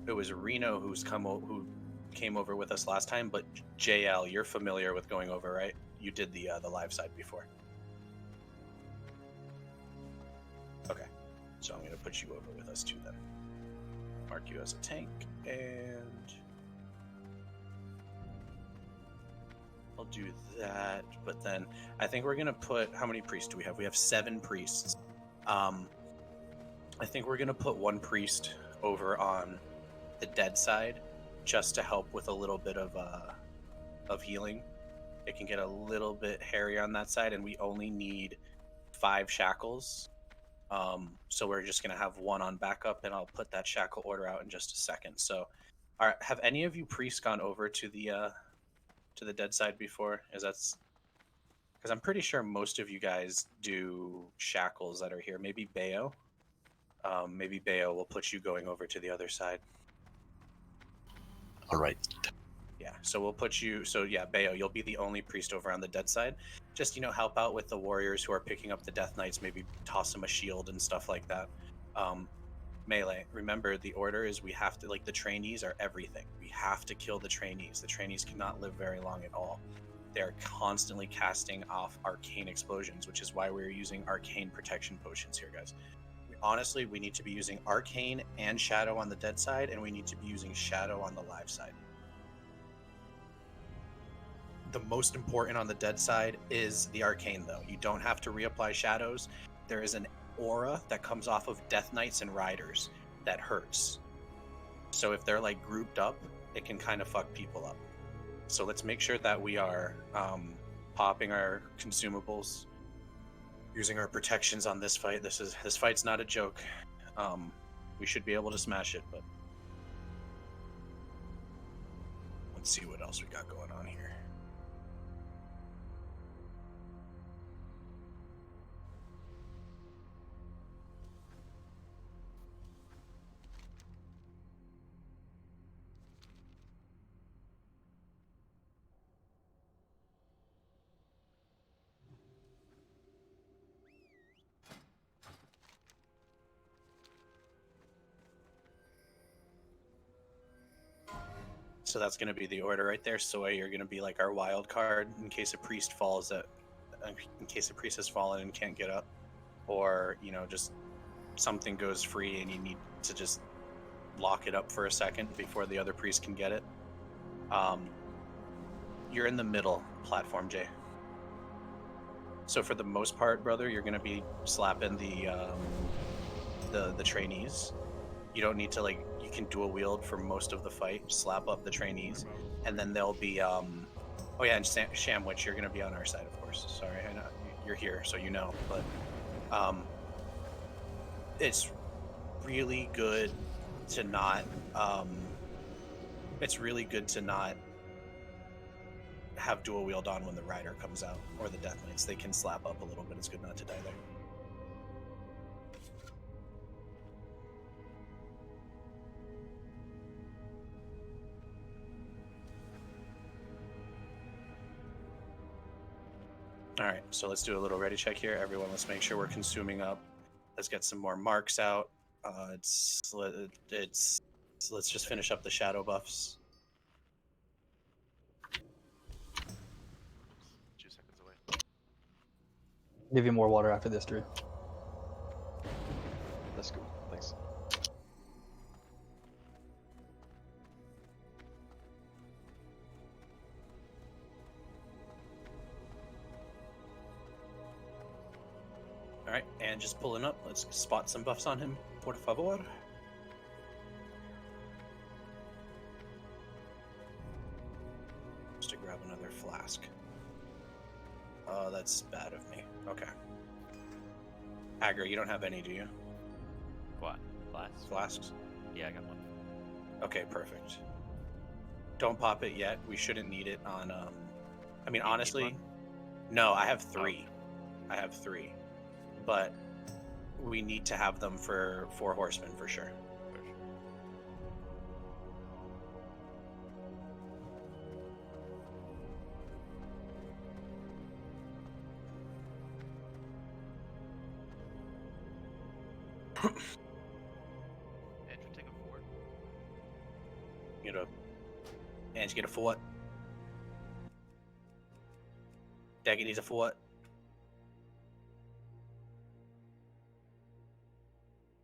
Reno who came over with us last time, but JL, you're familiar with going over, right? You did the live side before. Okay, so I'm gonna put you over with us too then. Mark you as a tank, and I'll do that. But then I think we're gonna put, how many priests do we have? We have 7 priests. I think we're gonna put 1 priest over on the dead side, just to help with a little bit of healing. It can get a little bit hairy on that side, and we only need 5 shackles. So we're just gonna have 1 on backup, and I'll put that shackle order out in just a second. So, have any of you priests gone over to the dead side before? Because I'm pretty sure most of you guys do shackles that are here. Maybe Bayo. Maybe Bayo will put you going over to the other side. All right. Yeah, so we'll put you. So yeah, Bayo, you'll be the only priest over on the dead side. Just help out with the warriors who are picking up the Death Knights. Maybe toss them a shield and stuff like that. Melee. Remember, the order is we have to, the trainees are everything. We have to kill the trainees. The trainees cannot live very long at all. They're constantly casting off arcane explosions, which is why we're using arcane protection potions here, guys. Honestly, we need to be using arcane and shadow on the dead side, and we need to be using shadow on the live side. The most important on the dead side is the arcane, though. You don't have to reapply shadows. There is an aura that comes off of Death Knights and Riders that hurts. So if they're grouped up, it can kind of fuck people up. So let's make sure that we are popping our consumables, using our protections on this fight. This fight's not a joke. We should be able to smash it, but let's see what else we got going on here. So that's going to be the order right there. Soy, you're going to be our wild card in case a priest falls in case a priest has fallen and can't get up, or just something goes free and you need to just lock it up for a second before the other priest can get it. You're in the middle platform, Jay. So for the most part, brother, you're going to be slapping the trainees. You don't need to you can dual wield for most of the fight. Slap up the trainees, and then there'll be oh yeah, and Shamwich, you're gonna be on our side, of course. Sorry, I know you're here, so but it's really good to not have dual wield on when the Rider comes out, or the Death Knights. They can slap up a little bit. It's good not to die there. All right, so let's do a little ready check here. Everyone, let's make sure we're consuming up. Let's get some more marks out. Let's just finish up the shadow buffs. 2 seconds away. Give you more water after this, Drew. That's cool. Thanks. All right, and just pulling up. Let's spot some buffs on him, por favor. Just to grab another flask. Oh, that's bad of me. Okay. Agar, you don't have any, do you? What? Flasks? Flasks? Yeah, I got 1. Okay, perfect. Don't pop it yet. We shouldn't need it on, I mean, honestly, no, I have 3. Oh. I have 3. But we need to have them for Horsemen for sure. Andrew, take a 4. get a fort. Daggett needs a fort.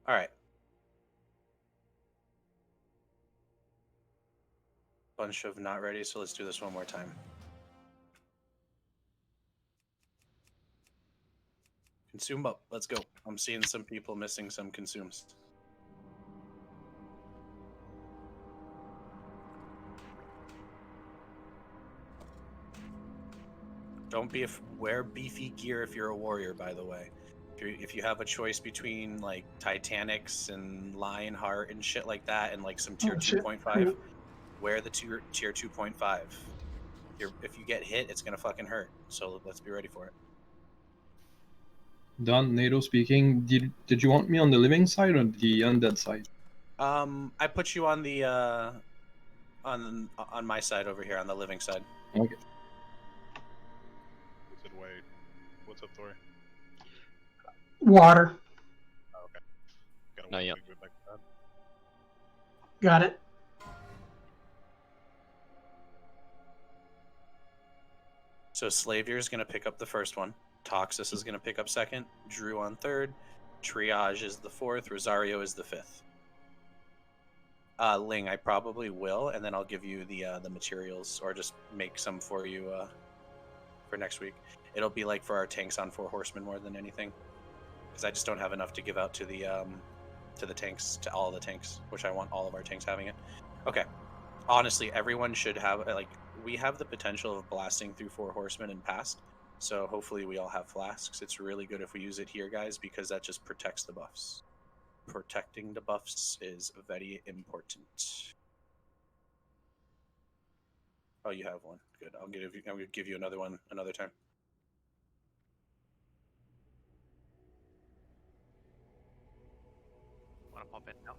All right. Bunch of not ready, so let's do this one more time. Consume up. Let's go. I'm seeing some people missing some consumes. Wear beefy gear if you're a warrior, by the way. If you have a choice between like Titanics and Lionheart and shit like that and like some tier 2.5, wear the tier 2.5. If you get hit, it's gonna fucking hurt. So let's be ready for it. Don, NATO speaking. Did you want me on the living side or the undead side? I put you on the on my side over here on the living side. Okay. Said wait. What's up, Tori? Water. Oh, okay. Gotta Not wait yet. till we get back to that. Got it. So Slavier is gonna pick up the first one. Toxus is gonna pick up second. Drew on third. Triage is the fourth. Rosario is the fifth. Ling, I probably will, and then I'll give you the materials, or just make some for you for next week. It'll be like for our tanks on 4 Horsemen more than anything, because I just don't have enough to give out to the tanks, to all the tanks, which I want all of our tanks having it. Okay, honestly, everyone should have we have the potential of blasting through 4 Horsemen and past, so hopefully we all have flasks. It's really good if we use it here, guys, because that just protects the buffs. Protecting the buffs is very important. Oh, you have one. Good. I'm gonna give you another one another time. Wanna pop in now?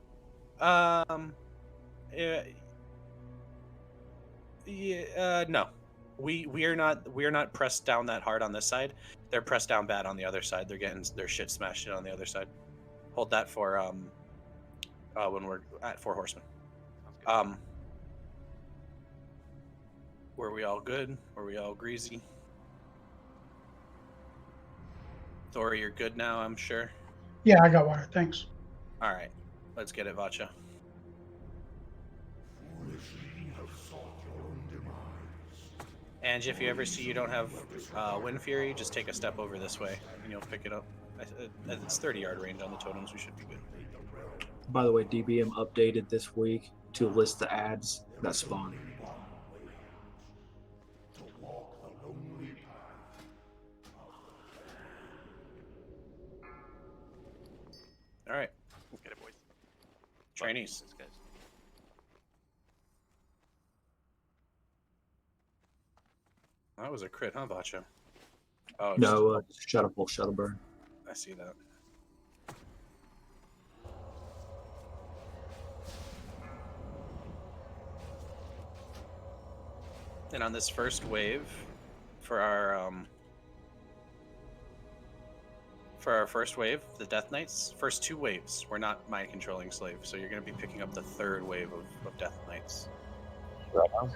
No. We are not pressed down that hard on this side. They're pressed down bad on the other side. They're getting their shit smashed in on the other side. Hold that for when we're at 4 Horsemen. Sounds good. Were we all good? Were we all greasy? Thor, you're good now, I'm sure. Yeah, I got water. Thanks. All right, let's get it, Vacha. And if you ever see you don't have Wind Fury, just take a step over this way, and you'll pick it up. It's 30-yard range on the totems. We should be good. By the way, DBM updated this week to list the ads that spawn. All right, Get it, boys. trainees. Thanks, guys. That was a crit, huh, Vacha? Oh, No, shuttle burn. I see that. And on this first wave, for our first wave, the Death Knights, first 2 waves, we're not mind controlling slaves, so you're going to be picking up the 3rd wave of Death Knights. Right on.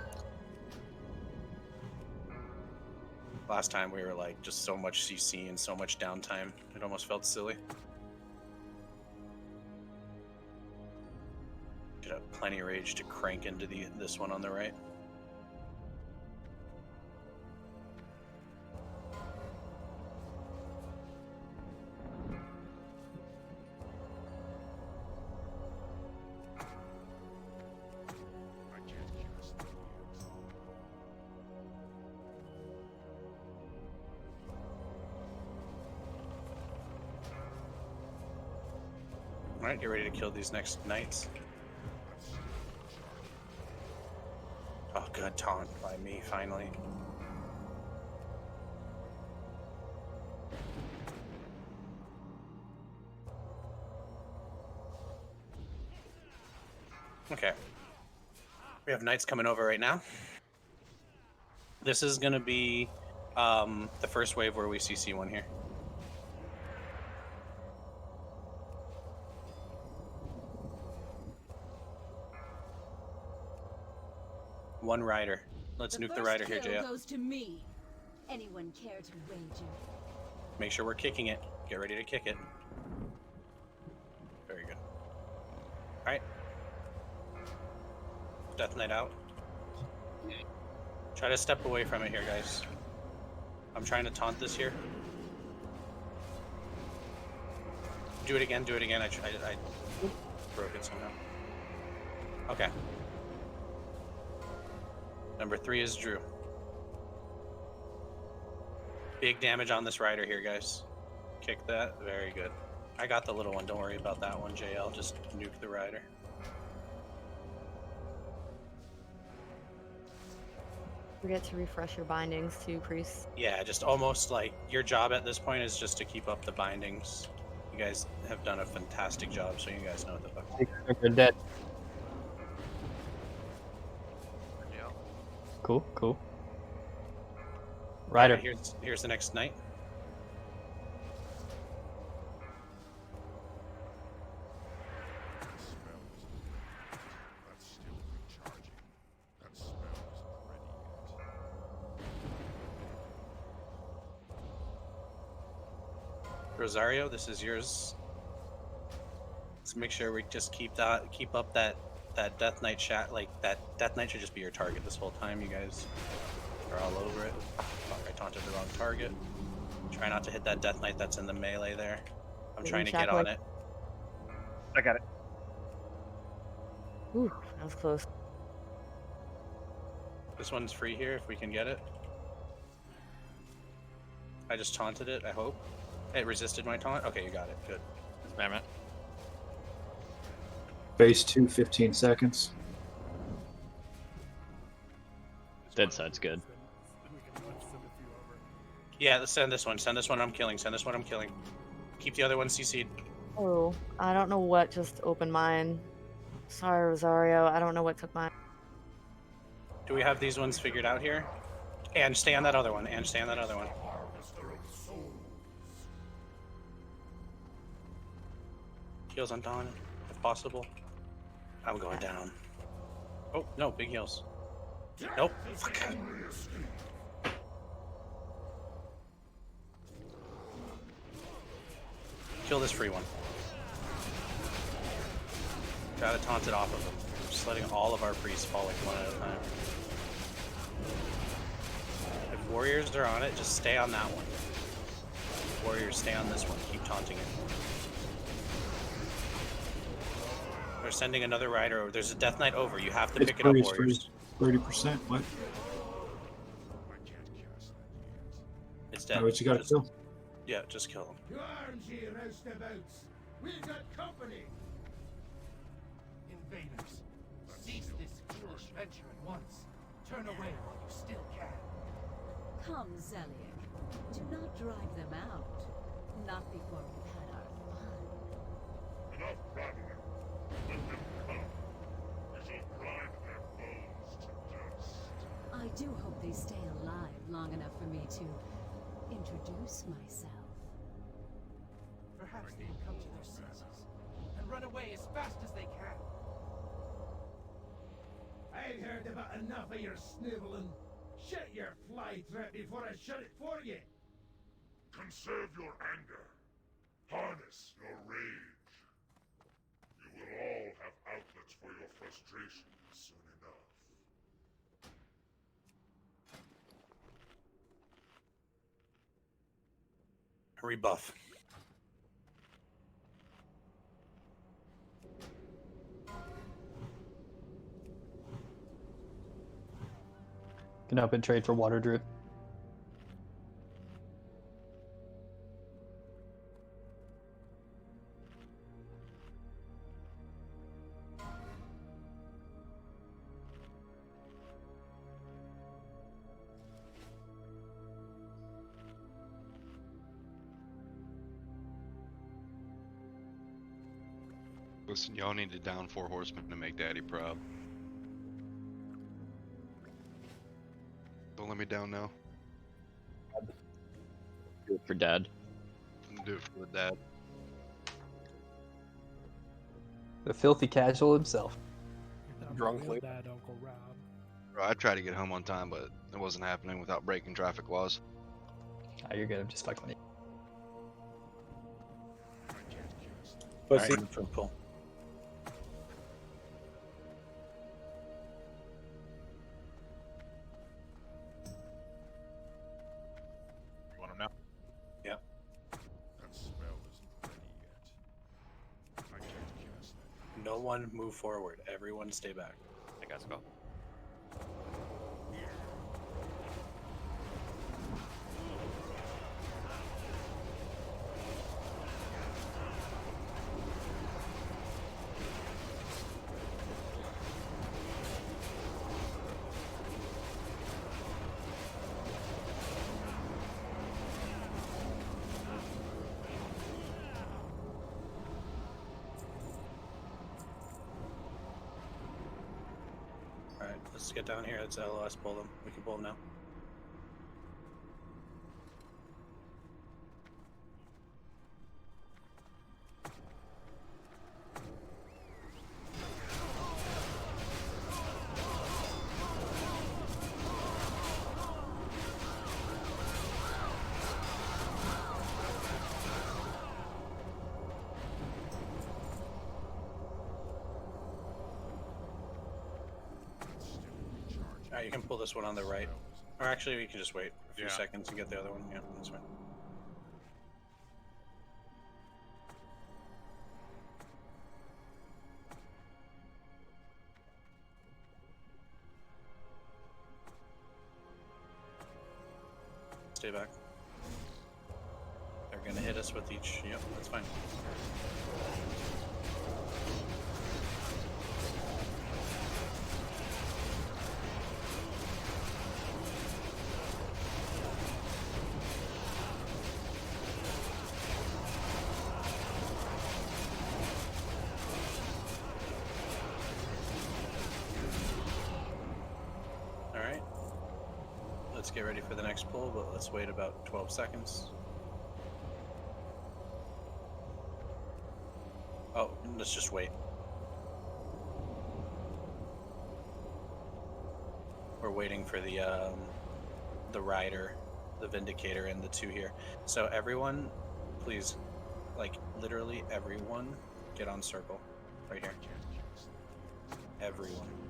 Last time we were like just so much CC and so much downtime, it almost felt silly. Should have plenty of rage to crank into this one on the right. Alright, get ready to kill these next knights. Oh, good taunt by me, finally. Okay. We have knights coming over right now. This is going to be the first wave where we CC one here. One rider. Let's nuke the rider here, kill JL. goes to me. Anyone care to wager? Make sure we're kicking it. Get ready to kick it. Very good. Alright. Death Knight out. Try to step away from it here, guys. I'm trying to taunt this here. Do it again, do it again. I broke it somehow. Okay. Number 3 is Drew. Big damage on this rider here, guys. Kick that. Very good. I got the little one. Don't worry about that one, JL. Just nuke the rider. Forget to refresh your bindings too, priest. Yeah, just almost like your job at this point is just to keep up the bindings. You guys have done a fantastic job, so you guys know what the fuck. They're dead. Yeah. Cool, cool. Rider. Here's the next knight. Rosario, this is yours. Let's make sure we just keep up that Death Knight shot. Like that Death Knight should just be your target this whole time. You guys are all over it. Fuck, I taunted the wrong target. Try not to hit that Death Knight that's in the melee there. I'm trying to get on it. I got it. Ooh, that was close. This one's free here if we can get it. I just taunted it, I hope. It resisted my taunt? Okay, you got it. Good. Spam it. Phase 2, 15 seconds. Dead side's good. Yeah, let's send this one. Send this one I'm killing. Send this one I'm killing. Keep the other one CC'd. Oh, I don't know what just opened mine. Sorry, Rosario. I don't know what took mine. Do we have these ones figured out here? And stay on that other one. And stay on that other one. Heals on Dawn, if possible. I'm going down. Oh, no, big heals. Nope. Fuck. Kill this free one. Gotta taunt it off of him. Just letting all of our priests fall like one at a time. If warriors are on it, just stay on that one. Warriors, stay on this one. Keep taunting it. They're sending another rider over. There's a Death Knight over. You have to pick it up, warriors. 30%. What? It's dead. Oh, what you gotta Just- kill? Yeah, just kill him. To arms, ye roustabouts! We've got company! Invaders, cease this foolish venture at once. Turn away while you still can. Come, Zeliek. Do not drive them out. Not before we've had our fun. Enough prattling. Let them come. We shall grind their bones to dust. I do hope they stay alive long enough for me to introduce myself. Perhaps they'll come to their senses and run away as fast as they can. I've heard about enough of your sniveling. Shut your fly trap before I shut it for you. Conserve your anger. Harness your rage. You will all have outlets for your frustration soon enough. Rebuff. Can up and trade for water drip. Listen, y'all need to down 4 horsemen to make Daddy proud. Don't let me down now. Do it for Dad. Do it for the dad. The filthy casual himself. Drunk late. Bro, I tried to get home on time, but it wasn't happening without breaking traffic laws. Ah, you're good. I'm just fucking with you. All right, move for a pull. You want him now? Yeah. That spell isn't ready yet. I can't cast that. No one move forward. Everyone stay back. I guess go. All right, let's get down here. Let's LOS pull them. We can pull them now. All right, you can pull this one on the right. Or actually, we can just wait a few Yeah. seconds to get the other one. Yeah, that's fine. Stay back. They're gonna hit us with each. Yep, that's fine. All right. Let's get ready for the next pull, but let's wait about 12 seconds. Oh, let's just wait. We're waiting for the rider, the vindicator, and the two here. So everyone, please, like literally everyone, get on circle right here.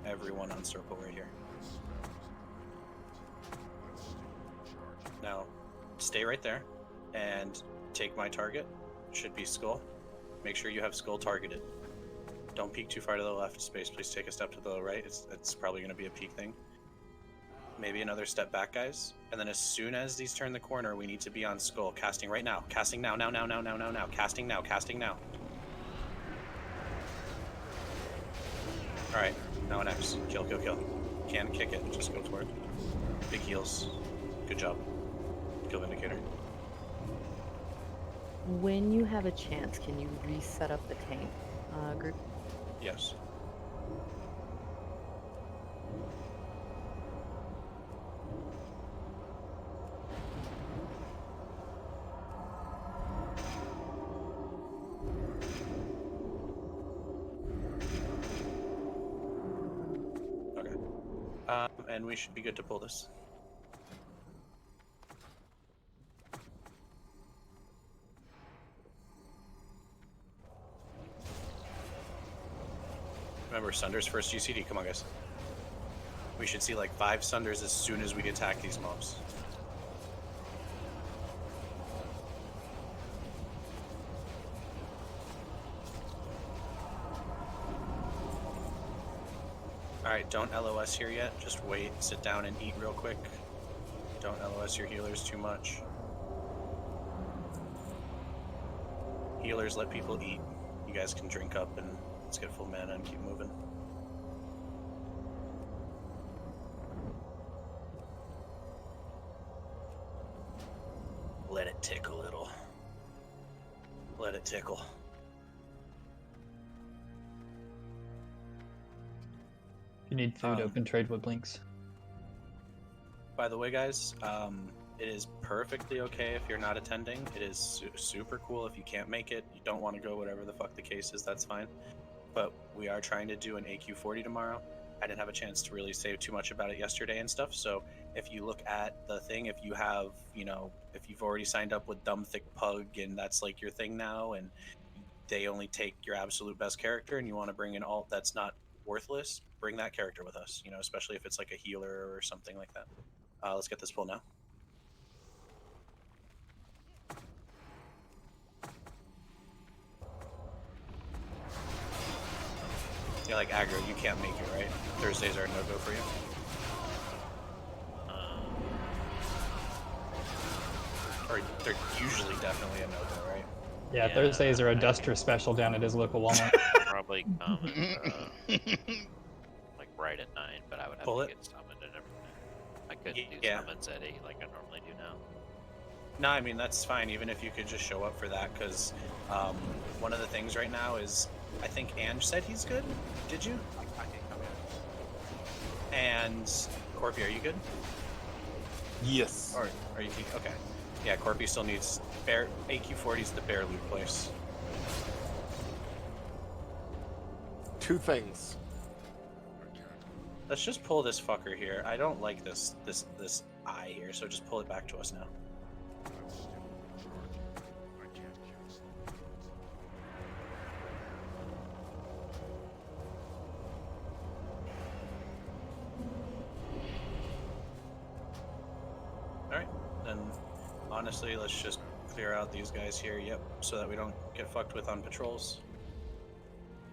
Everyone on circle right here. Now, stay right there and take my target. Should be skull. Make sure you have skull targeted. Don't peek too far to the left. Space, please take a step to the right. It's probably going to be a peek thing. Maybe another step back, guys. And then as soon as these turn the corner, we need to be on skull. Casting right now. Casting now. Casting now. Alright, now an X. Kill. Can kick it. Just go for it. Big heals. Good job. Kill Vindicator. When you have a chance, can you reset up the tank group? Yes. Okay. And we should be good to pull this. Remember, Sunder's first GCD. Come on, guys. We should see like 5 Sunders as soon as we attack these mobs. Alright, don't LOS here yet. Just wait, sit down, and eat real quick. Don't LOS your healers too much. Healers, let people eat. You guys can drink up and let's get full mana and keep moving. Let it tick a little. Let it tickle. If you need food, open trade with Blinks. By the way, guys, it is perfectly okay if you're not attending. It is super cool if you can't make it. You don't want to go, whatever the fuck the case is, that's fine. But we are trying to do an AQ40 tomorrow. I didn't have a chance to really say too much about it yesterday and stuff. So if you look at the thing, if you have, if you've already signed up with Dumb Thick Pug and that's like your thing now, and they only take your absolute best character, and you want to bring an alt that's not worthless, bring that character with us. Especially if it's like a healer or something like that. Let's get this pull now. Yeah, like aggro, you can't make it, right? Thursdays are a no-go for you. Or they're usually definitely a no-go, right? Yeah, Thursdays are a Duster special down at his local Walmart. Probably come at, like right at 9, but I would have to get summoned and everything. I couldn't do summons at 8 like I normally do now. No, I mean, that's fine, even if you could just show up for that, because one of the things right now is, I think Ange said he's good. Did you? I can come in. And Corpy, are you good? Yes. Or are you okay? Yeah, Corpy still needs bear. AQ40 is the bear loot place. 2 things. Let's just pull this fucker here. I don't like this eye here, so just pull it back to us now. Alright, then honestly, let's just clear out these guys here, yep, so that we don't get fucked with on patrols.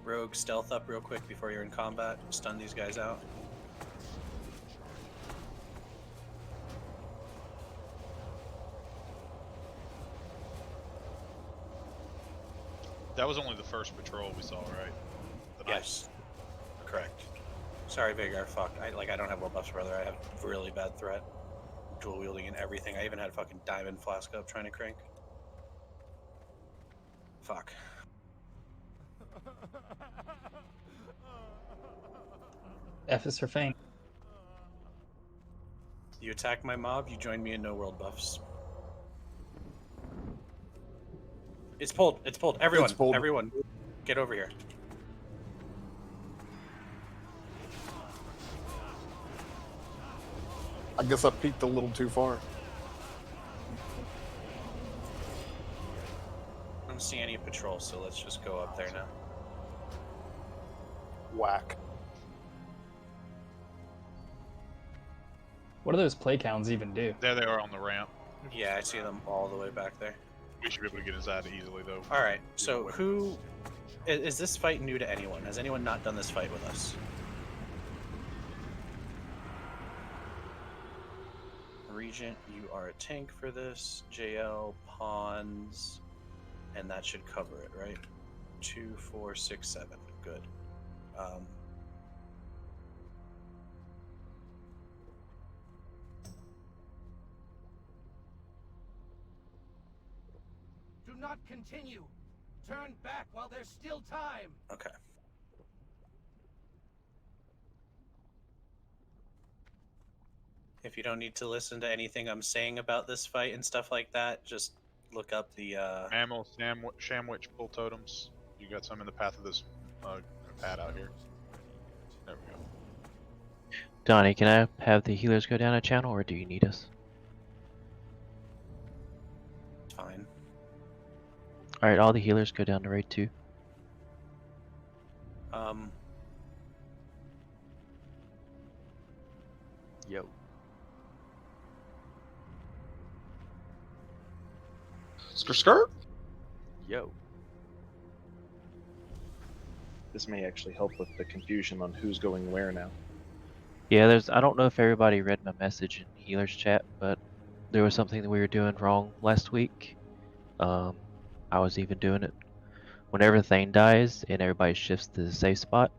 Rogue, stealth up real quick before you're in combat, stun these guys out. That was only the first patrol we saw, right? Yes, correct. Sorry, Vagar, fuck. I don't have well buffs, brother. I have really bad threat. Dual wielding and everything. I even had fucking diamond flask up trying to crank. Fuck. F is for Fang. You attack my mob, you join me in no world buffs. It's pulled. It's pulled. Everyone. It's pulled. Everyone. Get over here. I guess I peeked a little too far. I don't see any patrol, so let's just go up there now. Whack. What do those play counts even do? There they are on the ramp. Yeah, I see them all the way back there. We should be able to get inside easily, though. Alright, so who... Is this fight new to anyone? Has anyone not done this fight with us? Regent, you are a tank for this. JL, Pawns, and that should cover it, right? 2, 4, 6, 7. Good. Do not continue. Turn back while there's still time. Okay. If you don't need to listen to anything I'm saying about this fight and stuff like that, just look up the Mammal, Shamwich, pull totems. You got some in the path of this pad out here. There we go. Donnie, can I have the healers go down a channel, or do you need us? Fine. Alright, all the healers go down to raid 2. Yo. Skirt? Yo. This may actually help with the confusion on who's going where now. Yeah, I don't know if everybody read my message in healers chat, but there was something that we were doing wrong last week. I was even doing it whenever Thane dies and everybody shifts to the safe spot.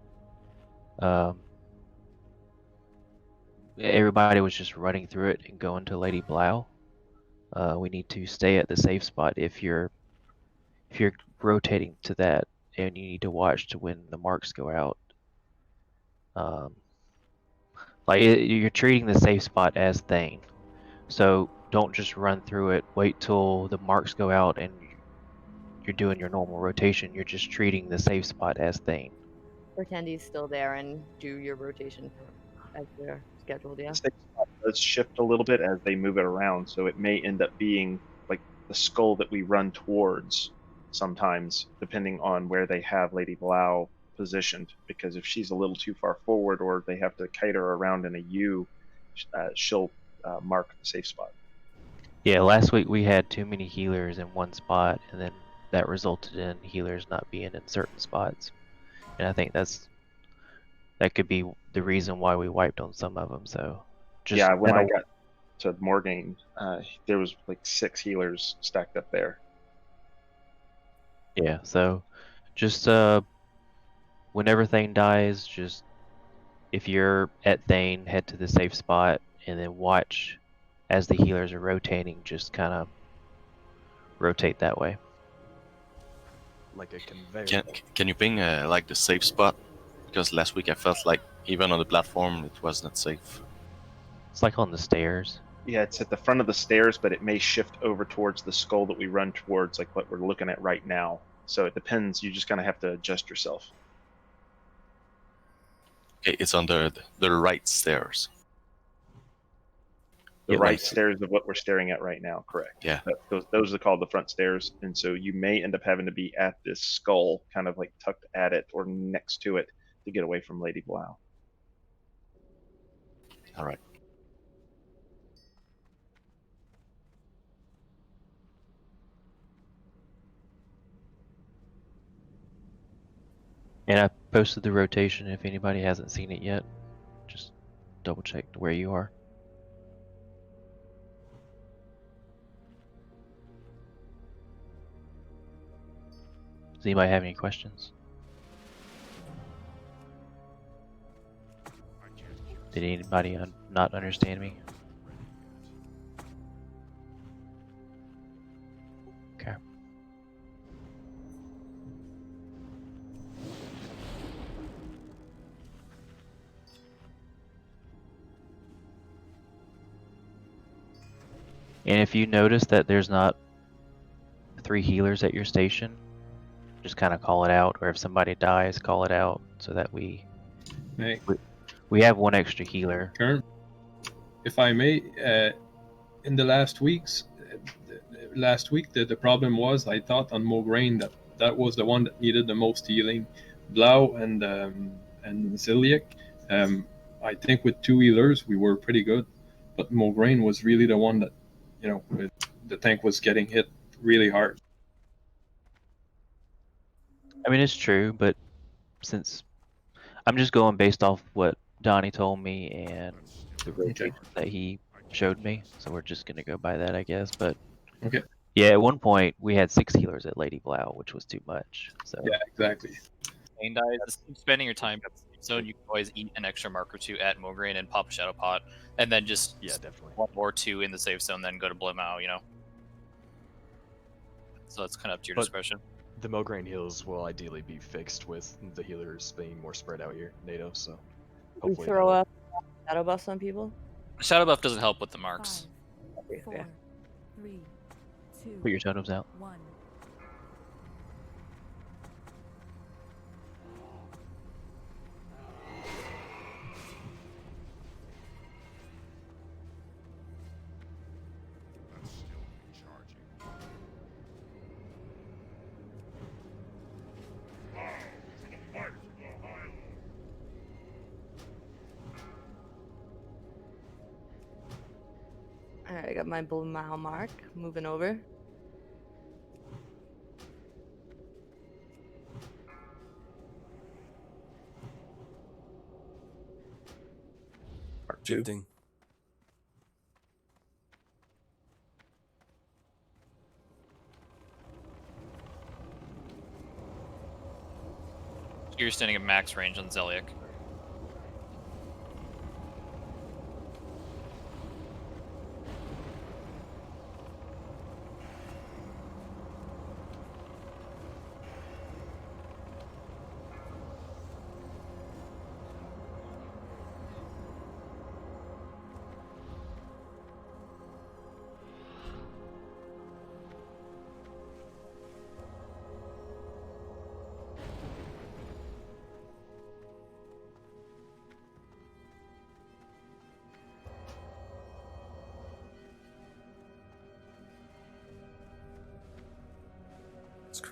Everybody was just running through it and going to Lady Blau. We need to stay at the safe spot if you're rotating to that, and you need to watch to when the marks go out. You're treating the safe spot as Thane, so don't just run through it. Wait till the marks go out and you're doing your normal rotation. You're just treating the safe spot as Thane. pretend he's still there and do your rotation as they're scheduled, yeah? The safe spot does shift a little bit as they move it around, so it may end up being like the skull that we run towards sometimes, depending on where they have Lady Blau positioned. Because if she's a little too far forward, or they have to kite her around in a U, she'll mark the safe spot. Yeah, last week we had too many healers in one spot, and then that resulted in healers not being in certain spots. And I think that could be the reason why we wiped on some of them. So, just yeah, when I got to Morgaine, there was like 6 healers stacked up there. Yeah, so just when everything dies, just if you're at Thane, head to the safe spot and then watch as the healers are rotating, just kind of rotate that way. Like a conveyor. Can you ping like the safe spot? Because last week I felt like even on the platform it was not safe. It's like on the stairs. Yeah, it's at the front of the stairs, but it may shift over towards the skull that we run towards, like what we're looking at right now. So it depends. You just kind of have to adjust yourself. Okay, it's on the right stairs. The right stairs of what we're staring at right now, correct? Yeah. Those are called the front stairs, and so you may end up having to be at this skull, kind of like tucked at it or next to it, to get away from Lady Blau. All right. And I posted the rotation if anybody hasn't seen it yet. Just double check where you are. Does anybody have any questions? Did anybody not understand me? Okay. And if you notice that there's not 3 healers at your station, just kind of call it out, or if somebody dies, call it out so that we have 1 extra healer. Kern, if I may, in the last week, the problem was I thought on Morgaine that was the one that needed the most healing. Blau and Ziliak, I think with 2 healers we were pretty good, but Morgaine was really the one that, the tank was getting hit really hard. I mean, it's true, but since I'm just going based off what Donnie told me and the rotation that he showed me, so we're just gonna go by that, I guess. But okay, yeah, at one point we had 6 healers at Lady Blau, which was too much. So yeah, exactly. And spending your time zone, you can always eat an extra mark or 2 at Morgaine and pop a Shadow Pot, and then just definitely 1 or 2 in the safe zone, then go to Blimau, So that's kind of up to your discretion. The Morgaine heals will ideally be fixed with the healers being more spread out here, NATO. So We hopefully throw up shadow buffs on people? Shadow buff doesn't help with the marks. 5, 4, 3, 2, put your totems out. 1. Alright, I got my blue mile mark. Moving over. Mark 2. You're standing at max range on Zeliek.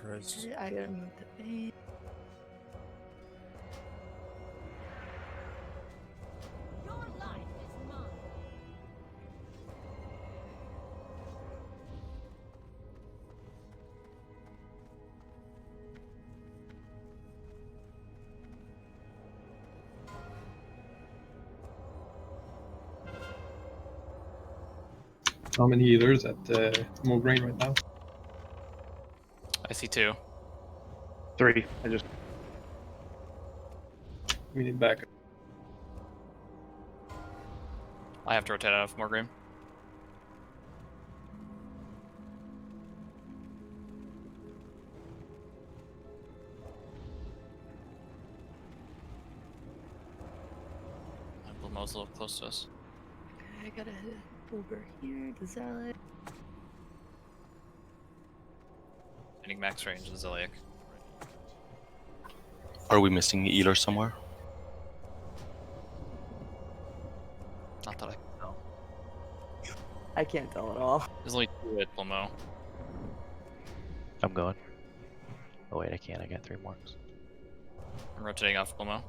Christ. I gotta move the base. Your life is mine. How many healers at Mograine right now? I see 2. 3. I just. We need backup. I have to rotate out of Morgreen. Blummo's a little close to us. Okay, I gotta head over here to Zealot. Getting max range in Zeliek. Are we missing healer somewhere? Not that I can tell. I can't tell at all. There's only 2 at Blummo. I'm going. Oh wait, I can't. I got 3 marks. I'm rotating off Blummo.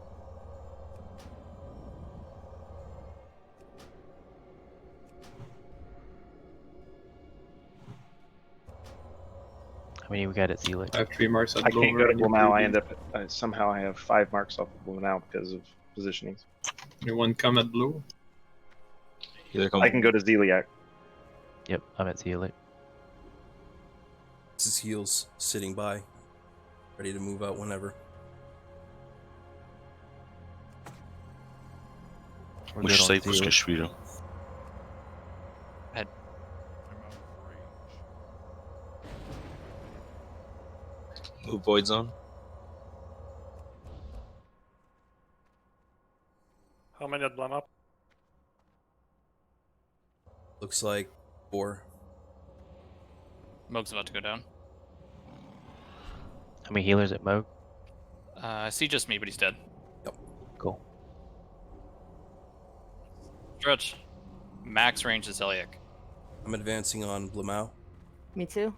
How many we got at Zealot? I have 3 marks at I can't go to Blover. Blumau. I end up somehow I have 5 marks off of Blumau because of positionings. Anyone come at blue? I can go to Zeliak. Yep, I'm at Zealot. This is heels sitting by, ready to move out whenever. Which save was Kashvira? Move Void Zone. How many at Blum up? Looks like 4. Moog's about to go down. How many healers at Moog? I see just me, but he's dead. Yep. Cool. Stretch. Max range is Zeliek. I'm advancing on Blumau. Me too.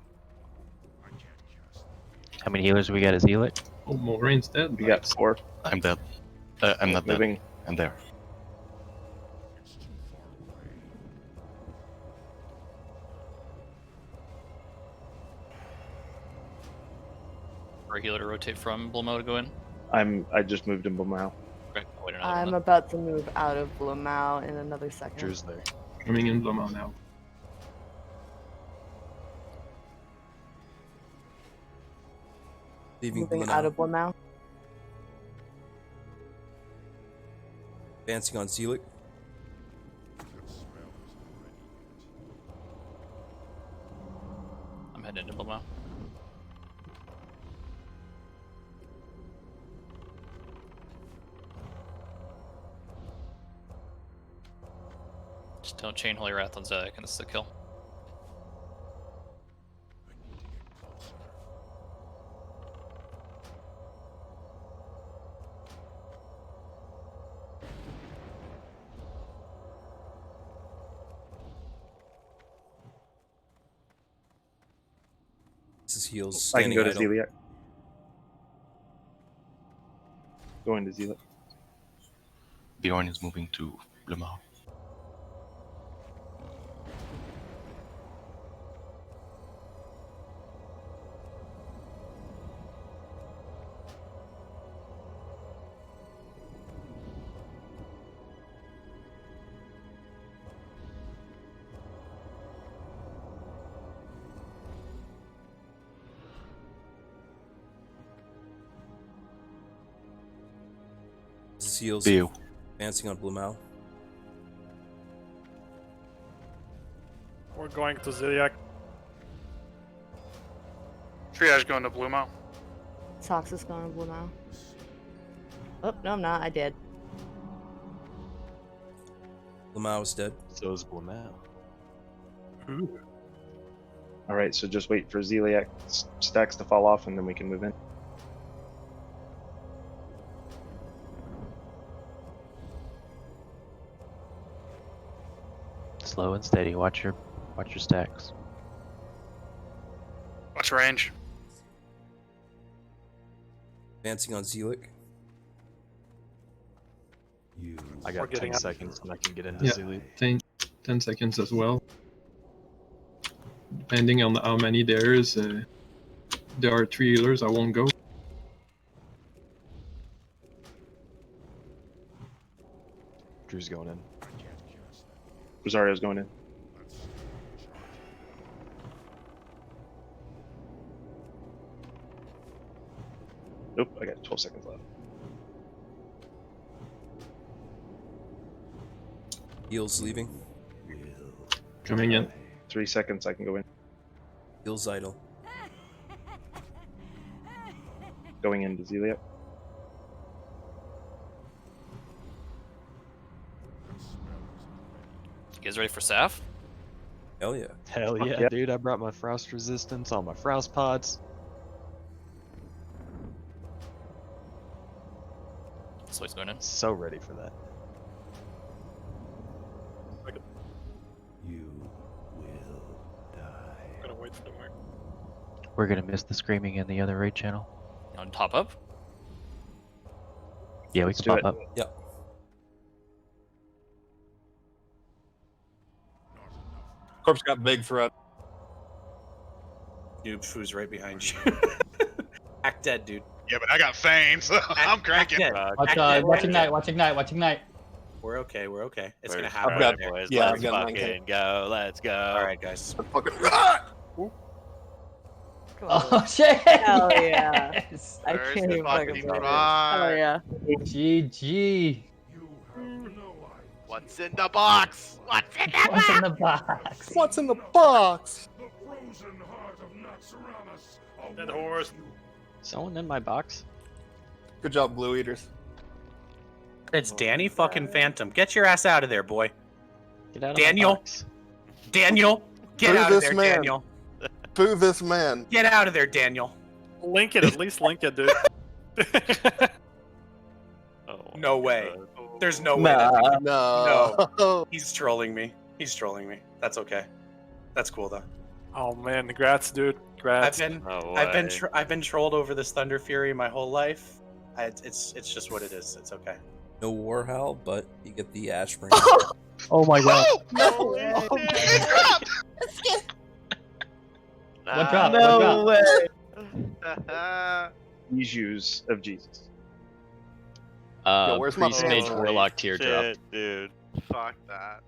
How many healers we got at Zealot? Oh, Moraine's dead. We got 4. I'm dead. I'm not Moving. dead. I'm there. For a healer to rotate from Blummo to go in. I just moved in Blumau. Okay, I'll wait another I'm minute. about to move out of Blumau in another second. Drew's there. Coming in Blumau now. Leaving Moving Blumau. out of Blumau. Advancing on Zelik. I'm heading into Blummo. Just don't chain Holy Wrath on Zeliek, and this is a kill. This is heels I can standing go to idle. Zeliak. Going to Zeliak. Bjorn is moving to Blumau. This is heels View. advancing on Blumau. We're going to Ziliak. Triage going to Blumau. Sox is going to Blumau. Oh, no, I'm not. I did. Blumau is dead. So is Blumau. Alright, so just wait for Zeliak stacks to fall off and then we can move in. Slow and steady. Watch your stacks. Watch range. Advancing on Zelik. I got 10 seconds and I can get into Yeah, Zelik. 10 seconds as well. Depending on how many there is, there are 3 healers, I won't go. Drew's going in. Rosario's going in. Nope, I got 12 seconds left. Heals leaving. Coming in. 3 seconds, I can go in. Heals idle. Going into Zelia. You guys ready for Saf? Hell yeah. Hell yeah, yeah, dude. I brought my frost resistance, all my frost pods. So he's going in. So ready for that. I'm gonna wait for the mark. We're gonna miss the screaming in the other raid channel. You want to pop up? Yeah, we Let's can do pop it. up. Yep. Corpse got big threat. Noob Foo's right behind you. Act dead, dude. Yeah, but I got fangs, so I'm cranking. Watch Ignite, watch Ignite, watch Ignite. We're okay, we're okay. It's We're gonna happen. alright, Right there. boys. yeah, Let's I've got fucking go. Let's go. Alright, guys. Oh shit! Hell yeah. Yes. I Where's can't the even fucking fucking believe it. bar? Oh yeah. GG. What's in the box? What's in the What's in box? the box? What's in the box? The frozen heart of Naxxramas. Dead horse. Someone in my box? Good job, Blue Eaters. It's Danny fucking Phantom. Get your ass out of there, boy. Get out of Daniel. my box. Daniel. Get Boo out of this there, man. Daniel. Boo this man. Get out of there, Daniel. Link it, at least link it, dude. No way. There's no way. Nah, That no. no. He's trolling me. He's trolling me. That's okay. That's cool though. Oh man, congrats, dude. Congrats. I've been trolled over this Thunder Fury my whole life. It's just what it is. It's okay. No Warhowl, but you get the Ashburn. Oh my god. No. What drop? No What drop? way. Issues of Jesus. Yo, where's my Priest pants? Mage Warlock Teardrop. Shit, dude. Fuck that.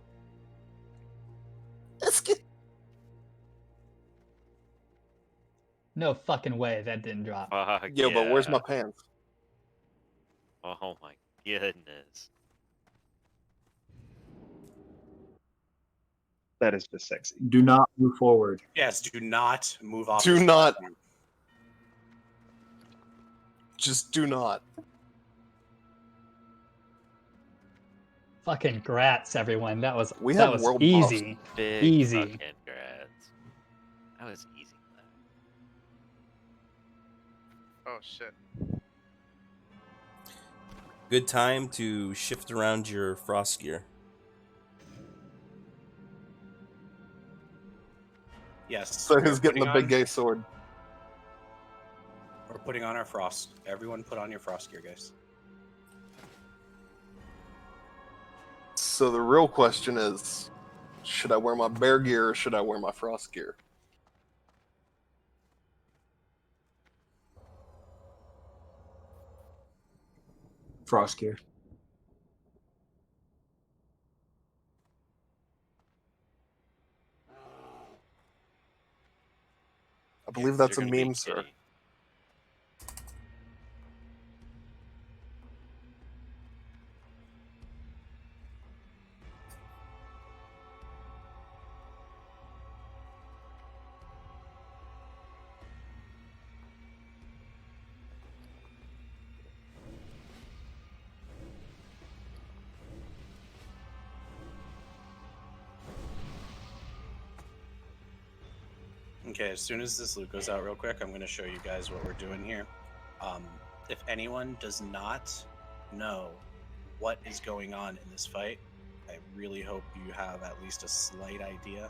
No fucking way that didn't drop. Fuck Yo, but where's my pants? Oh my goodness. That is just sexy. Do not move forward. Yes, do not move off. Do this not. platform. Just do not. Fucking grats, everyone. That was We that had was world easy. Big Easy. fucking grats. That was easy. Oh shit. Good time to shift around your frost gear. Yes. So who's we're getting the putting big gay sword? We're putting on our frost. Everyone put on your frost gear, guys. So the real question is, should I wear my bear gear or should I wear my frost gear? Frost gear. I believe that's a meme, sir. Okay, as soon as this loot goes out real quick, I'm going to show you guys what we're doing here. If anyone does not know what is going on in this fight, I really hope you have at least a slight idea.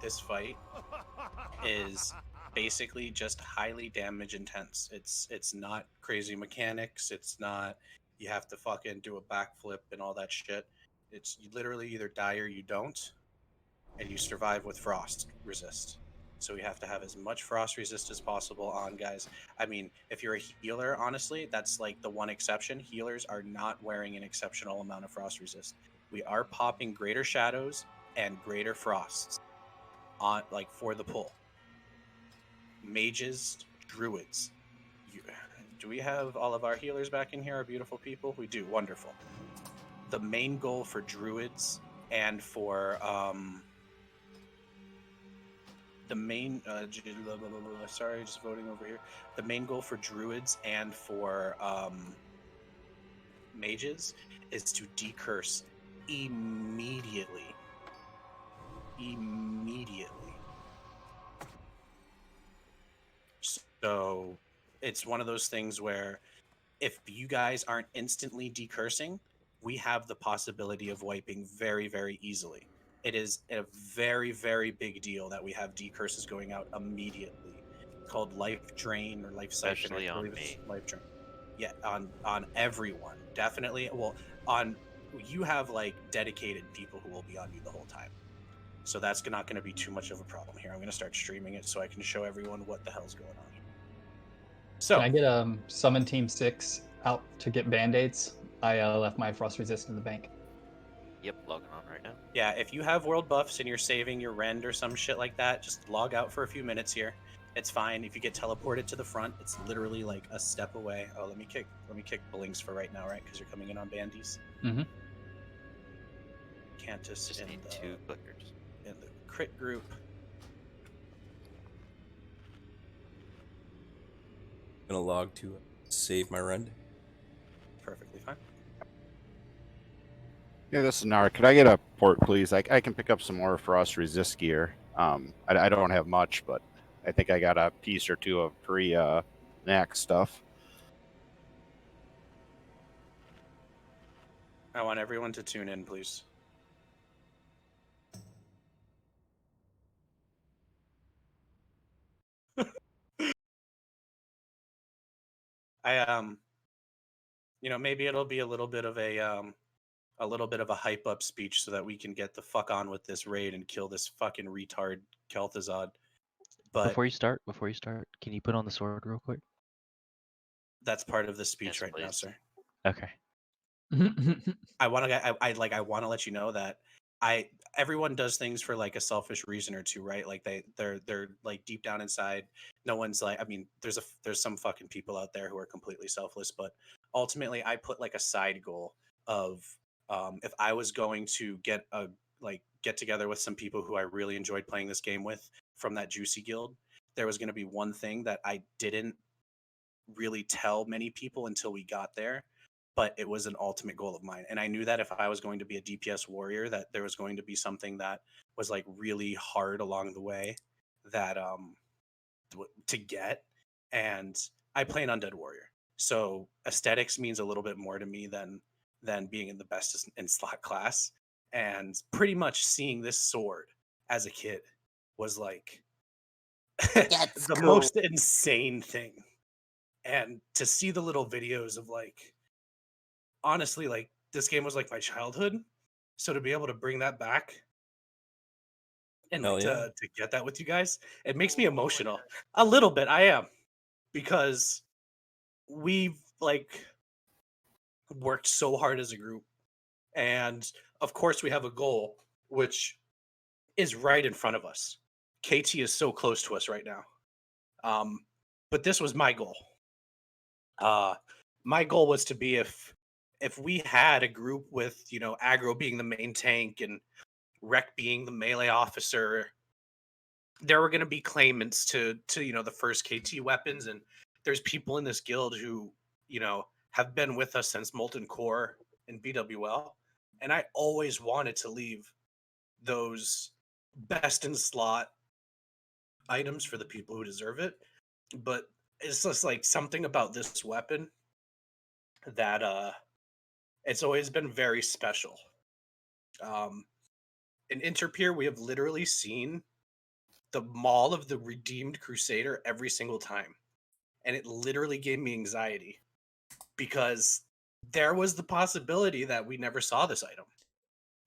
This fight is basically just highly damage intense. It's not crazy mechanics. It's not you have to fucking do a backflip and all that shit. It's you literally either die or you don't, and you survive with frost resist. So we have to have as much frost resist as possible on guys. I mean, if you're a healer, honestly, that's like the one exception. Healers are not wearing an exceptional amount of frost resist. We are popping greater shadows and greater frosts on like for the pull. Mages, druids. Do we have all of our healers back in here, our beautiful people? We do. Wonderful. The main goal for druids and for the main sorry, just voting over here. The main goal for druids and for mages is to decurse immediately. So it's one of those things where if you guys aren't instantly decursing, we have the possibility of wiping very, very easily. It is a very, very big deal that we have decurses going out immediately. It's called life drain or life siphon. Especially I on believe it's me. life drain. Yeah, on everyone, definitely. Well, on you have like dedicated people who will be on you the whole time. So that's not going to be too much of a problem here. I'm going to start streaming it so I can show everyone what the hell's going on here. So can I get Summon Team 6 out to get band-aids? I left my frost resist in the bank. Yep, logging on right now. yeah, if you have world buffs and you're saving your rend or some shit like that, just log out for a few minutes here. It's fine. If you get teleported to the front, it's literally like a step away. Oh, let me kick Blinks for right now, right? Because you're coming in on bandies. Mm-hmm. Cantus Just need 2 clickers. In the crit group. I'm gonna log to save my rend. Perfectly fine. Yeah, this is Nar. Could I get a port, please? I can pick up some more frost resist gear. I don't have much, but I think I got a piece or two of pre-Nax stuff. I want everyone to tune in, please. I maybe it'll be a little bit of a hype up speech so that we can get the fuck on with this raid and kill this fucking retard Kel'Thuzad. But Before you start, can you put on the sword real quick? that's part of the speech right now, sir. Okay. I want to let you know that everyone does things for like a selfish reason or two, right? Like they're like deep down inside, no one's like, I mean, there's some fucking people out there who are completely selfless, but ultimately I put like a side goal of if I was going to get together with some people who I really enjoyed playing this game with from that Juicy Guild, there was going to be one thing that I didn't really tell many people until we got there, but it was an ultimate goal of mine. And I knew that if I was going to be a DPS warrior, that there was going to be something that was like really hard along the way that to get. And I play an undead warrior, so aesthetics means a little bit more to me than being in the best in slot class. And pretty much seeing this sword as a kid was like the most insane thing. And to see the little videos of like, honestly, like this game was like my childhood. So to be able to bring that back and like, to get that with you guys, it makes me emotional a little bit. I am, because we've like worked so hard as a group. And of course we have a goal, which is right in front of us. KT is so close to us right now. But this was my goal. My goal was to be if we had a group with, aggro being the main tank and Rec being the melee officer, there were going to be claimants to the first KT weapons, and there's people in this guild who have been with us since Molten Core and BWL, and I always wanted to leave those best in slot items for the people who deserve it. But it's just like something about this weapon that it's always been very special. In Interpeer, we have literally seen the Maul of the Redeemed Crusader every single time. And it literally gave me anxiety because there was the possibility that we never saw this item.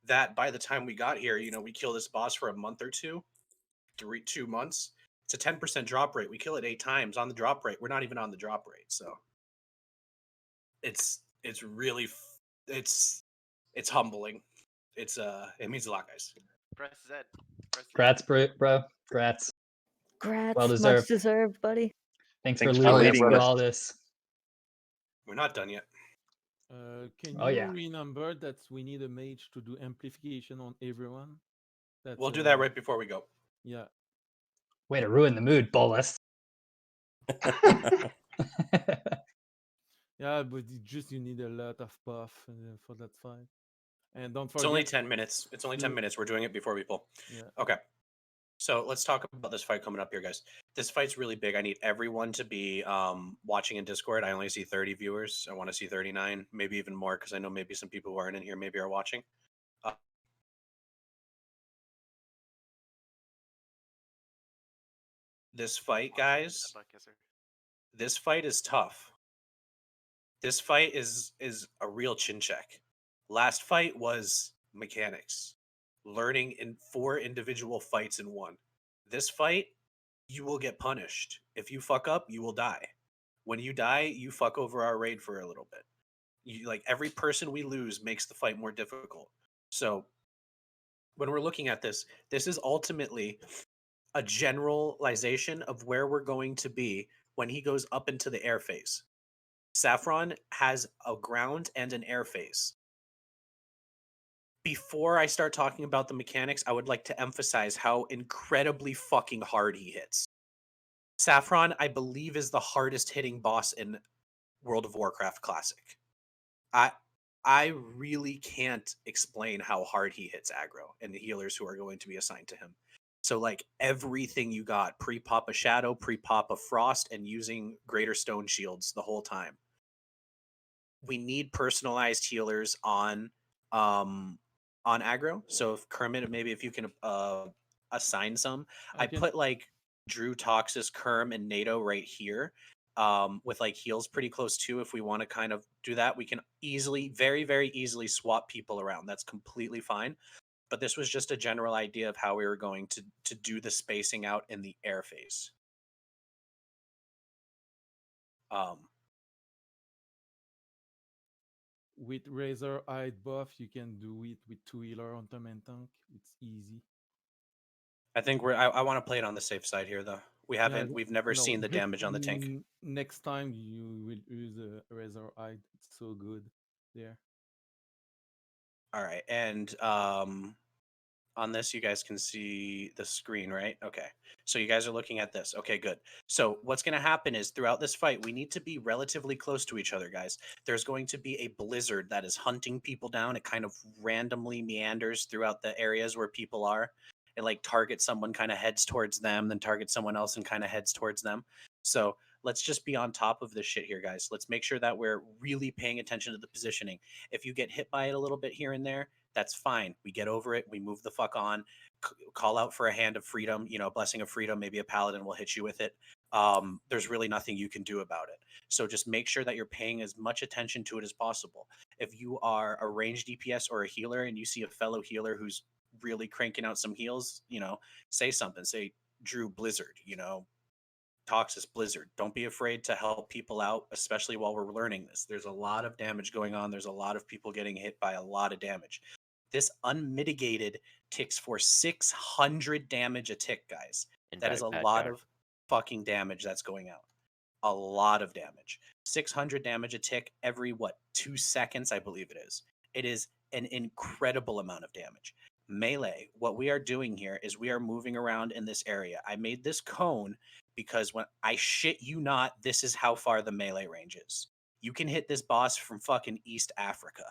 That by the time we got here, we kill this boss for a month or 2 months. It's a 10% drop rate. We kill it 8 times on the drop rate. We're not even on the drop rate. So it's really, it's humbling. It means a lot, guys. Press Z. Grats, bro. Grats. Grats. Well Much deserved. deserved, buddy. Thanks Thanks for for leading us leading through us. all this. We're not done yet. Can Oh, you yeah. remember that we need a mage to do amplification on everyone? We'll do that right before we go. Yeah. Way to ruin the mood, Bolus. Yeah, but you need a lot of buff for that fight. And don't forget. It's only 10 minutes. It's only 10 minutes. We're doing it before we pull. Yeah. Okay. So let's talk about this fight coming up here, guys. This fight's really big. I need everyone to be watching in Discord. I only see 30 viewers. I want to see 39, maybe even more, because I know maybe some people who aren't in here maybe are watching. This fight, guys, this fight is tough. This fight is a real chin check. Last fight was mechanics. Learning in 4 individual fights in 1. This fight, you will get punished. If you fuck up, you will die. When you die, you fuck over our raid for a little bit. Every person we lose makes the fight more difficult. So when we're looking at this is ultimately a generalization of where we're going to be when he goes up into the air phase. Sapphiron has a ground and an air phase. Before I start talking about the mechanics, I would like to emphasize how incredibly fucking hard he hits. Sapphiron, I believe, is the hardest hitting boss in World of Warcraft Classic. I really can't explain how hard he hits aggro and the healers who are going to be assigned to him. So everything you got, pre-pop a Shadow, pre-pop a Frost, and using Greater Stone Shields the whole time. We need personalized healers on aggro. So if Kermit, maybe if you can assign some. I put Drew, Toxis, Kerm, and NATO right here. With heals pretty close too. If we want to kind of do that, we can easily, very, very easily swap people around. That's completely fine. But this was just a general idea of how we were going to do the spacing out in the air phase. With Razor Hide buff, you can do it with 2 healer on Torment Tank. It's easy. I think I want to play it on the safe side here, though. We've never seen the damage on the tank. Next time you will use a Razor Hide. It's so good there. All right, and on this, you guys can see the screen, right? Okay, so you guys are looking at this. Okay, good. So what's going to happen is throughout this fight, we need to be relatively close to each other, guys. There's going to be a blizzard that is hunting people down. It kind of randomly meanders throughout the areas where people are. It targets someone, kind of heads towards them, then targets someone else and kind of heads towards them. So let's just be on top of this shit here, guys. Let's make sure that we're really paying attention to the positioning. If you get hit by it a little bit here and there, that's fine. We get over it. We move the fuck on. Call out for a hand of freedom, blessing of freedom. Maybe a paladin will hit you with it. There's really nothing you can do about it. So just make sure that you're paying as much attention to it as possible. If you are a ranged DPS or a healer and you see a fellow healer who's really cranking out some heals, say something. Say, Drew, Blizzard, Toxis, Blizzard. Don't be afraid to help people out, especially while we're learning this. There's a lot of damage going on. There's a lot of people getting hit by a lot of damage. This unmitigated ticks for 600 damage a tick, guys. That is a lot of fucking damage that's going out. A lot of damage. 600 damage a tick every, 2 seconds, I believe it is. It is an incredible amount of damage. Melee, what we are doing here is we are moving around in this area. I made this cone because when I shit you not, this is how far the melee range is. You can hit this boss from fucking East Africa.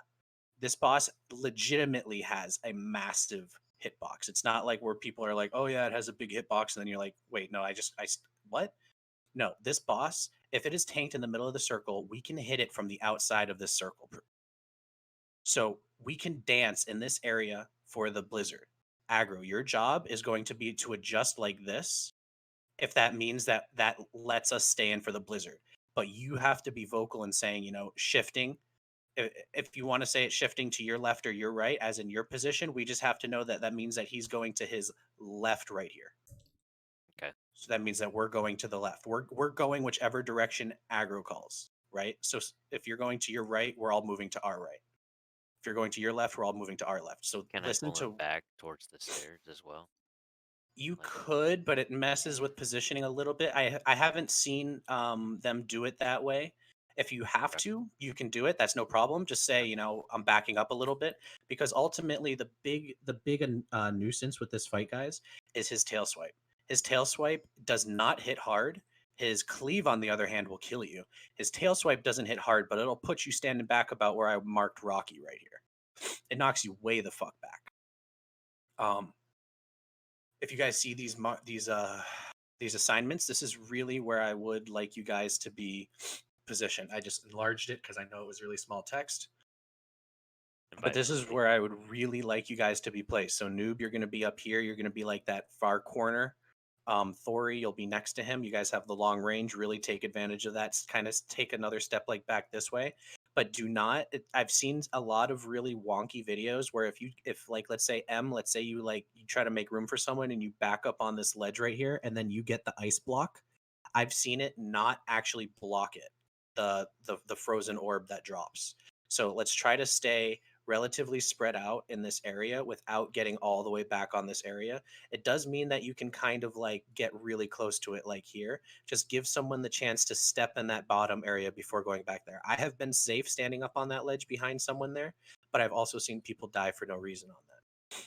This boss legitimately has a massive hitbox. It's not like where people are like, oh yeah, it has a big hitbox. And then you're like, wait, no, what? No, this boss, if it is tanked in the middle of the circle, we can hit it from the outside of this circle. So we can dance in this area for the blizzard. aggro. Your job is going to be to adjust like this, if that means that lets us stay in for the blizzard. But you have to be vocal in saying, shifting. If you want to say it's shifting to your left or your right, as in your position, we just have to know that that means that he's going to his left right here. Okay. So that means that we're going to the left. We're going whichever direction aggro calls, right? So if you're going to your right, we're all moving to our right. If you're going to your left, we're all moving to our left. So Can listen I pull to him back towards the stairs as well? You could, but it messes with positioning a little bit. I haven't seen them do it that way. If you have to, you can do it. That's no problem. Just say, I'm backing up a little bit, because ultimately the big nuisance with this fight, guys, is his tail swipe. His tail swipe does not hit hard. His cleave, on the other hand, will kill you. His tail swipe doesn't hit hard, but it'll put you standing back about where I marked Rocky right here. It knocks you way the fuck back. If you guys see these assignments, this is really where I would like you guys to be positioned. I just enlarged it because I know it was really small text. But this is where I would really like you guys to be placed. So Noob, you're going to be up here. You're going to be like that far corner. Thori, you'll be next to him. You guys have the long range. Really take advantage of that. Kind of take another step like back this way. But do not. I've seen a lot of really wonky videos where if like, let's say let's say you try to make room for someone and you back up on this ledge right here, and then you get the ice block. I've seen it not actually block it, the frozen orb that drops. So let's try to stay relatively spread out in this area without getting all the way back on this area. It does mean that you can kind of like get really close to it, like here. Just give someone the chance to step in that bottom area before going back there. I have been safe standing up on that ledge behind someone there, but I've also seen people die for no reason on that.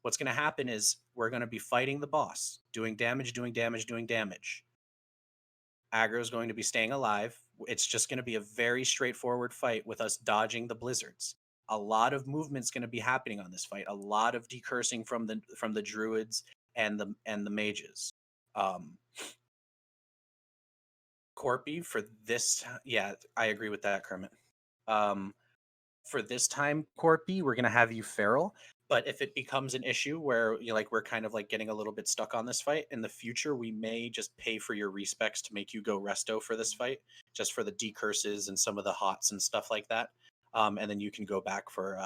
What's going to happen is we're going to be fighting the boss, doing damage. Aggro is going to be staying alive. It's just going to be a very straightforward fight with us dodging the blizzards. A lot of movement's going to be happening on this fight. A lot of decursing from the druids and the mages. Corpy for this, yeah, I agree with that, Kermit. For this time, Corpy, we're gonna have you feral. But if it becomes an issue where we're kind of like getting a little bit stuck on this fight in the future, we may just pay for your respecs to make you go resto for this fight, just for the decurses and some of the hots and stuff like that. And then you can go back for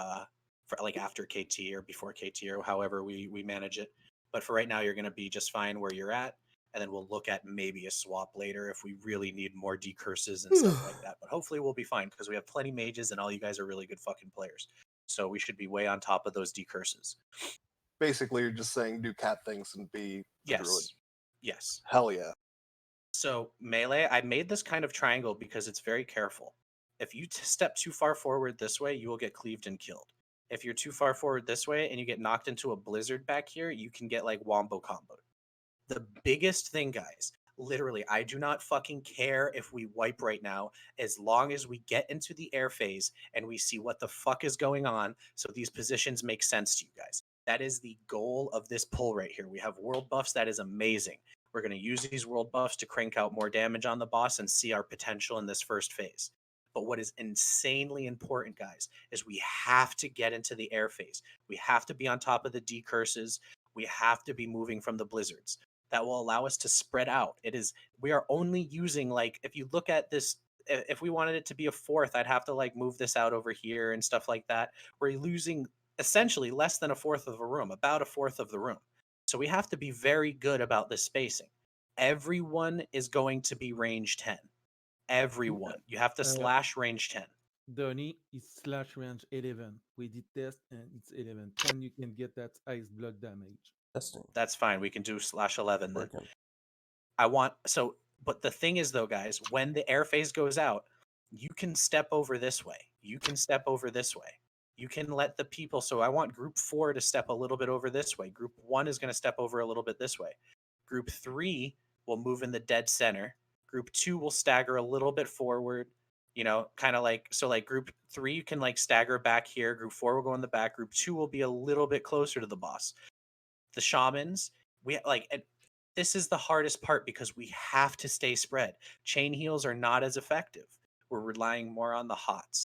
like after KT or before KT or however we manage it. But for right now, you're gonna be just fine where you're at. And then we'll look at maybe a swap later if we really need more decurses and stuff like that. But hopefully we'll be fine because we have plenty mages and all you guys are really good fucking players. So we should be way on top of those decurses. Basically, you're just saying do cat things and be the druid. Yes. Hell yeah. So melee, I made this kind of triangle because it's very careful. If you step too far forward this way, you will get cleaved and killed. If you're too far forward this way and you get knocked into a blizzard back here, you can get like wombo comboed. The biggest thing, guys, literally, I do not fucking care if we wipe right now, as long as we get into the air phase and we see what the fuck is going on, so these positions make sense to you guys. That is the goal of this pull right here. We have world buffs. That is amazing. We're going to use these world buffs to crank out more damage on the boss and see our potential in this first phase. But what is insanely important, guys, is we have to get into the air phase. We have to be on top of the decurses. We have to be moving from the blizzards. That will allow us to spread out. We are only using, like, if you look at this, if we wanted it to be a fourth, I'd have to like move this out over here and stuff like that. We're losing essentially less than a fourth of a room, about a fourth of the room. So we have to be very good about this spacing. Everyone is going to be range 10. Everyone. You have to slash range 10. Donnie is slash range 11. We did test and it's 11. 10 you can get that ice block damage. That's fine. We can do slash 11 then. But the thing is though, guys, when the air phase goes out, you can step over this way. You can step over this way. You can let the people, so I want group 4 to step a little bit over this way. Group 1 is going to step over a little bit this way. Group 3 will move in the dead center. Group 2 will stagger a little bit forward, kind of like, so like group 3, you can like stagger back here. Group 4 will go in the back. Group 2 will be a little bit closer to the boss. The shamans, this is the hardest part because we have to stay spread. Chain heals are not as effective. We're relying more on the hots.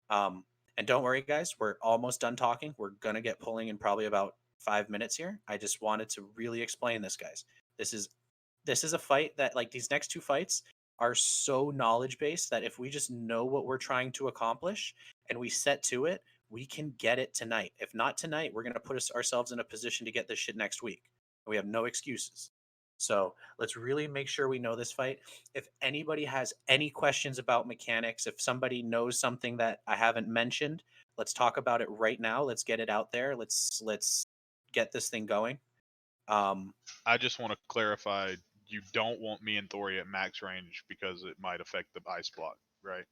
And don't worry, guys, we're almost done talking. We're going to get pulling in probably about 5 minutes here. I just wanted to really explain this, guys. This is a fight that, like, these next two fights are so knowledge based that if we just know what we're trying to accomplish and we set to it, we can get it tonight. If not tonight, we're going to put ourselves in a position to get this shit next week. We have no excuses. So let's really make sure we know this fight. If anybody has any questions about mechanics, if somebody knows something that I haven't mentioned, let's talk about it right now. Let's get it out there. Let's get this thing going. I just want to clarify, you don't want me and Thori at max range because it might affect the ice block, right?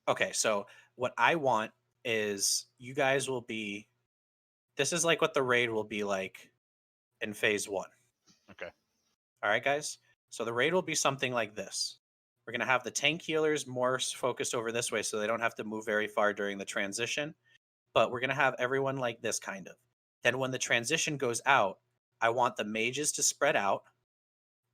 Okay, so what I want is you guys will be, this is like what the raid will be like in phase 1. Okay. All right, guys? So the raid will be something like this. We're going to have the tank healers more focused over this way so they don't have to move very far during the transition. But we're going to have everyone like this, kind of. Then when the transition goes out, I want the mages to spread out.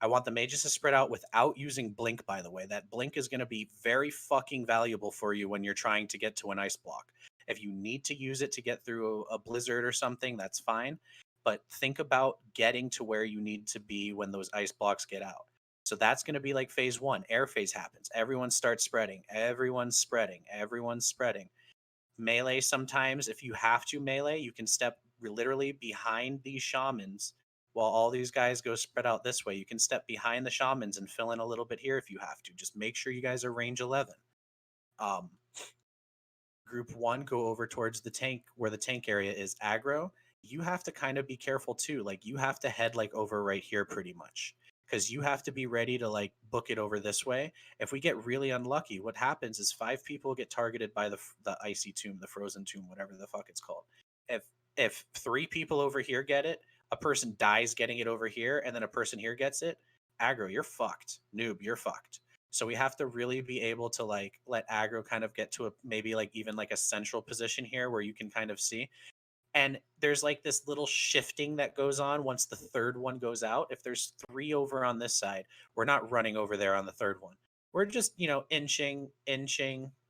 I want the mages to spread out without using blink, by the way. That blink is going to be very fucking valuable for you when you're trying to get to an ice block. If you need to use it to get through a blizzard or something, that's fine. But think about getting to where you need to be when those ice blocks get out. So that's going to be like phase 1. Air phase happens. Everyone starts spreading. Everyone's spreading. Everyone's spreading. Melee sometimes, if you have to melee, you can step literally behind these shamans while all these guys go spread out this way. You can step behind the shamans and fill in a little bit here if you have to. Just make sure you guys are range 11. Group 1, go over towards the tank where the tank area is aggro. You have to kind of be careful too. Like, you have to head like over right here pretty much, because you have to be ready to like book it over this way. If we get really unlucky, what happens is 5 people get targeted by the icy tomb, the frozen tomb, whatever the fuck it's called. If 3 people over here get it, a person dies getting it over here, and then a person here gets it, aggro, you're fucked. Noob, you're fucked. So we have to really be able to like let aggro kind of get to a maybe like even like a central position here where you can kind of see. And there's like this little shifting that goes on once the third one goes out. If there's 3 over on this side, we're not running over there on the third one. We're just, inching.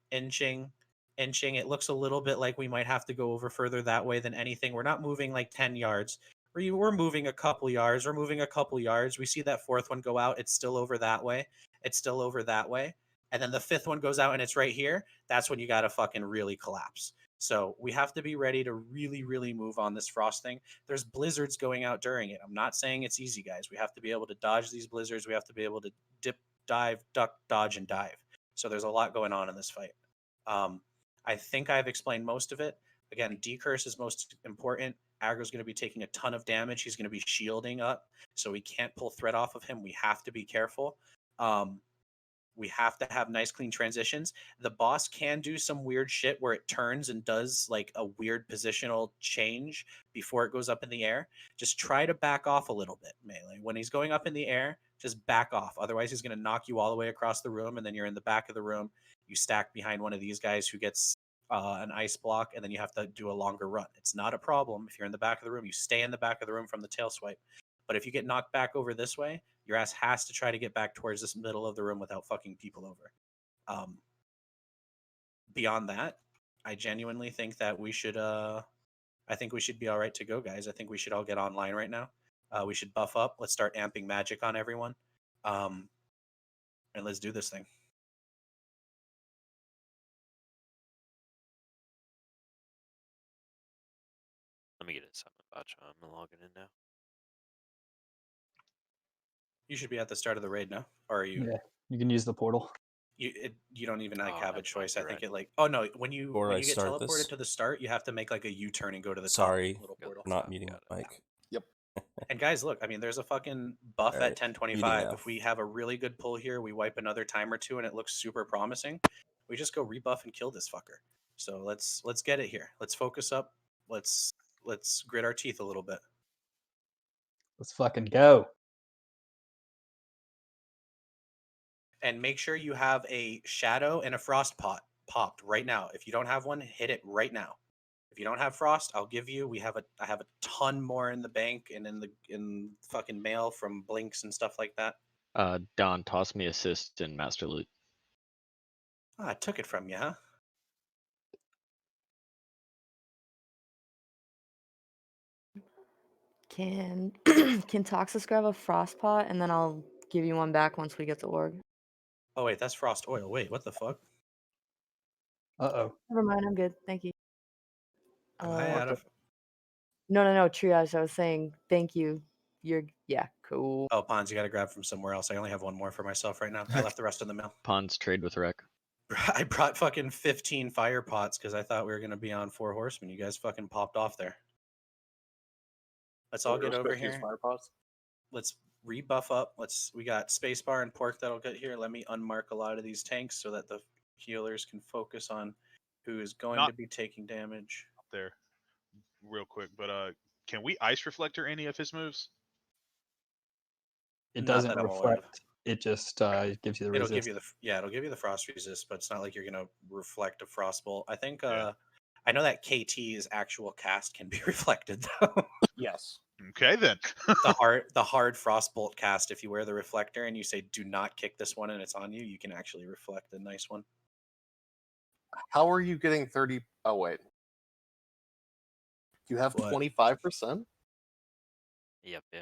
It looks a little bit like we might have to go over further that way than anything. We're not moving like 10 yards. We're moving a couple yards. We're moving a couple yards. We see that 4th one go out. It's still over that way. It's still over that way. And then the 5th one goes out and it's right here. That's when you got to fucking really collapse. So we have to be ready to really, really move on this frosting. There's blizzards going out during it. I'm not saying it's easy, guys. We have to be able to dodge these blizzards. We have to be able to dip, dive, duck, dodge, and dive. So there's a lot going on in this fight. I think I've explained most of it. Again, decurse is most important. Aggro's going to be taking a ton of damage. He's going to be shielding up, so we can't pull threat off of him. We have to be careful. We have to have nice, clean transitions. The boss can do some weird shit where it turns and does like a weird positional change before it goes up in the air. Just try to back off a little bit, Melee. When he's going up in the air, just back off. Otherwise, he's going to knock you all the way across the room, and then you're in the back of the room. You stack behind one of these guys who gets an ice block, and then you have to do a longer run. It's not a problem. If you're in the back of the room, you stay in the back of the room from the tail swipe. But if you get knocked back over this way, your ass has to try to get back towards this middle of the room without fucking people over. Beyond that, I genuinely think that we should I think we should be all right to go, guys. I think we should all get online right now. We should buff up. Let's start amping magic on everyone. And let's do this thing. Let me get a summon botcha. I'm logging in now. You should be at the start of the raid now, or are you? Yeah, you can use the portal. You don't even like have a choice. I think it like when you get teleported to the start, you have to make like a U-turn and go to the top little portal. Not meeting with Mike. Yep. And guys, look, I mean, there's a fucking buff at 1025. If we have a really good pull here, we wipe another time or two, and it looks super promising. We just go rebuff and kill this fucker. So let's get it here. Let's focus up. Let's grit our teeth a little bit. Let's fucking go. And make sure you have a shadow and a frost pot popped right now. If you don't have one, hit it right now. If you don't have frost, I'll give you. I have a ton more in the bank and in fucking mail from blinks and stuff like that. Don, toss me assist in Master Loot. I took it from you, huh? Can can Toxus grab a frost pot and then I'll give you one back once we get to org. Oh wait, that's frost oil. Wait, what the fuck? Uh-oh. Never mind, I'm good. Thank you. Am I out of? No, triage. I was saying thank you. Yeah, cool. Oh, Pons, you got to grab from somewhere else. I only have one more for myself right now. I left the rest in the mill. Pons trade with Rec. I brought fucking 15 fire pots because I thought we were gonna be on 4 horsemen. You guys fucking popped off there. Let's all get over here. Fire pots. Let's rebuff up. We got spacebar and pork that'll get here. Let me unmark a lot of these tanks so that the healers can focus on who is going to be taking damage. There, real quick, but can we ice reflector any of his moves? It Not doesn't that I'm aware of. reflect. It just gives you the It'll resist. give you it'll give you the frost resist, but it's not like you're gonna reflect a frostbolt. I think I know that KT's actual cast can be reflected though. Yes. Okay then. the hard frostbolt cast, if you wear the reflector and you say do not kick this one and it's on you, you can actually reflect a nice one. How are you getting 30? Oh wait, you have 25%. Yep. Yeah.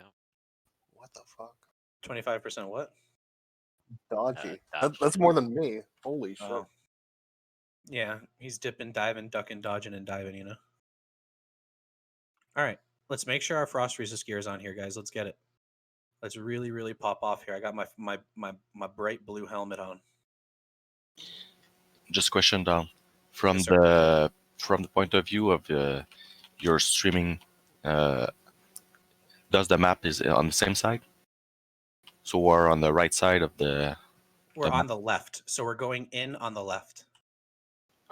What the fuck? 25% what? Dodgy. Dodge. That's more than me. Holy shit. Oh. Yeah, he's dipping, diving, ducking, dodging, and diving, you know? All right, let's make sure our frost resist gear is on here, guys. Let's get it. Let's really, really pop off here. I got my bright blue helmet on. Just question down from Yes, the point of view of your streaming. Does the map is on the same side? So we're on the right side of the. We're on the left, so we're going in on the left.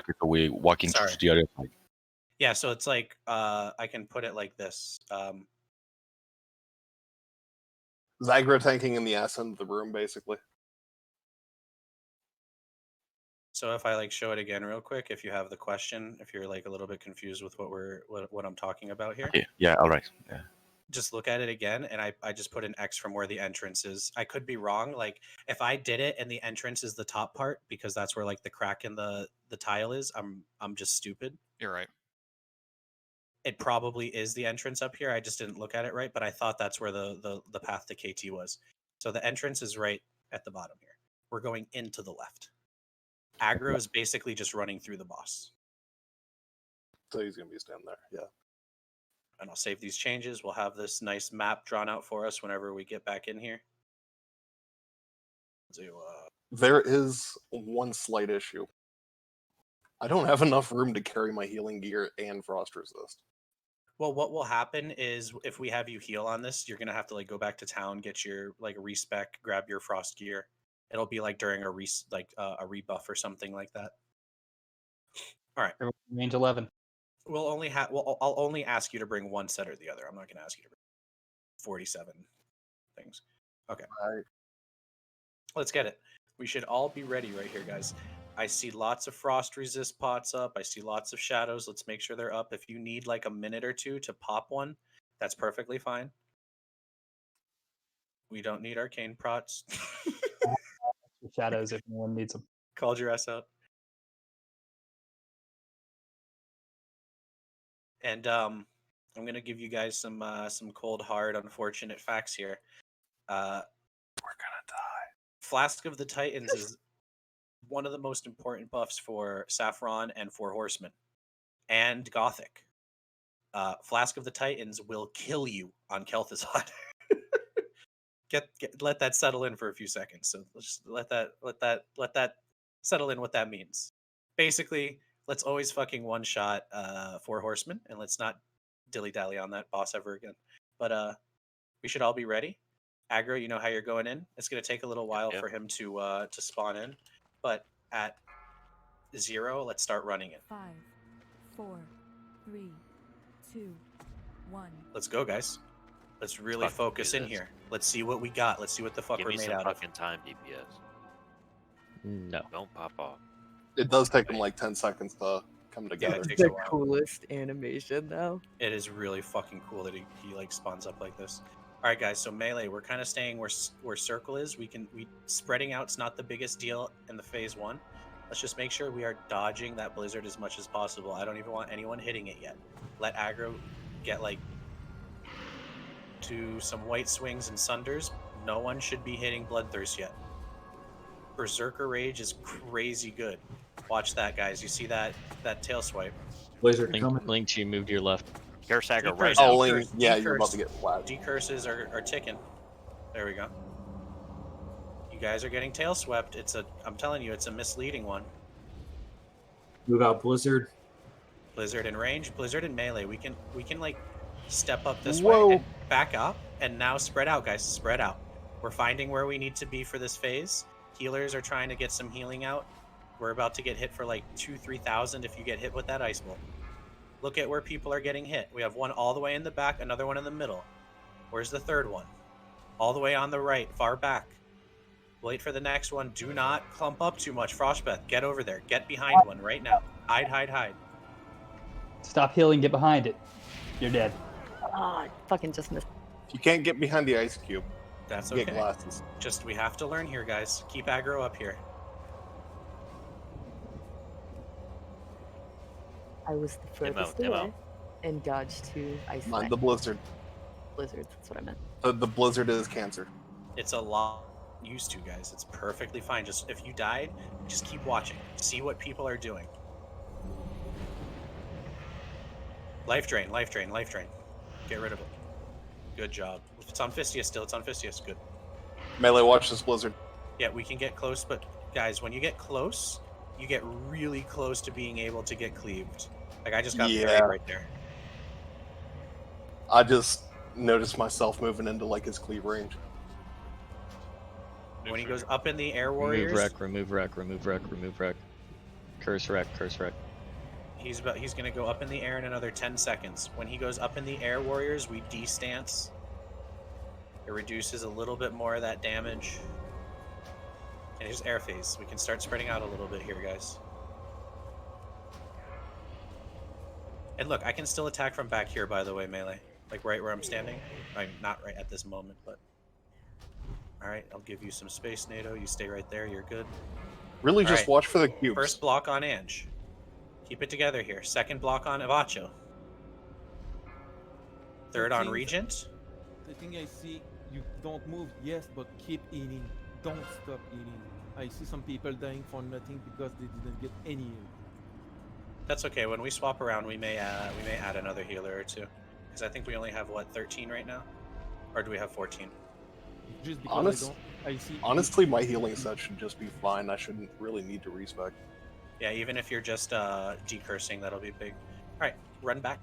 Okay, so we're walking to the other side. Yeah, so it's like I can put it like this. Zygra tanking in the ass end of the room, basically. So if I like show it again real quick, if you have the question, if you're like a little bit confused with what I'm talking about here. Okay. Yeah. All right. Yeah. Just look at it again, and I just put an X from where the entrance is. I could be wrong. Like if I did it and the entrance is the top part because that's where like the crack in the tile is, I'm just stupid. You're right. It probably is the entrance up here. I just didn't look at it right, but I thought that's where the path to KT was. So the entrance is right at the bottom here. We're going into the left. Aggro is basically just running through the boss. So he's gonna be standing there, yeah. And I'll save these changes. We'll have this nice map drawn out for us whenever we get back in here. So, there is one slight issue. I don't have enough room to carry my healing gear and frost resist. well, what will happen is if we have you heal on this, you're gonna have to like go back to town, get your like respec, grab your frost gear. It'll be like during a a rebuff or something like that. All right. Range 11. We'll only have. Well, I'll only ask you to bring one set or the other. I'm not going to ask you to bring 47 things. Okay. All right. Let's get it. We should all be ready right here, guys. I see lots of frost resist pots up. I see lots of shadows. Let's make sure they're up. If you need like a minute or two to pop one, that's perfectly fine. We don't need arcane prots. Shadows if anyone needs them. Called your ass out. And I'm gonna give you guys some cold, hard, unfortunate facts here. We're gonna die. Flask of the Titans is one of the most important buffs for Sapphiron and for Horsemen, and Gothic. Flask of the Titans will kill you on Kel'Thuzad. Let that settle in for a few seconds. So let's just let that settle in what that means. Basically, let's always fucking one shot 4 Horsemen, and let's not dilly dally on that boss ever again. But we should all be ready. Aggro, you know how you're going in. It's gonna take a little while for him to spawn in, but at 0, let's start running it. 5, 4, 3, 2, 1. Let's go, guys. Let's really focus in here. Let's see what we got. Let's see what the fuck we're made out of. Give me some fucking time, DPS. No. Don't pop off. It does take them like 10 seconds to come together. Yeah, it takes a The while. coolest animation, though. It is really fucking cool that he like spawns up like this. All right, guys. So melee, we're kind of staying where circle is. We spreading out's not the biggest deal in the phase 1. Let's just make sure we are dodging that blizzard as much as possible. I don't even want anyone hitting it yet. Let aggro get like do some white swings and sunders. No one should be hitting Bloodthirst yet. Berserker Rage is crazy good. Watch that, guys. You see that tail swipe? Blizzard coming. Link to you, move to your left. Gearsagger right Oh, now. Link, yeah, you're about to get whacked. Decurses are ticking. There we go. You guys are getting tail swept. I'm telling you, it's a misleading one. Move out Blizzard. Blizzard in range, Blizzard in melee. We can like step up this Whoa. way and back up, and now spread out, guys. Spread out. We're finding where we need to be for this phase. Healers are trying to get some healing out. We're about to get hit for like 2,000-3,000 if you get hit with that ice bolt. Look at where people are getting hit. We have one all the way in the back, another one in the middle. Where's the third one? All the way on the right, far back. Wait for the next one. Do not clump up too much. Frostbeth, get over there. Get behind one right now. Hide, hide, hide. Stop healing, get behind it. You're dead. Ah, I fucking just missed. If you can't get behind the ice cube, That's you okay. get glasses. Just, we have to learn here, guys. Keep aggro up here. I was the furthest away and dodged to ice. Mind the blizzard. Blizzards, that's what I meant. The blizzard is cancer. It's a lot used to, guys. It's perfectly fine. Just, if you died, just keep watching. See what people are doing. Life drain, life drain, life drain. Get rid of it. Good job. If it's on Fistius still, it's on Fistius. Good. Melee, watch this blizzard. Yeah, we can get close, but guys, when you get close, you get really close to being able to get cleaved. Like, I just got buried right there. I just noticed myself moving into like his cleave range. When he goes up in the air warriors, Remove wreck. Curse wreck. he's gonna go up in the air in another 10 seconds. When he goes up in the air warriors, we de-stance. It reduces a little bit more of that damage. And here's air phase. We can start spreading out a little bit here, guys. And look, I can still attack from back here, by the way, melee. Like right where I'm standing. I'm not right at this moment, but... Alright, I'll give you some space, NATO. You stay right there, you're good. Really just watch for the cubes. First block on Ange. Keep it together here. Second block on Avacho. Third on Regent. The thing I see, you don't move, yes, but keep eating. Don't stop eating. I see some people dying for nothing because they didn't get any heal. That's okay. When we swap around, we may add another healer or two. Because I think we only have, what, 13 right now? Or do we have 14? Just because honestly, my healing set should just be fine. I shouldn't really need to respec. Yeah, even if you're just decursing, that'll be big. Alright, run back.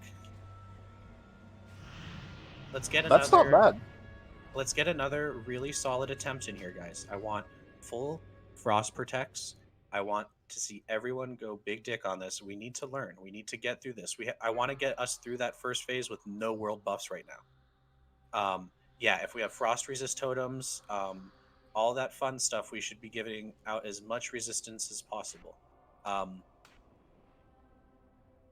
Let's get another... That's not bad. Let's get another really solid attempt in here, guys. I want full frost protects. I want to see everyone go big dick on this. We need to learn. We need to get through this. I want to get us through that first phase with no world buffs right now. Yeah, if we have frost resist totems, all that fun stuff, we should be giving out as much resistance as possible.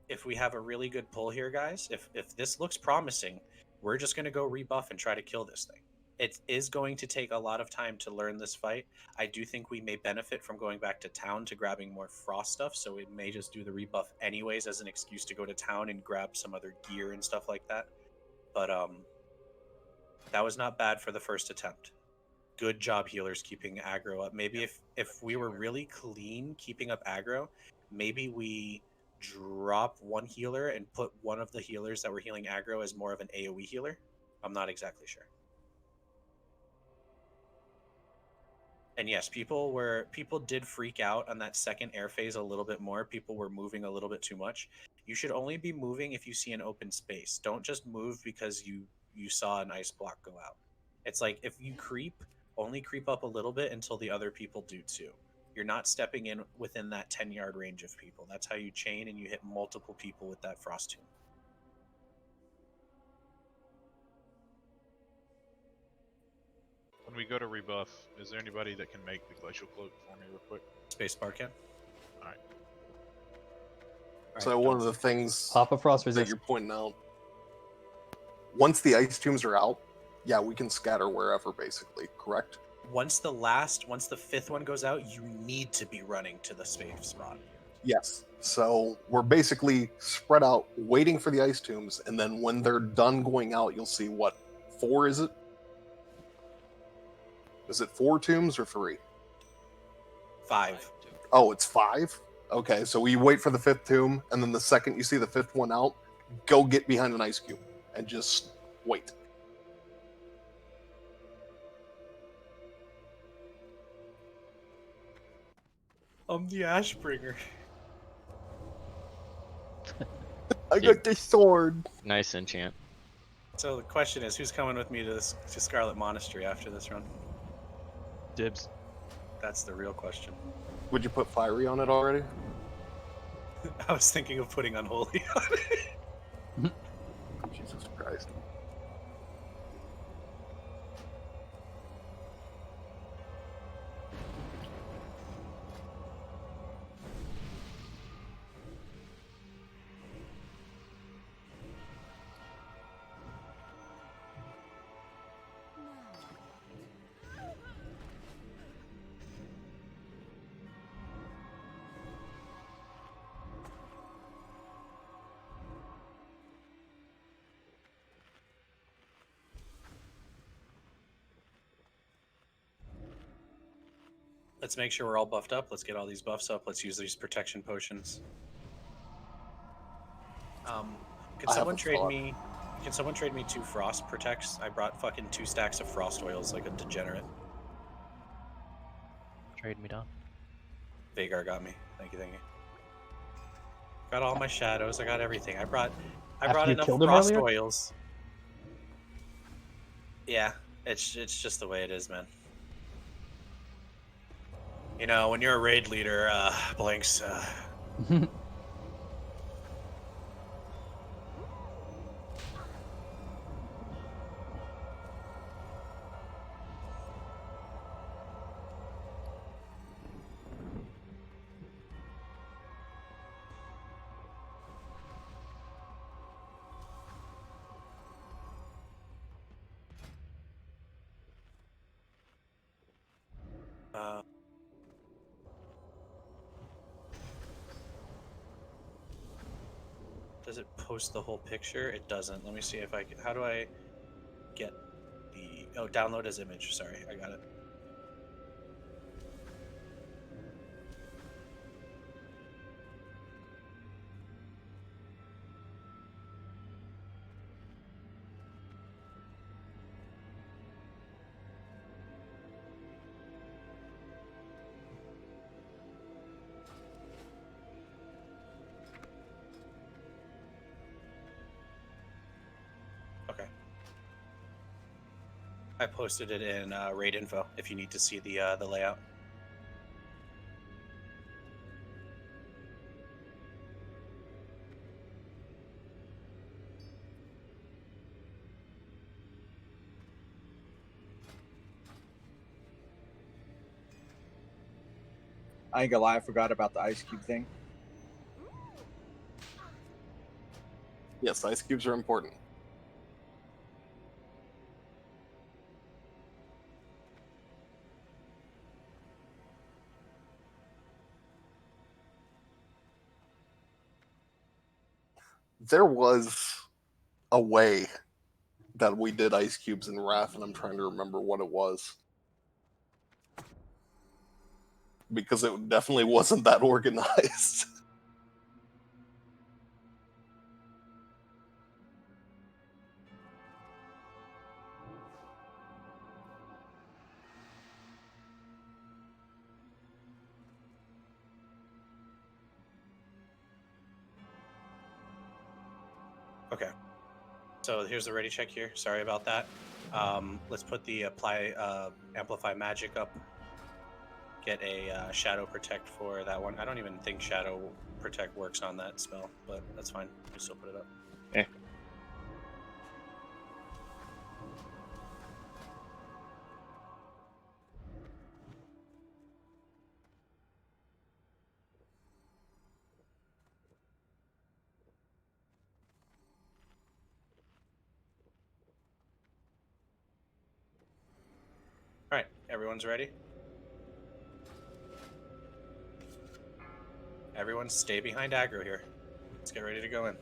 If we have a really good pull here, guys, if this looks promising, we're just going to go rebuff and try to kill this thing. It is going to take a lot of time to learn this fight. I do think we may benefit from going back to town to grabbing more frost stuff, so we may just do the rebuff anyways as an excuse to go to town and grab some other gear and stuff like that. But that was not bad for the first attempt. Good job, healers, keeping aggro up. Maybe if we were really clean keeping up aggro, maybe we drop one healer and put one of the healers that were healing aggro as more of an AoE healer. I'm not exactly sure. And yes, people did freak out on that second air phase a little bit more. People were moving a little bit too much. You should only be moving if you see an open space. Don't just move because you saw an ice block go out. It's like if you creep, only creep up a little bit until the other people do too. You're not stepping in within that 10-yard range of people. That's how you chain and you hit multiple people with that frost tomb. When we go to rebuff, is there anybody that can make the glacial cloak for me real quick? Spacebar can. Alright. So one of the things Pop a frost that resist. you're pointing out, once the ice tombs are out, yeah, we can scatter wherever, basically, correct? Once the fifth one goes out, you need to be running to the safe spot. Yes. So we're basically spread out, waiting for the ice tombs, and then when they're done going out, you'll see what 4, is it? Is it 4 tombs or 3? 5. Oh, it's 5? Okay, so we wait for the 5th tomb, and then the second you see the 5th one out, go get behind an ice cube and just wait. I'm the Ashbringer. I got the sword. Nice enchant. So the question is, who's coming with me to Scarlet Monastery after this run? Dibs. That's the real question. Would you put fiery on it already? I was thinking of putting unholy on it. Jesus Christ. Let's make sure we're all buffed up. Let's get all these buffs up. Let's use these protection potions. Can someone trade me? Can someone trade me 2 frost protects? I brought fucking 2 stacks of frost oils like a degenerate. Trade me down. Vagar got me. Thank you, thank you. Got all my shadows. I got everything. I brought After you enough killed him frost earlier? oils. Yeah, it's just the way it is, man. You know, when you're a raid leader, Blanks. Does it post the whole picture? It doesn't. Let me see if I can. How do I get the... Oh, download as image. Sorry, I got it. Okay. I posted it in raid info if you need to see the layout. I ain't gonna lie, I forgot about the ice cube thing. Yes, ice cubes are important. There was a way that we did ice cubes in Wrath, and I'm trying to remember what it was. Because it definitely wasn't that organized. Okay. So here's the ready check here. Sorry about that. Let's put the amplify magic up. Get a shadow protect for that one. I don't even think shadow protect works on that spell, but that's fine. We'll still put it up. Okay. All right, everyone's ready. Everyone stay behind aggro here. Let's get ready to go in.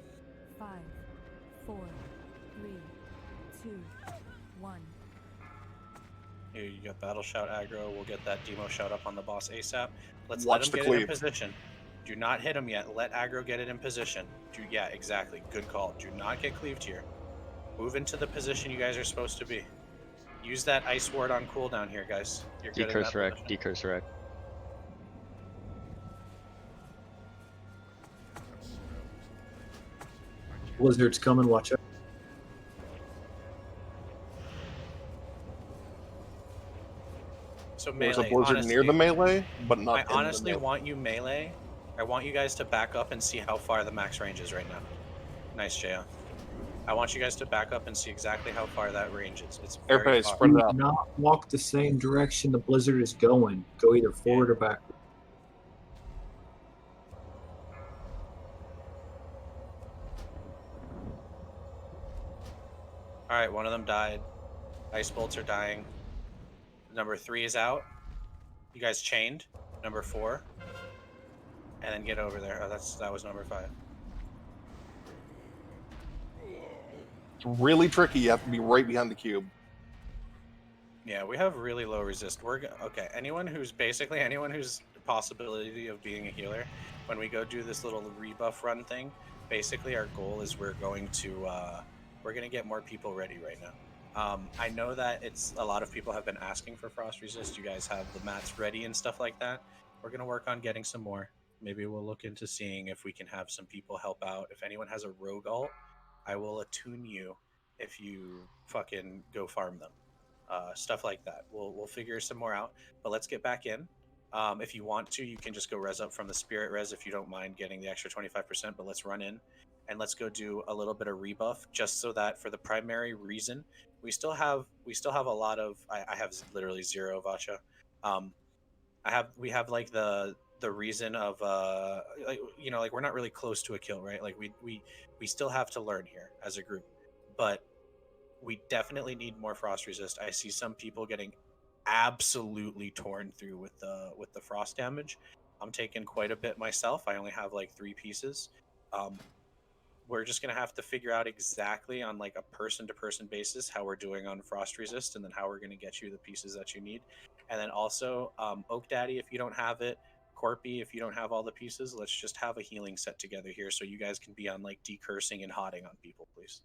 5, 4, 3, 2, 1. Here you got Battle Shout aggro. We'll get that Demo Shout up on the boss ASAP. Let's Watch let him the get it in cleave. position. Do not hit him yet. Let aggro get it in position. Yeah, exactly. Good call. Do not get cleaved here. Move into the position you guys are supposed to be. Use that Ice Ward on cooldown here, guys. You're good in that Decurse wreck, position. decurse wreck. Blizzard's coming. Watch out. So There's melee, a blizzard honestly, near the melee, but not I in the honestly melee. want you melee. I want you guys to back up and see how far the max range is right now. Nice, Jaya. I want you guys to back up and see exactly how far that range is. It's very far. Do not walk the same direction the blizzard is going. Go either forward or back. Alright, one of them died. Ice bolts are dying. Number 3 is out. You guys chained. Number 4. And then get over there. Oh, that was number 5. It's really tricky. You have to be right behind the cube. Yeah, we have really low resist. Okay. Anyone who's possibility of being a healer, when we go do this little rebuff run thing, basically our goal is we're going to get more people ready right now. I know that a lot of people have been asking for frost resist. You guys have the mats ready and stuff like that. We're gonna work on getting some more. Maybe we'll look into seeing if we can have some people help out. If anyone has a rogue ult, I will attune you if you fucking go farm them. Stuff like that. We'll figure some more out. But let's get back in. If you want to, you can just go res up from the spirit res if you don't mind getting the extra 25%. But let's run in and let's go do a little bit of rebuff, just so that for the primary reason, we still have a lot of. I have literally 0 Vacha. We have like the reason of like we're not really close to a kill, right? Like we still have to learn here as a group, but we definitely need more frost resist. I see some people getting absolutely torn through with the frost damage. I'm taking quite a bit myself. I only have like 3 pieces. We're just gonna have to figure out exactly on like a person-to-person basis how we're doing on frost resist, and then how we're gonna get you the pieces that you need. And then also, Oak Daddy, if you don't have it, Corpy, if you don't have all the pieces, let's just have a healing set together here so you guys can be on like decursing and hotting on people, please.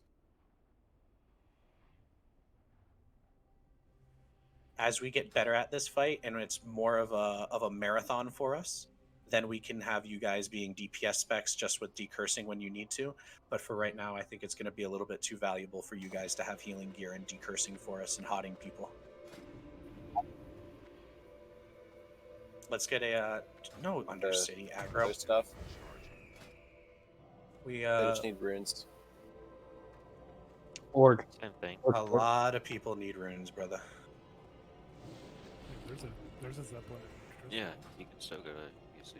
As we get better at this fight and it's more of a marathon for us, then we can have you guys being DPS specs just with decursing when you need to. But for right now, I think it's going to be a little bit too valuable for you guys to have healing gear and decursing for us and hotting people. Let's get a no Undercity aggro Other stuff. We They just need runes. Org. Same thing. A lot of people need runes, brother. There's a Zeppelin. Yeah, you can still go to UC.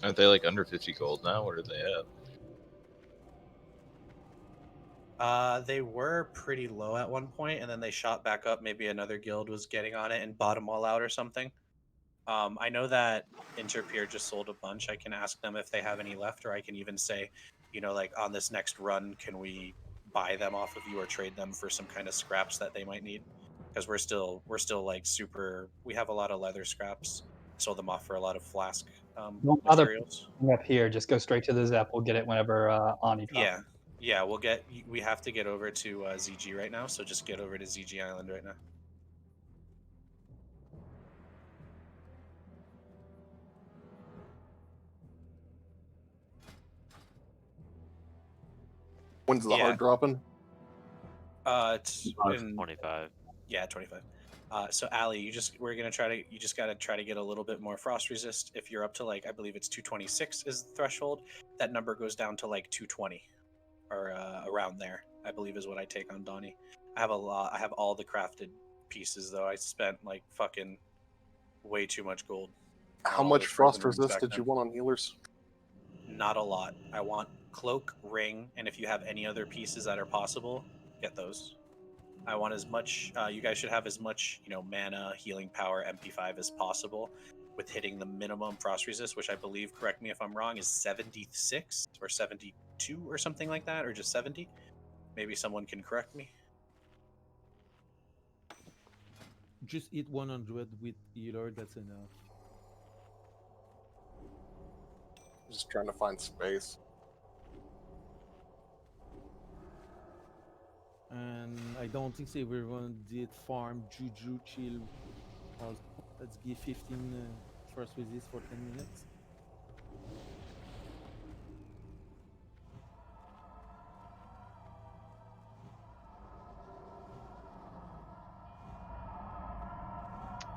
Aren't they like under 50 gold now? What are they at? They were pretty low at one point, and then they shot back up. Maybe another guild was getting on it and bought them all out or something. I know that Interpeer just sold a bunch. I can ask them if they have any left, or I can even say, like on this next run, can we buy them off of you or trade them for some kind of scraps that they might need? Because we're still like super. We have a lot of leather scraps. Sold them off for a lot of flask materials. Up here, just go straight to the Zep. We'll get it whenever Ani drops. Yeah. We have to get over to ZG right now. So just get over to ZG Island right now. When's the hard dropping? It's in 25. Yeah, 25. So Ali, you just gotta try to get a little bit more frost resist. If you're up to like, I believe it's 226 is the threshold. That number goes down to like 220 or around there, I believe is what I take on Donnie. I have all the crafted pieces though. I spent like fucking way too much gold. How much frost resist did you want on healers? Not a lot. I want cloak, ring, and if you have any other pieces that are possible, get those. I want as much, you guys should have as much, mana, healing power, MP5 as possible with hitting the minimum frost resist, which I believe, correct me if I'm wrong, is 76 or 72 or something like that, or just 70. Maybe someone can correct me. just hit 100 with healer. That's enough. Just trying to find space. And I don't think everyone did farm Juju chill. Let's give 15 first resist for 10 minutes.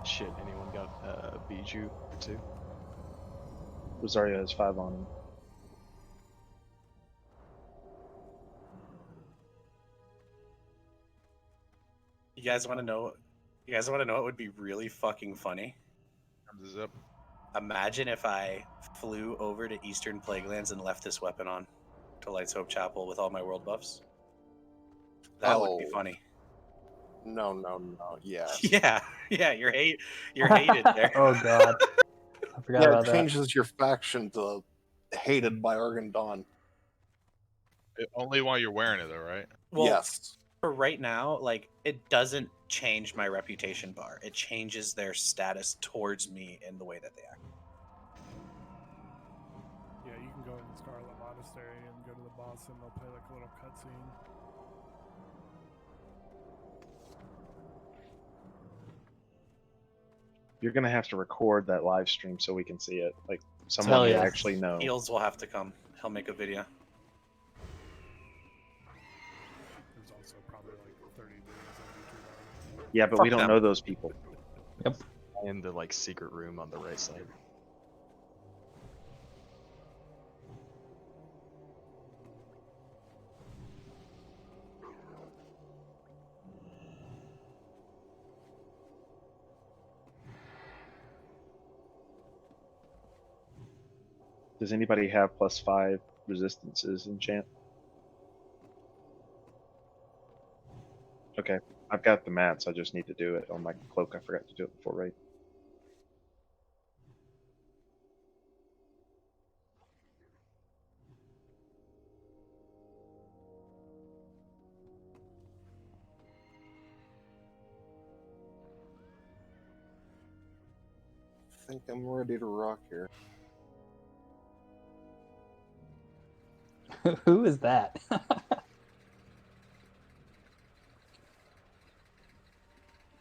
Shit, anyone got Bijou too? Rosario has 5 on him. You guys want to know? You guys want to know what would be really fucking funny? Zip. Imagine if I flew over to Eastern Plaguelands and left this weapon on to Light's Hope Chapel with all my world buffs. That would be funny. No. Yeah. Yeah. You're hated there. Oh god. I forgot Yeah, about it changes your faction to hated by Argon Dawn. Only while you're wearing it, though, right? Well, yes. For right now, like, it doesn't change my reputation bar. It changes their status towards me in the way that they act. Yeah, you can go in the Scarlet Monastery and go to the boss, and they'll play like a little cutscene. You're gonna have to record that live stream so we can see it. Like someone Hell will yeah. actually know. Heels will have to come. He'll make a video. There's also probably like 30 videos on YouTube. Yeah, but we don't know those people. Yep. In the like secret room on the right side. Does anybody have +5 resistances in chant? Okay, I've got the mats. I just need to do it on my cloak. I forgot to do it before raid. I think I'm ready to rock here. Who is that?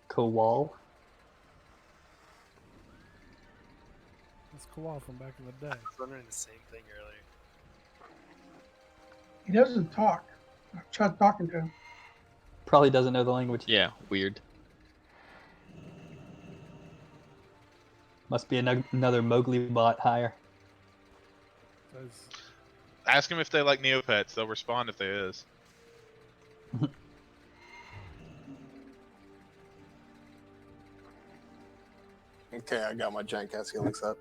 Kowal? It's Kowal from back in the day. I was wondering the same thing earlier. He doesn't talk. I tried talking to him. Probably doesn't know the language. Yeah, weird. Must be another Mowgli bot hire. Ask them if they like Neopets. They'll respond if there is. Okay, I got my giant cast healing set.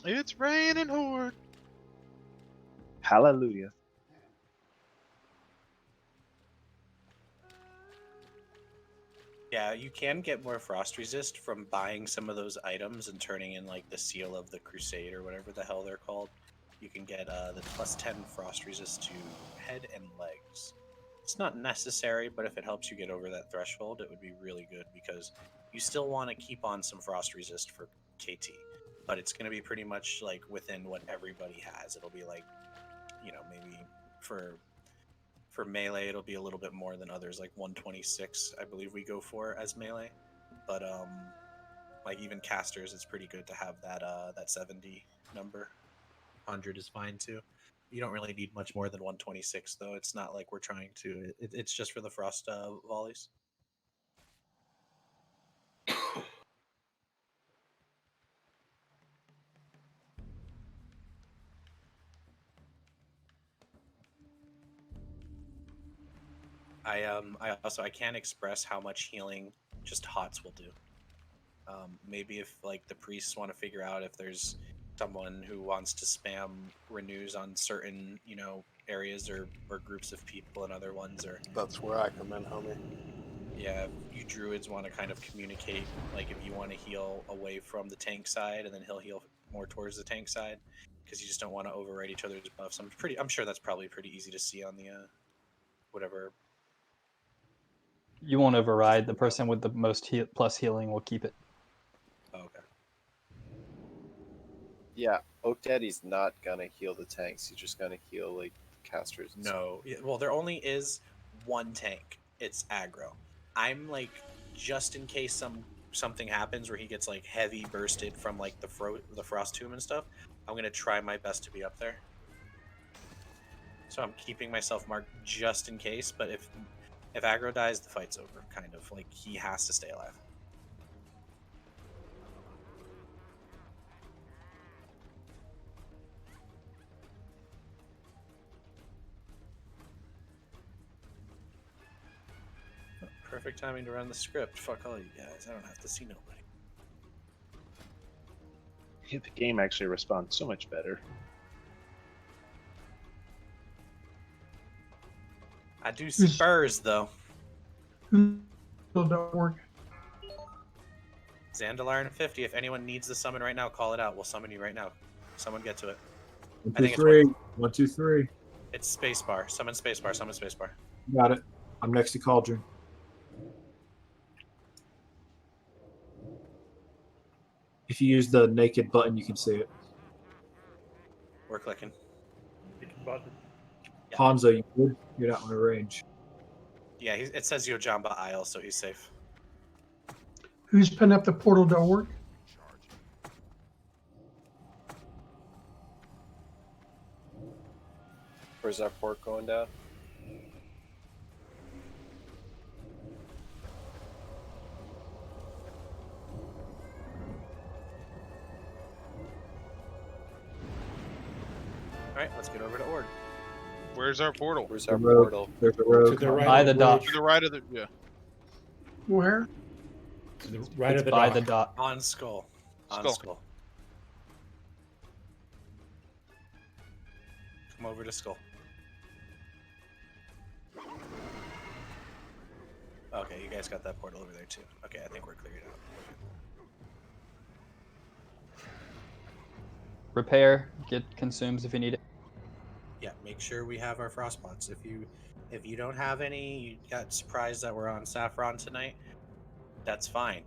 It's raining horde. Hallelujah. Yeah, you can get more frost resist from buying some of those items and turning in like the seal of the crusade or whatever the hell they're called. You can get the +10 frost resist to head and legs. It's not necessary, but if it helps you get over that threshold, it would be really good because you still want to keep on some frost resist for KT, but it's going to be pretty much like within what everybody has. It'll be like, you know, maybe for melee it'll be a little bit more than others, like 126 I believe we go for as melee, but like even casters it's pretty good to have that that 70 number. 100 is fine too. You don't really need much more than 126 though. It's not like we're trying to, it's just for the frost volleys. I can't express how much healing just hots will do. Maybe if like the priests want to figure out if there's someone who wants to spam renews on certain, areas or groups of people and other ones, or That's where I come in, homie. yeah, you druids want to kind of communicate, like if you want to heal away from the tank side and then he'll heal more towards the tank side, because you just don't want to override each other's buffs. I'm sure that's probably pretty easy to see on the whatever. You won't override. The person with the most plus healing will keep it. Oh, okay. Yeah, Oak Daddy's not gonna heal the tanks. He's just gonna heal like casters. And No, well, there only is one tank. It's aggro. I'm like, just in case something happens where he gets like heavy bursted from like the frost tomb and stuff, I'm gonna try my best to be up there. So I'm keeping myself marked just in case. But if aggro dies, the fight's over. Kind of like he has to stay alive. Perfect timing to run the script. Fuck all you guys. I don't have to see nobody. The game actually responds so much better. I do Spurs though. Don't work. Zandalar and 50. If anyone needs the summon right now, call it out. We'll summon you right now. Someone get to it. 1, 2, 3. 1, 2, 3. It's spacebar. Summon spacebar. Summon spacebar. Got it. I'm next to Cauldron. If you use the naked button, you can see it. We're clicking. Button. Yeah. Hanzo, you good? You're not in range. Yeah, it says Yojamba Isle, so he's safe. Who's putting up the portal don't work? where's our port going down? Alright, let's get over to Ord. Where's our portal? Where's our portal? There's a road. To the right by the dock. To the right of the Where? To the right It's of the by dock. the dock. On Skull. On Skull. Skull. Come over to Skull. Okay, you guys got that portal over there too. Okay, I think we're cleared out. Repair. Get consumes if you need it. Yeah, make sure we have our frost pots. If you don't have any, you got surprised that we're on Sapphiron tonight, that's fine.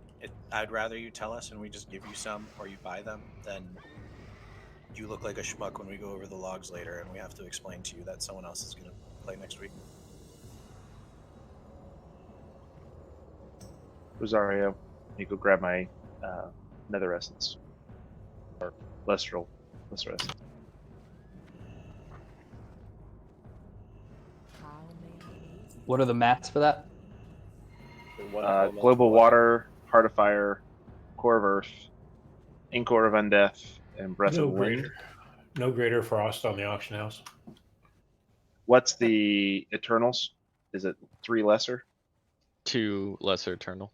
I'd rather you tell us and we just give you some, or you buy them, than you look like a schmuck when we go over the logs later and we have to explain to you that someone else is going to play next week. Rosario, you go grab my nether essence. Or lesser essence. What are the mats for that? Global Water, Heart of Fire, Core of Earth, Inkor of Undeath, and Breath of Wind. No greater frost on the auction house. What's the Eternals? Is it 3 lesser? 2 lesser eternal.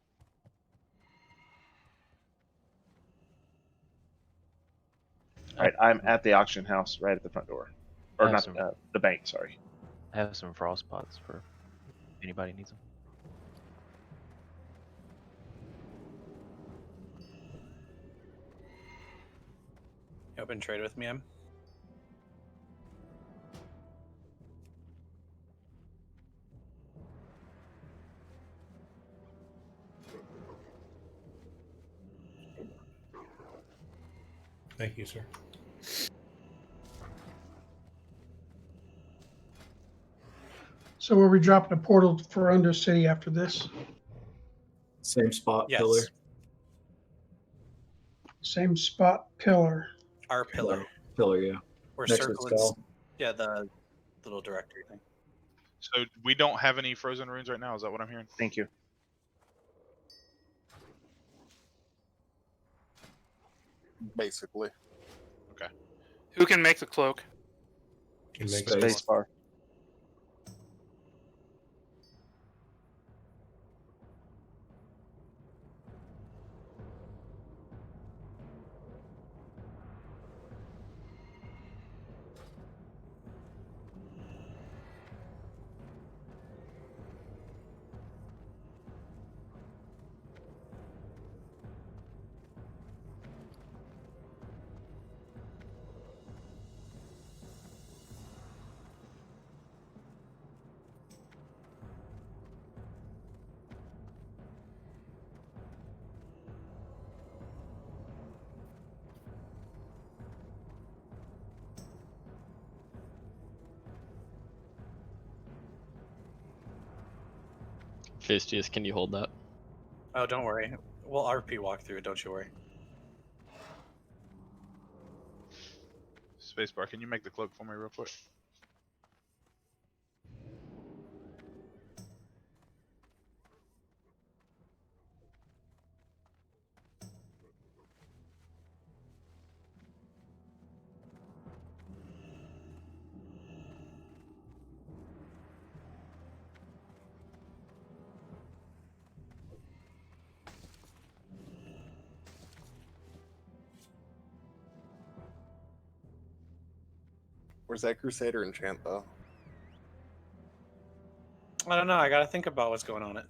Alright, I'm at the auction house right at the front door. Or not Awesome. the bank, sorry. I have some frost pots for anybody needs them. You open trade with me, Em? Thank you, sir. So are we dropping a portal for Undercity after this? Same spot, Yes. pillar. Same spot, pillar. Our pillar. Pillar, yeah. We're Next to the circling. skull. Yeah, the little directory thing. So we don't have any frozen runes right now. Is that what I'm hearing? Thank you. Basically. Okay. Who can make the cloak? Space bar. Fistius, can you hold that? Oh, don't worry. We'll RP walk through it. Don't you worry. Spacebar, can you make the cloak for me real quick? Where's that Crusader enchant though? I don't know. I gotta think about what's going on it.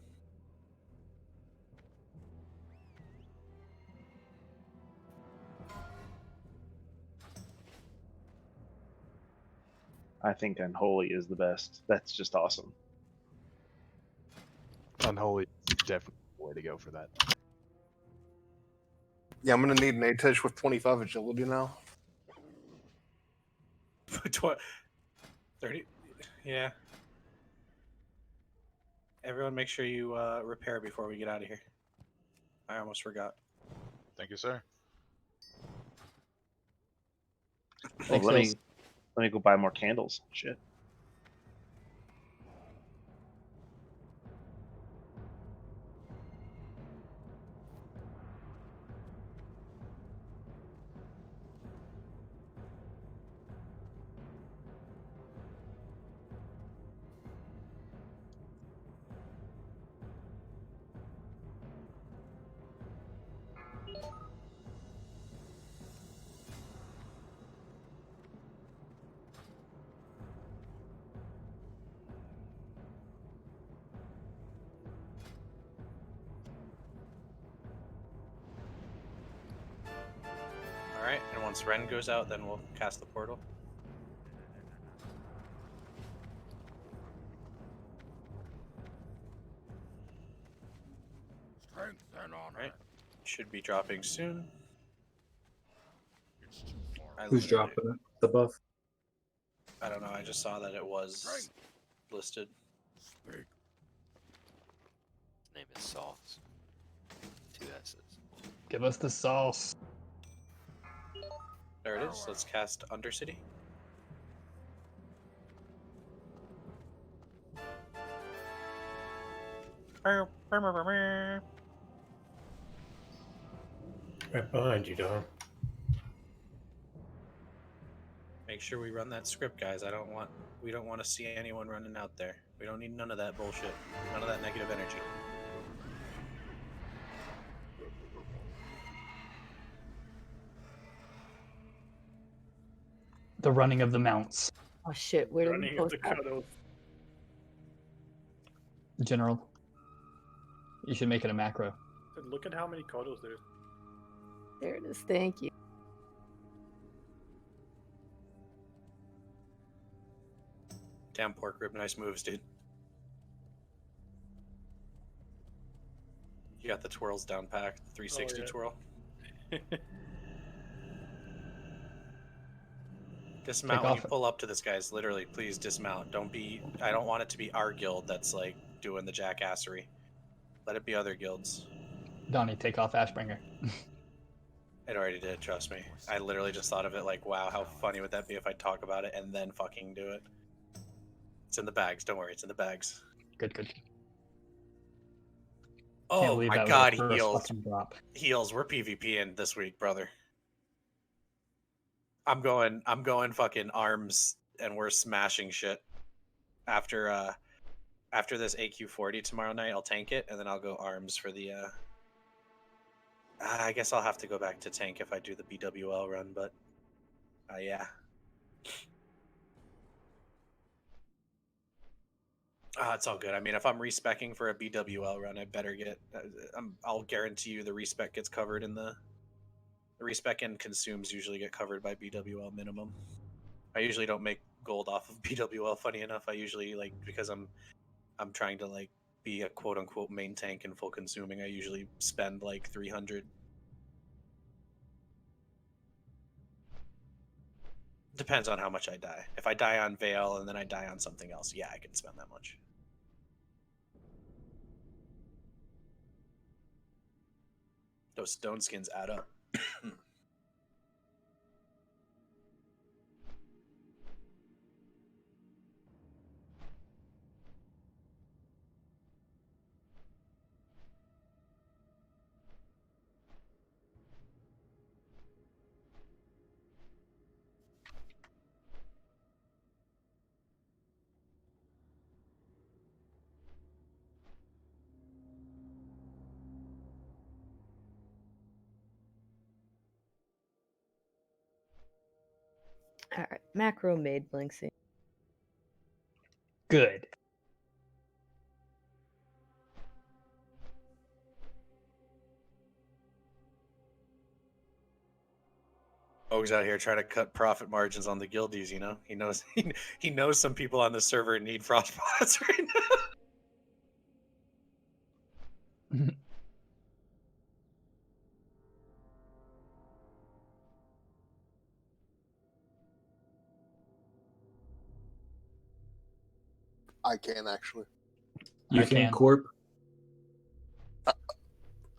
I think Unholy is the best. That's just awesome. Unholy is definitely the way to go for that. Yeah, I'm gonna need an Atish with 25 agility now. 30. Yeah. Everyone, make sure you repair before we get out of here. I almost forgot. Thank you, sir. Well, let me go buy more candles. Shit. Alright, and once Ren goes out, then we'll cast the portal. Alright, should be dropping soon. Who's dropping it? The buff? I don't know, I just saw that it was listed. His name is Sauce. 2 S's. Give us the sauce. There it is. Let's cast Undercity. Right behind you, Dom. Make sure we run that script, guys. We don't want to see anyone running out there. We don't need none of that bullshit. None of that negative energy. The running of the mounts. Oh shit, where did we Running of post the that? cuddles. General. You should make it a macro. Look at how many cuddles there's. There it is, thank you. Damn pork rib, nice moves, dude. You got the twirls down packed, 360 Oh, yeah. twirl. Dismount when you pull up to this, guys. Literally, please dismount. I don't want it to be our guild that's like doing the jackassery. Let it be other guilds. Donnie, take off Ashbringer. It already did, trust me. I literally just thought of it like, wow, how funny would that be if I talk about it and then fucking do it? It's in the bags, don't worry, it's in the bags. Good, good. Oh my god, first heals. fucking drop. Heals, we're PvPing this week, brother. I'm going fucking arms and we're smashing shit. After this AQ40 tomorrow night, I'll tank it and then I'll go arms for the I guess I'll have to go back to tank if I do the BWL run, but yeah. It's all good. I mean, if I'm respecking for a BWL run, I better get. I'll guarantee you the respec gets covered in the respec and consumes usually get covered by BWL minimum. I usually don't make gold off of BWL. Funny enough, I usually because I'm trying to be a quote unquote main tank and full consuming. I usually spend 300. Depends on how much I die. If I die on Veil and then I die on something else, yeah, I can spend that much. Those stone skins add up. All right, macro made Blinksy. Good. O's out here trying to cut profit margins on the guildies. You know, he knows he knows some people on the server need frostbots right now. I can actually. You can, Corp.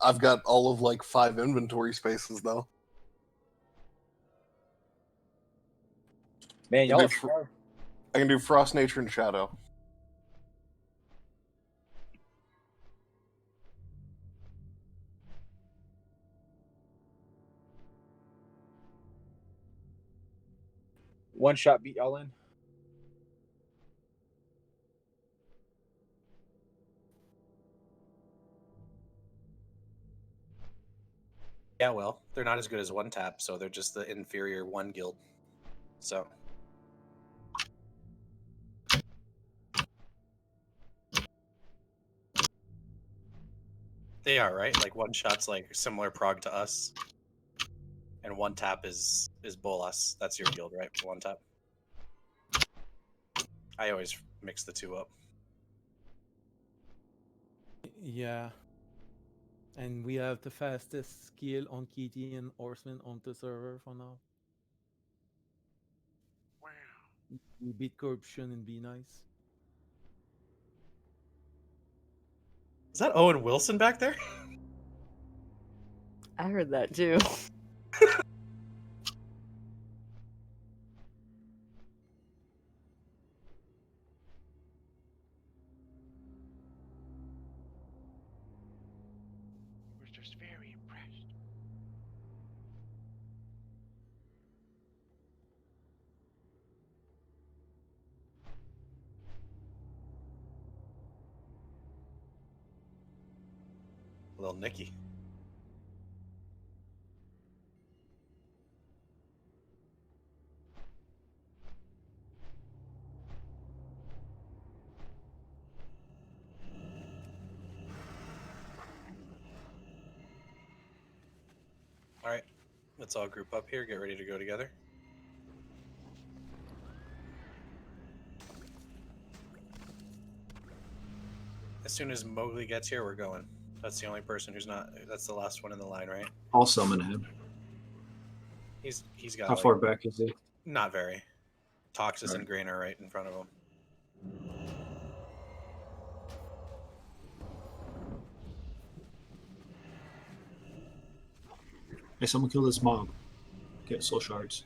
I've got all of like 5 inventory spaces though. Man, I y'all can, are I can do Frost, Nature, and Shadow. one shot beat y'all in. Yeah, well, they're not as good as one tap, so they're just the inferior one guild. So. They are, right? Like one shot's like similar prog to us. And one tap is Bolas. That's your guild, right? One tap. I always mix the two up. Yeah. And we have the fastest skill on KT and Horsemen on the server for now. Wow. We beat corruption and be nice. Is that Owen Wilson back there? I heard that too. We're just very impressed. Little Nicky. All right, let's all group up here. Get ready to go together. As soon as Mowgli gets here, we're going. That's the only person who's not. That's the last one in the line, right? I'll summon him. He's got. How far back is he? Not very. Toxus All and Grain are right in front of him. Hey, someone kill this mob. Get soul shards.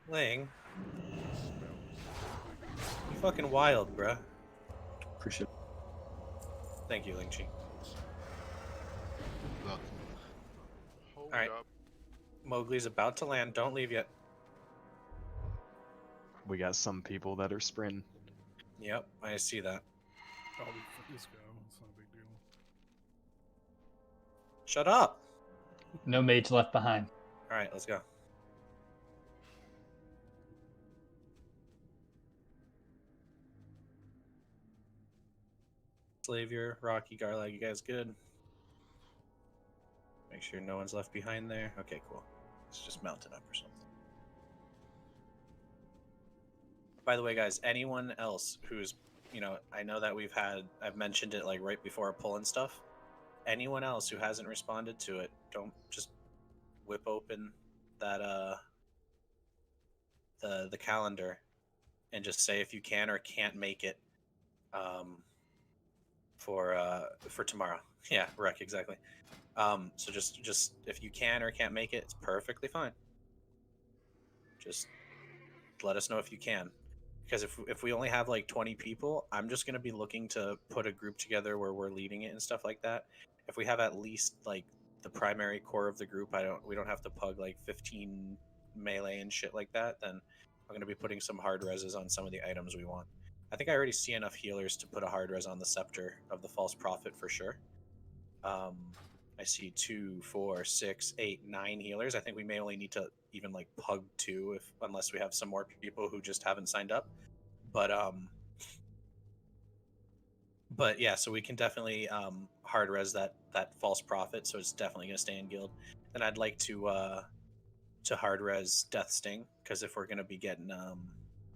Ling. You fucking wild, bruh. Appreciate it. Thank you, Ling Chi. Hold All right. up. Mowgli's about to land. Don't leave yet. We got some people that are sprinting. Yep, I see that. Oh, just go. It's not a big deal. Shut up. No mage left behind. All right, let's go. Slavier, Rocky, Garlag, you guys good? Make sure no one's left behind there. Okay, cool. It's just mounted up or something. By the way, guys, anyone else who's, you know, I know that I've mentioned it like right before a pull and stuff. Anyone else who hasn't responded to it, don't just whip open that the calendar and just say if you can or can't make it for tomorrow. Yeah, wreck, exactly. So just if you can or can't make it, it's perfectly fine. Just let us know if you can. Because if we only have like 20 people, I'm just going to be looking to put a group together where we're leading it and stuff like that. If we have at least like the primary core of the group, we don't have to pug like 15 melee and shit like that, then I'm going to be putting some hard reses on some of the items we want. I think I already see enough healers to put a hard res on the Scepter of the False Prophet for sure. I see 2, 4, 6, 8, 9 healers. I think we may only need to even like pug 2 unless we have some more people who just haven't signed up. But yeah, so we can definitely hard res that False Prophet, so it's definitely gonna stay in guild. Then I'd like to hard res Death Sting, because if we're gonna be getting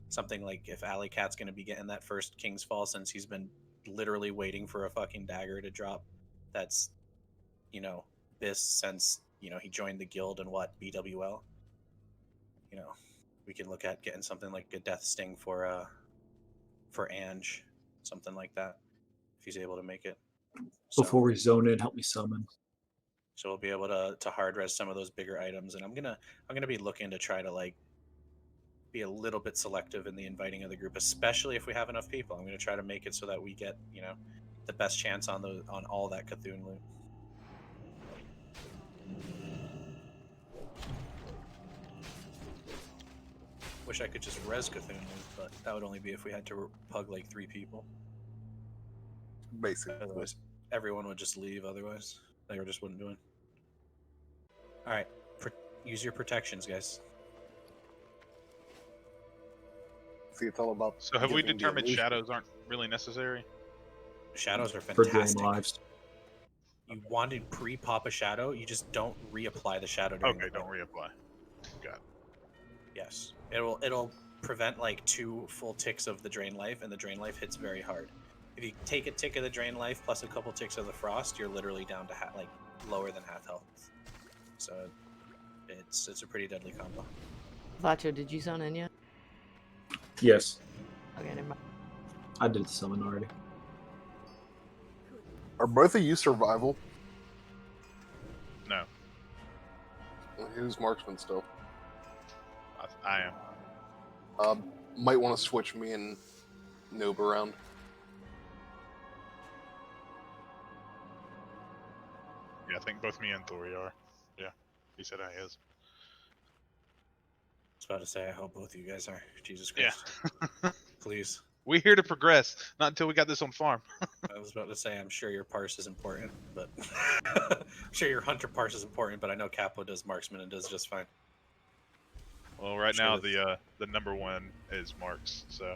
something like if Alley Cat's gonna be getting that first King's Fall, since he's been literally waiting for a fucking dagger to drop, that's Biss since he joined the guild and BWL. We can look at getting something like a Death Sting for Ange, something like that, if he's able to make it. Before we zone in, help me summon. So we'll be able to hard res some of those bigger items, and I'm gonna be looking to try to like be a little bit selective in the inviting of the group, especially if we have enough people. I'm gonna try to make it so that we get the best chance on all that Cthulhu loot. Wish I could just res Cthulhu, but that would only be if we had to pug like 3 people. Basically. Otherwise, everyone would just leave. Otherwise, they just wouldn't do it. All right, use your protections, guys. See, it's all about. So have we determined shadows aren't really necessary? Shadows are For game fantastic. lives. You want to pre-pop a shadow, you just don't reapply the shadow. Okay, don't reapply. Got it. Yes, it'll prevent like 2 full ticks of the drain life, and the drain life hits very hard. If you take a tick of the drain life plus a couple ticks of the frost, you're literally down to like lower than half health. So it's a pretty deadly combo. Vacho, did you zone in yet? Yes, Okay, never mind. I did the summon already. Are both of you survival? No, Who's marksman still? I am. Might want to switch me and Noob around. Yeah, I think both me and Thori are. Yeah, he said I is. I was about to say, I hope both of you guys are. Jesus Christ. Yeah. Please. We're here to progress, not until we got this on farm. I was about to say, I'm sure your parse is important, but I'm sure your hunter parse is important, but I know Capo does marksman and does just fine. Well, right now the number 1 is Marks, so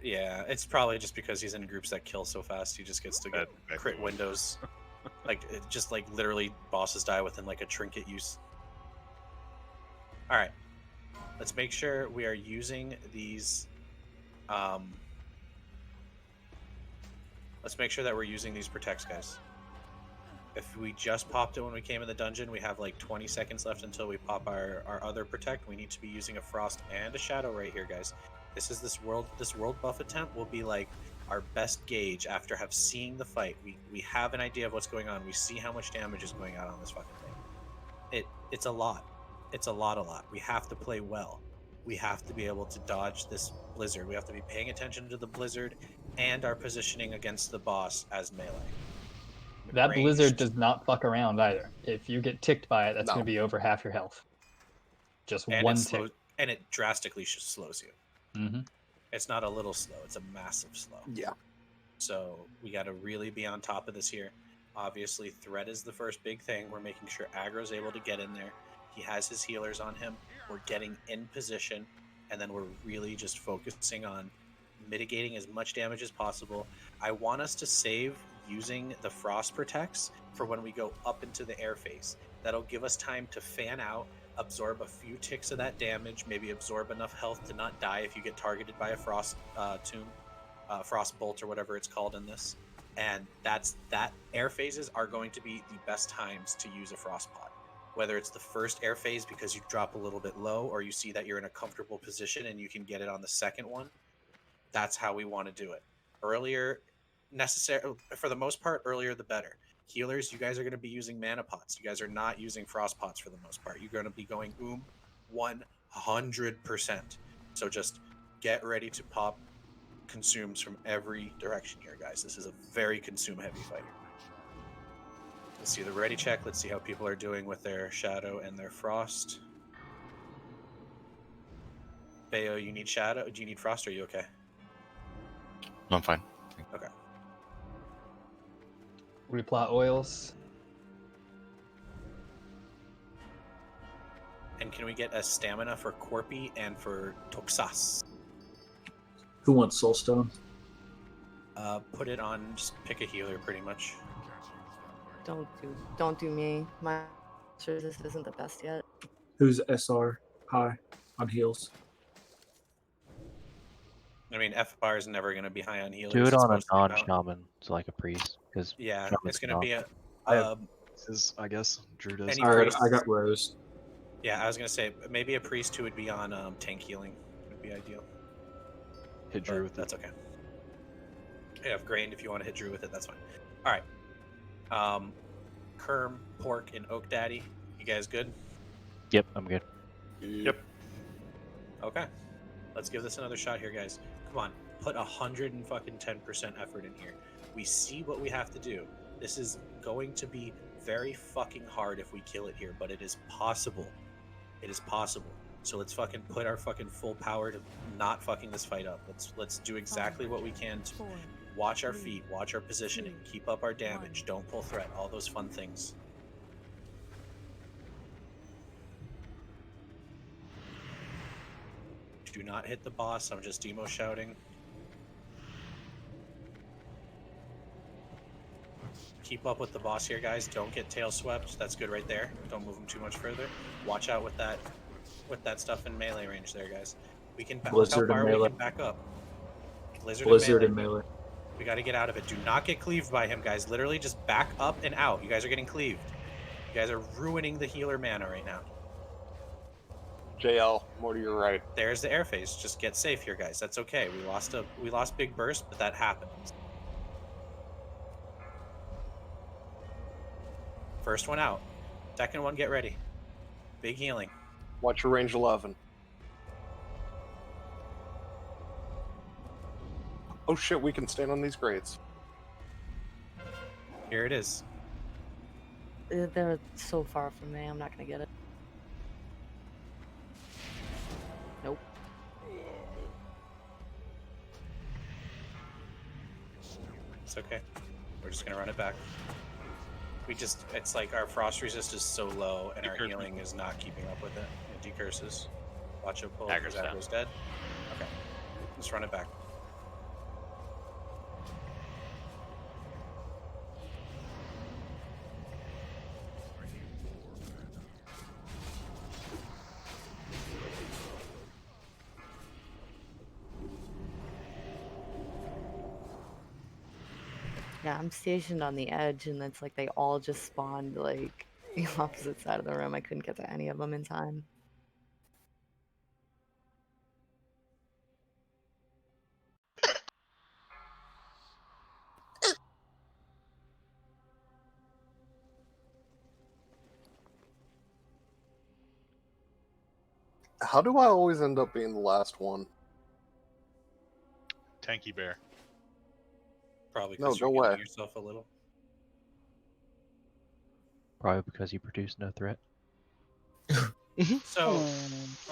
Yeah, it's probably just because he's in groups that kill so fast. He just gets to get crit windows. Like it just like literally bosses die within like a trinket use. All right, let's make sure we are using these. Let's make sure that we're using these protects, guys. If we just popped it when we came in the dungeon, we have like 20 seconds left until we pop our other protect. We need to be using a frost and a shadow right here, guys. This world buff attempt will be like our best gauge after seeing the fight. We have an idea of what's going on. We see how much damage is going out on this fucking thing. It's a lot. It's a lot. We have to play well. We have to be able to dodge this blizzard. We have to be paying attention to the blizzard and our positioning against the boss as melee. That blizzard does not fuck around either. If you get ticked by it, that's going to be over half your health. Just and one tick. tick. And it drastically slows you. Mm-hmm. It's not a little slow, it's a massive slow. Yeah. So we got to really be on top of this here. Obviously, threat is the first big thing. We're making sure Aggro's able to get in there. He has his healers on him. We're getting in position, and then we're really just focusing on mitigating as much damage as possible. I want us to save using the frost protects for when we go up into the air phase. That'll give us time to fan out, absorb a few ticks of that damage, maybe absorb enough health to not die if you get targeted by a frost tomb, frost bolt or whatever it's called in this. And that air phases are going to be the best times to use a frost pot. Whether it's the first air phase because you drop a little bit low, or you see that you're in a comfortable position and you can get it on the second one, that's how we want to do it. Earlier, for the most part, earlier the better. Healers, you guys are going to be using mana pots. You guys are not using frost pots for the most part. You're going to be going 100%. So just get ready to pop consumes from every direction here, guys. This is a very consume heavy fight. Let's see the ready check. Let's see how people are doing with their shadow and their frost. Bayo, you need shadow? Do you need frost? Or are you okay? No, I'm fine. Okay. Replot oils. And can we get a stamina for Corpy and for Toxas? Who wants Soulstone? Put it on. Just pick a healer, pretty much. Don't do me. My resist isn't the best yet. Who's SR high on heals? I mean, FR is never going to be high on healers. Do it It's on a supposed to be about- non-shaman, so like a priest, because Yeah, it's going to be a. I guess Drew does. Any All right, priest- I got Rose. Yeah, I was going to say maybe a priest who would be on tank healing would be ideal. Hit Drew with that's okay. Yeah, if Grained, if you want to hit Drew with it, that's fine. All right. Kerm, Pork, and Oak Daddy, you guys good? Yep, I'm good. Yep. Okay. Let's give this another shot here, guys. Come on, put 110% effort in here. We see what we have to do. This is going to be very fucking hard if we kill it here, but it is possible. It is possible. So let's fucking put our fucking full power to not fucking this fight up. Let's do exactly what we can to watch our feet, watch our positioning, keep up our damage, don't pull threat, all those fun things. Do not hit the boss. I'm just emo shouting. Keep up with the boss here, guys. Don't get tail swept. That's good right there. Don't move him too much further. Watch out with that stuff in melee range there, guys. We can look how far we can back up. Blizzard and melee. We got to get out of it. Do not get cleaved by him, guys. Literally just back up and out. You guys are getting cleaved. You guys are ruining the healer mana right now. JL, more to your right. There's the air phase. Just get safe here, guys. That's okay. We lost big burst, but that happens. First one out. Second one, get ready. Big healing. Watch your range 11. Oh shit, we can stand on these grates. Here it is. They're so far from me. I'm not gonna get it. Nope. It's okay. We're just gonna run it back. It's like our frost resist is so low and our healing is not keeping up with it. It decurses. Watch it pull. Dagger's down. Aggro's dead. Okay. Let's run it back. Yeah, I'm stationed on the edge, and it's like they all just spawned like the opposite side of the room. I couldn't get to any of them in time. How do I always end up being the last one? Tanky bear. Probably No, because no you're way. healing yourself a little. Probably because you produce no threat. So,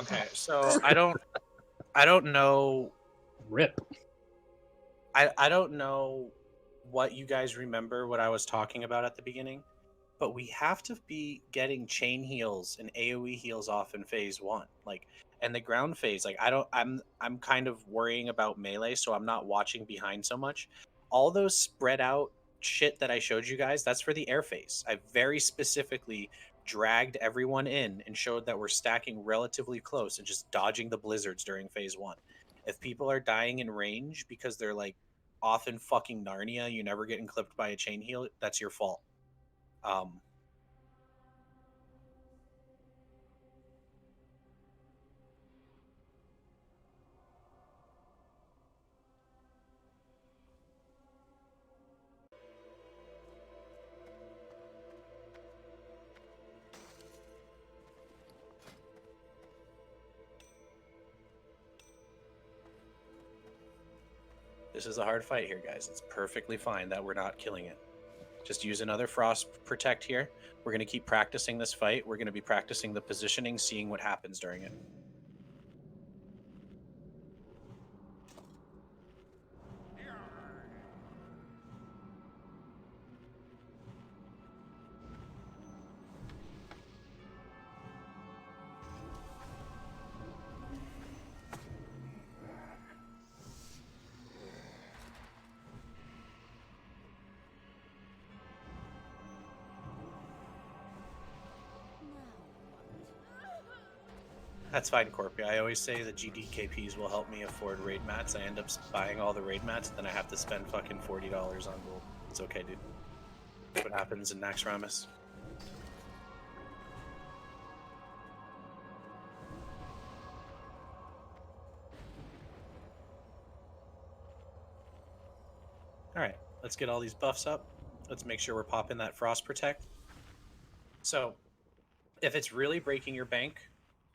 okay, so I don't know. Rip. I don't know what you guys remember what I was talking about at the beginning, but we have to be getting chain heals and AoE heals off in phase 1. Like, and the ground phase, like I'm kind of worrying about melee, so I'm not watching behind so much. All those spread out shit that I showed you guys, that's for the air phase. I very specifically dragged everyone in and showed that we're stacking relatively close and just dodging the blizzards during phase 1. If people are dying in range because they're like off in fucking Narnia, you never getting clipped by a chain heal, that's your fault. This is a hard fight here, guys. It's perfectly fine that we're not killing it. Just use another Frost Protect here. We're going to keep practicing this fight. We're going to be practicing the positioning, seeing what happens during it. That's fine, Corpy. I always say the GDKPs will help me afford raid mats. I end up buying all the raid mats, then I have to spend fucking $40 on gold. It's okay, dude. That's what happens in Naxxramas. Alright, let's get all these buffs up. Let's make sure we're popping that Frost Protect. So, if it's really breaking your bank,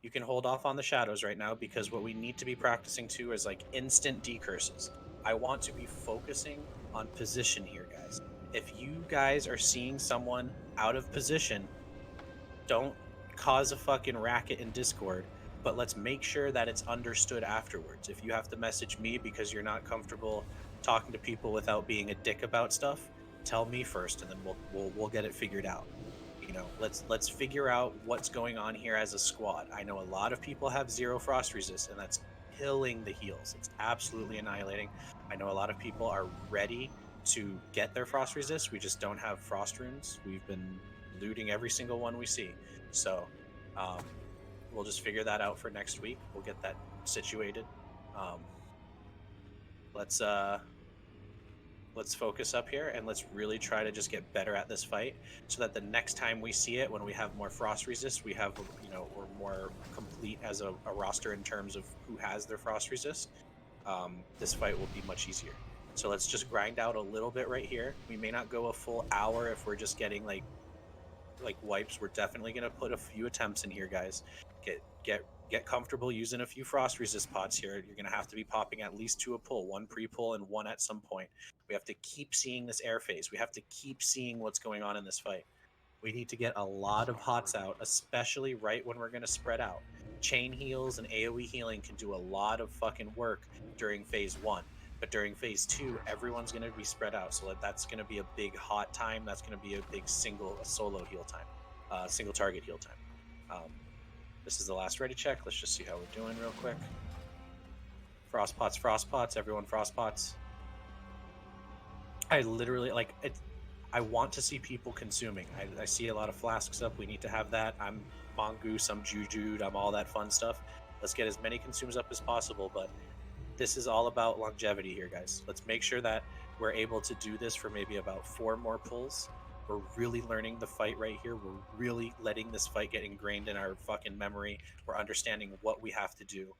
you can hold off on the shadows right now, because what we need to be practicing too is like instant decurses. I want to be focusing on position here, guys. If you guys are seeing someone out of position, don't cause a fucking racket in Discord, but let's make sure that it's understood afterwards. If you have to message me because you're not comfortable talking to people without being a dick about stuff, tell me first, and then we'll get it figured out. You know, let's figure out what's going on here as a squad. I know a lot of people have 0 frost resist, and that's killing the heals. It's absolutely annihilating. I know a lot of people are ready to get their frost resist. We just don't have frost runes. We've been looting every single one we see. So we'll just figure that out for next week. We'll get that situated. Let's focus up here, and let's really try to just get better at this fight, so that the next time we see it, when we have more frost resist, we have, you know, we're more complete as a roster in terms of who has their frost resist. This fight will be much easier. So let's just grind out a little bit right here. We may not go a full hour if we're just getting like wipes. We're definitely gonna put a few attempts in here, guys. Get comfortable using a few frost resist pots here. You're gonna have to be popping at least 2 a pull, 1 pre-pull and 1 at some point. We have to keep seeing this air phase. We have to keep seeing what's going on in this fight. We need to get a lot of hots out, especially right when we're gonna spread out. Chain heals and AoE healing can do a lot of fucking work during phase 1. But during phase 2, everyone's going to be spread out. So that's going to be a big hot time. That's going to be a big solo heal time. Single target heal time. This is the last ready check. Let's just see how we're doing real quick. Frost pots. Everyone frost pots. I literally, like, I want to see people consuming. I see a lot of flasks up. We need to have that. I'm Mongoose. I'm Juju'd. I'm all that fun stuff. Let's get as many consumes up as possible, but this is all about longevity here, guys. Let's make sure that we're able to do this for maybe about 4 more pulls. We're really learning the fight right here. We're really letting this fight get ingrained in our fucking memory. We're understanding what we have to do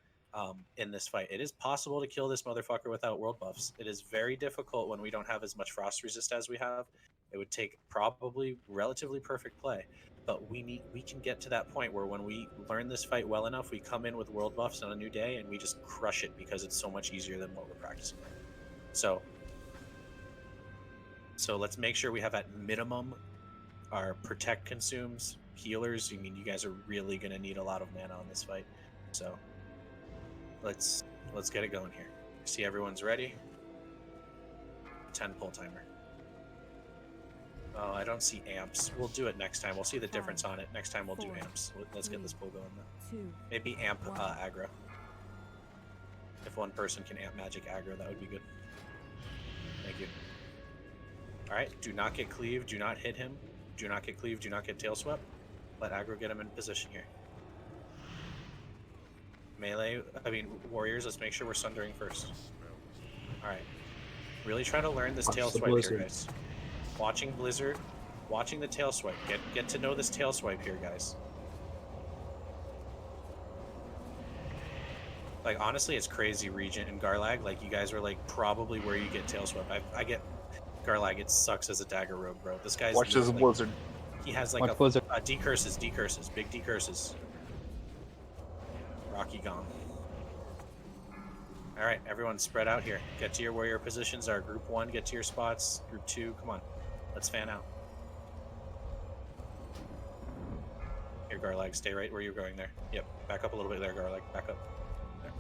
in this fight. It is possible to kill this motherfucker without world buffs. It is very difficult when we don't have as much frost resist as we have. It would take probably relatively perfect play. But we can get to that point where when we learn this fight well enough, we come in with world buffs on a new day and we just crush it, because it's so much easier than what we're practicing. So let's make sure we have at minimum our protect consumes, healers. I mean, you guys are really going to need a lot of mana on this fight. So let's get it going here. See, everyone's ready. 10 pull timer. Oh, I don't see amps. We'll do it next time. We'll see the difference on it. Next time we'll do amps. Let's get this pull going though. Maybe amp aggro. If one person can amp magic aggro, that would be good. Thank you. Alright, do not get cleaved. Do not hit him. Do not get cleaved. Do not get tail swept. Let aggro get him in position here. Warriors, let's make sure we're sundering first. Alright. Really try to learn this tail swipe here, guys. Watching Blizzard, watching the tail swipe. Get to know this tail swipe here, guys. Like, honestly, it's crazy, Regent and Garlag. Like, you guys are, like, probably where you get tail swipe. I get Garlag. It sucks as a dagger rogue, bro. This guy's... Watch this Blizzard. He has, like, decurses, big decurses. Rocky gone. All right, everyone spread out here. Get to where your positions are. Group 1, get to your spots. Group 2, come on. Let's fan out. Here, Garlag, stay right where you're going there. Yep, back up a little bit there, Garlag. Back up. There.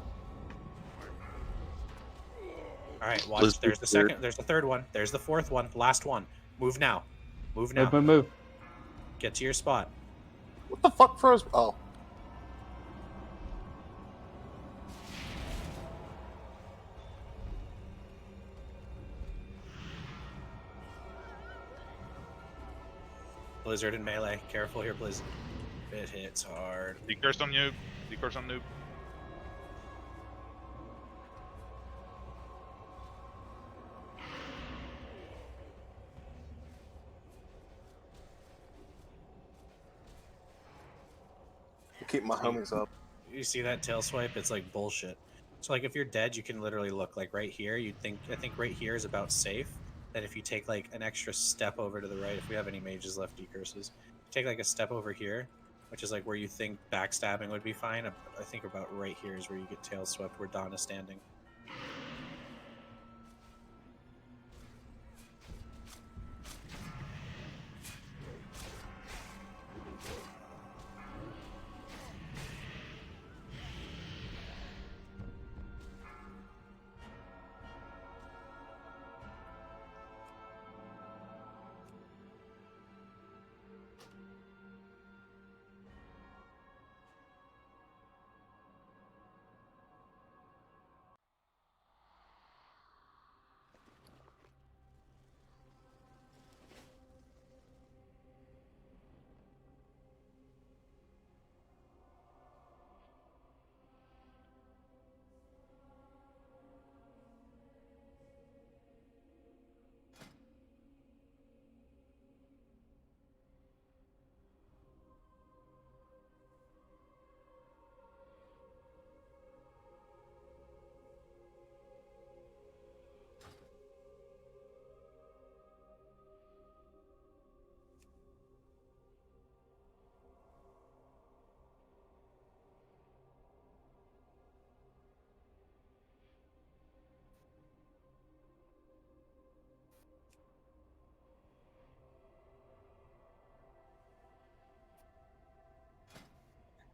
All right, watch. There's the second. There's the third one. There's the fourth one. Last one. Move now. Move now. Move. Get to your spot. What the fuck froze? Oh. Blizzard and melee. Careful here, Blizzard. It hits hard. Decurse on noob. Decurse on noob. Keep my homies up. You see that tail swipe? It's like bullshit. So like if you're dead, you can literally look like right here. I think right here is about safe. Then if you take like an extra step over to the right, if we have any mages left, decurses, take like a step over here, which is like where you think backstabbing would be fine. I think about right here is where you get tail swept, where Dawn is standing.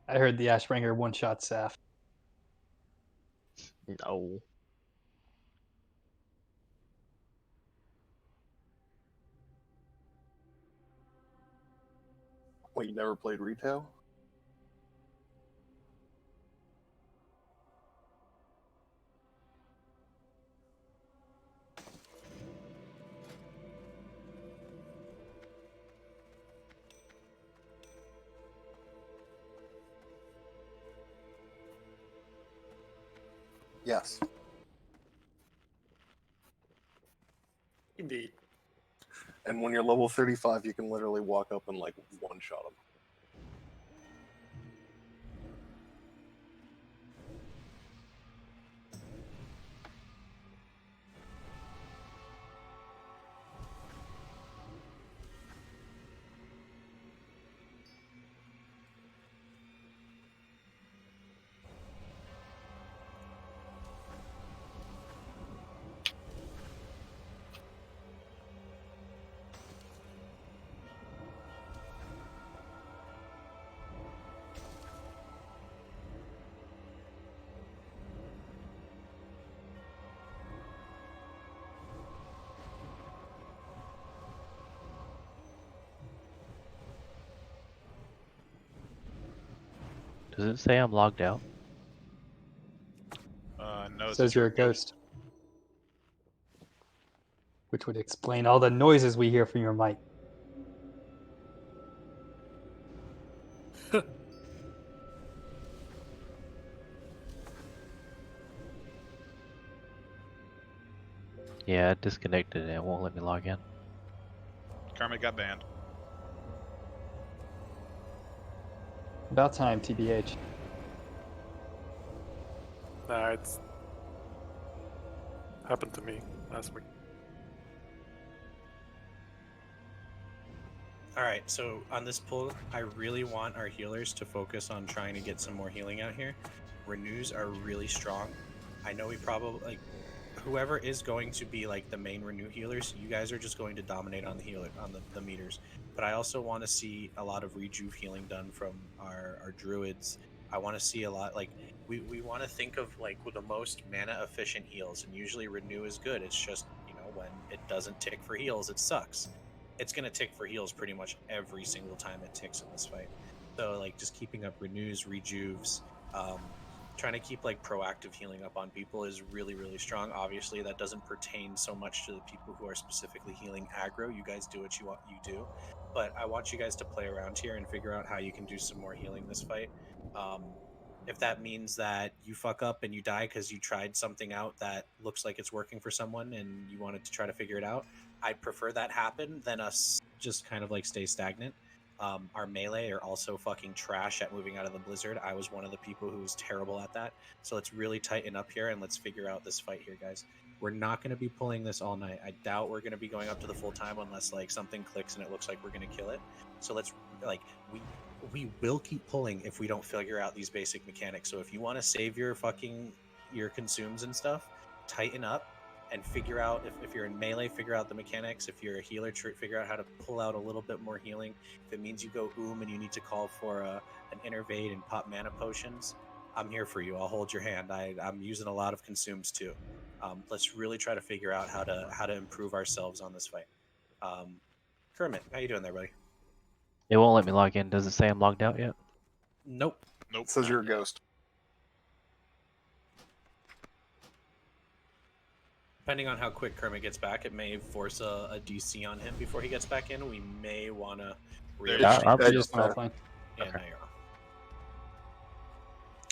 I heard the Ashbringer one-shot Saf. No. Wait, you never played retail? Yes. Indeed. And when you're level 35, you can literally walk up and like one-shot them. Does it say I'm logged out? No, It says you're a ghost. Which would explain all the noises we hear from your mic. Yeah, I disconnected and it won't let me log in. Kermit got banned. About time, TBH. Nah, it's happened to me last week. Alright, so on this pull, I really want our healers to focus on trying to get some more healing out here. Renews are really strong. I know we probably like whoever is going to be like the main renew healers. You guys are just going to dominate on the healer on the meters. But I also want to see a lot of rejuve healing done from our druids. I want to see a lot like we want to think of like the most mana efficient heals, and usually renew is good. It's just when it doesn't tick for heals, it sucks. It's gonna tick for heals pretty much every single time it ticks in this fight. So like just keeping up renews, rejuves, trying to keep like proactive healing up on people is really strong. Obviously that doesn't pertain so much to the people who are specifically healing aggro. You guys do what you do, but I want you guys to play around here and figure out how you can do some more healing this fight. If that means that you fuck up and you die because you tried something out that looks like it's working for someone and you wanted to try to figure it out, I'd prefer that happen than us just kind of like stay stagnant. Our melee are also fucking trash at moving out of the blizzard. I was one of the people who was terrible at that. So let's really tighten up here and let's figure out this fight here, guys. We're not going to be pulling this all night. I doubt we're going to be going up to the full time unless like something clicks and it looks like we're going to kill it. So let's like we will keep pulling if we don't figure out these basic mechanics. So if you want to save your consumes and stuff, tighten up and figure out if you're in melee, figure out the mechanics. If you're a healer, figure out how to pull out a little bit more healing. If it means you go and you need to call for an innervate and pop mana potions, I'm here for you. I'll hold your hand. I'm using a lot of consumes too. Let's really try to figure out how to improve ourselves on this fight. Kermit, how you doing there, buddy? It won't let me log in. Does it say I'm logged out yet? Nope. It says you're a ghost. Depending on how quick Kermit gets back, it may force a DC on him before he gets back in. We may want to... I'll be just fine. Yeah, Okay. no, you're on.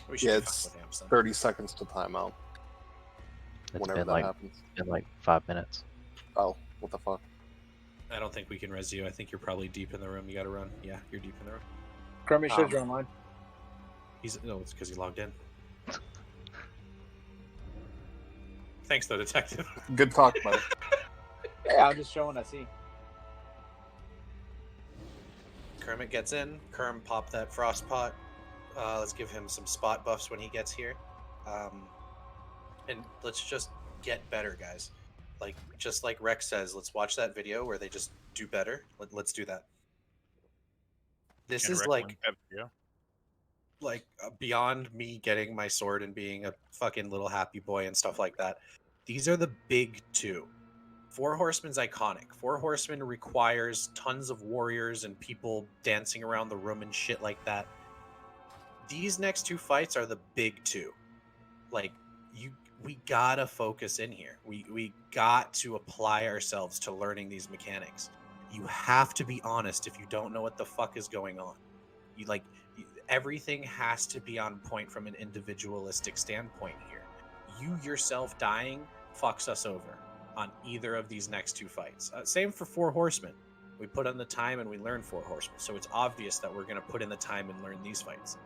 We should Yeah, be it's fine with Amson. 30 seconds to timeout. It's Whenever been that like happens. been like 5 minutes. Oh, what the fuck? I don't think we can res you. I think you're probably deep in the room. You got to run. Yeah, you're deep in the room. Kermit shows you're online. It's because he logged in. Thanks, though, detective. Good talk, buddy. Yeah, I'm just showing I see. Kermit gets in. Kerm pop that frost pot. Let's give him some spot buffs when he gets here. And let's just get better, guys. Like, just like Rex says, let's watch that video where they just do better. Let's do that. This is like beyond me getting my sword and being a fucking little happy boy and stuff like that. These are the big two. Four Horsemen's iconic. Four Horsemen requires tons of warriors and people dancing around the room and shit like that. These next two fights are the big two. Like, we gotta focus in here. We got to apply ourselves to learning these mechanics. You have to be honest if you don't know what the fuck is going on. Everything has to be on point from an individualistic standpoint here. You yourself dying fucks us over on either of these next two fights. Same for Four Horsemen. We put in the time and we learn Four Horsemen, so it's obvious that we're going to put in the time and learn these fights.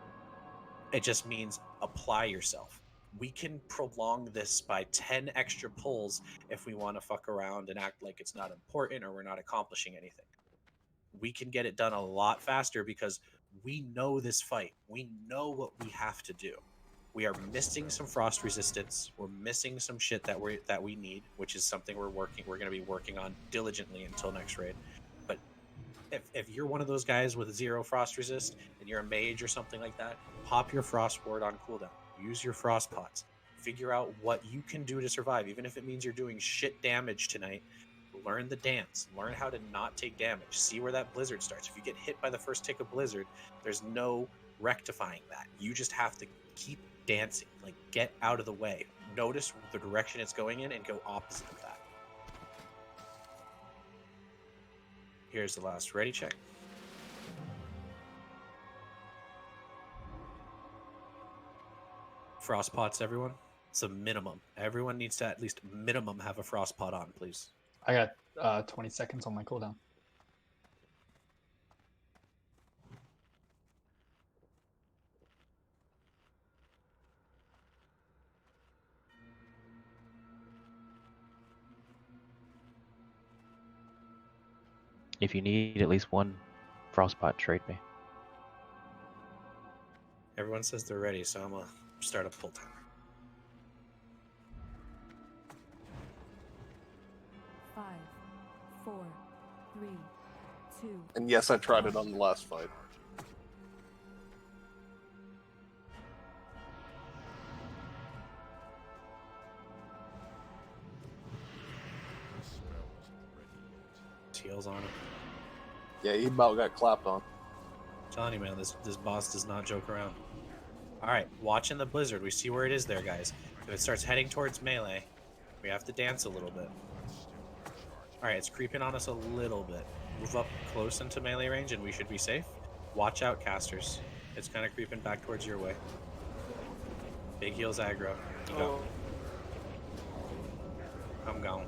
It just means apply yourself. We can prolong this by 10 extra pulls if we want to fuck around and act like it's not important or we're not accomplishing anything. We can get it done a lot faster because we know this fight. We know what we have to do. We are missing some frost resistance. We're missing some shit that we need, which is something we're going to be working on diligently until next raid. But if you're one of those guys with 0 frost resist and you're a mage or something like that, pop your frost ward on cooldown. Use your frost pots. Figure out what you can do to survive, even if it means you're doing shit damage tonight. Learn the dance. Learn how to not take damage. See where that blizzard starts. If you get hit by the first tick of blizzard, there's no rectifying that. You just have to keep dancing. Like, get out of the way. Notice the direction it's going in and go opposite of that. Here's the last ready check. Frost pots, everyone. It's a minimum. Everyone needs to at least minimum have a frost pot on, please. I got 20 seconds on my cooldown. If you need at least one frostbite, trade me. Everyone says they're ready, so I'm going to start a pull timer. 5, 4, 3, 2. And yes, I tried it on the last fight. Heals on him. Yeah, he about got clapped on. I'm telling you, man, this boss does not joke around. All right, watching the blizzard. We see where it is there, guys. If it starts heading towards melee, we have to dance a little bit. All right, it's creeping on us a little bit. Move up close into melee range, and we should be safe. Watch out, casters. It's kind of creeping back towards your way. Big heals aggro. You go. I'm gone.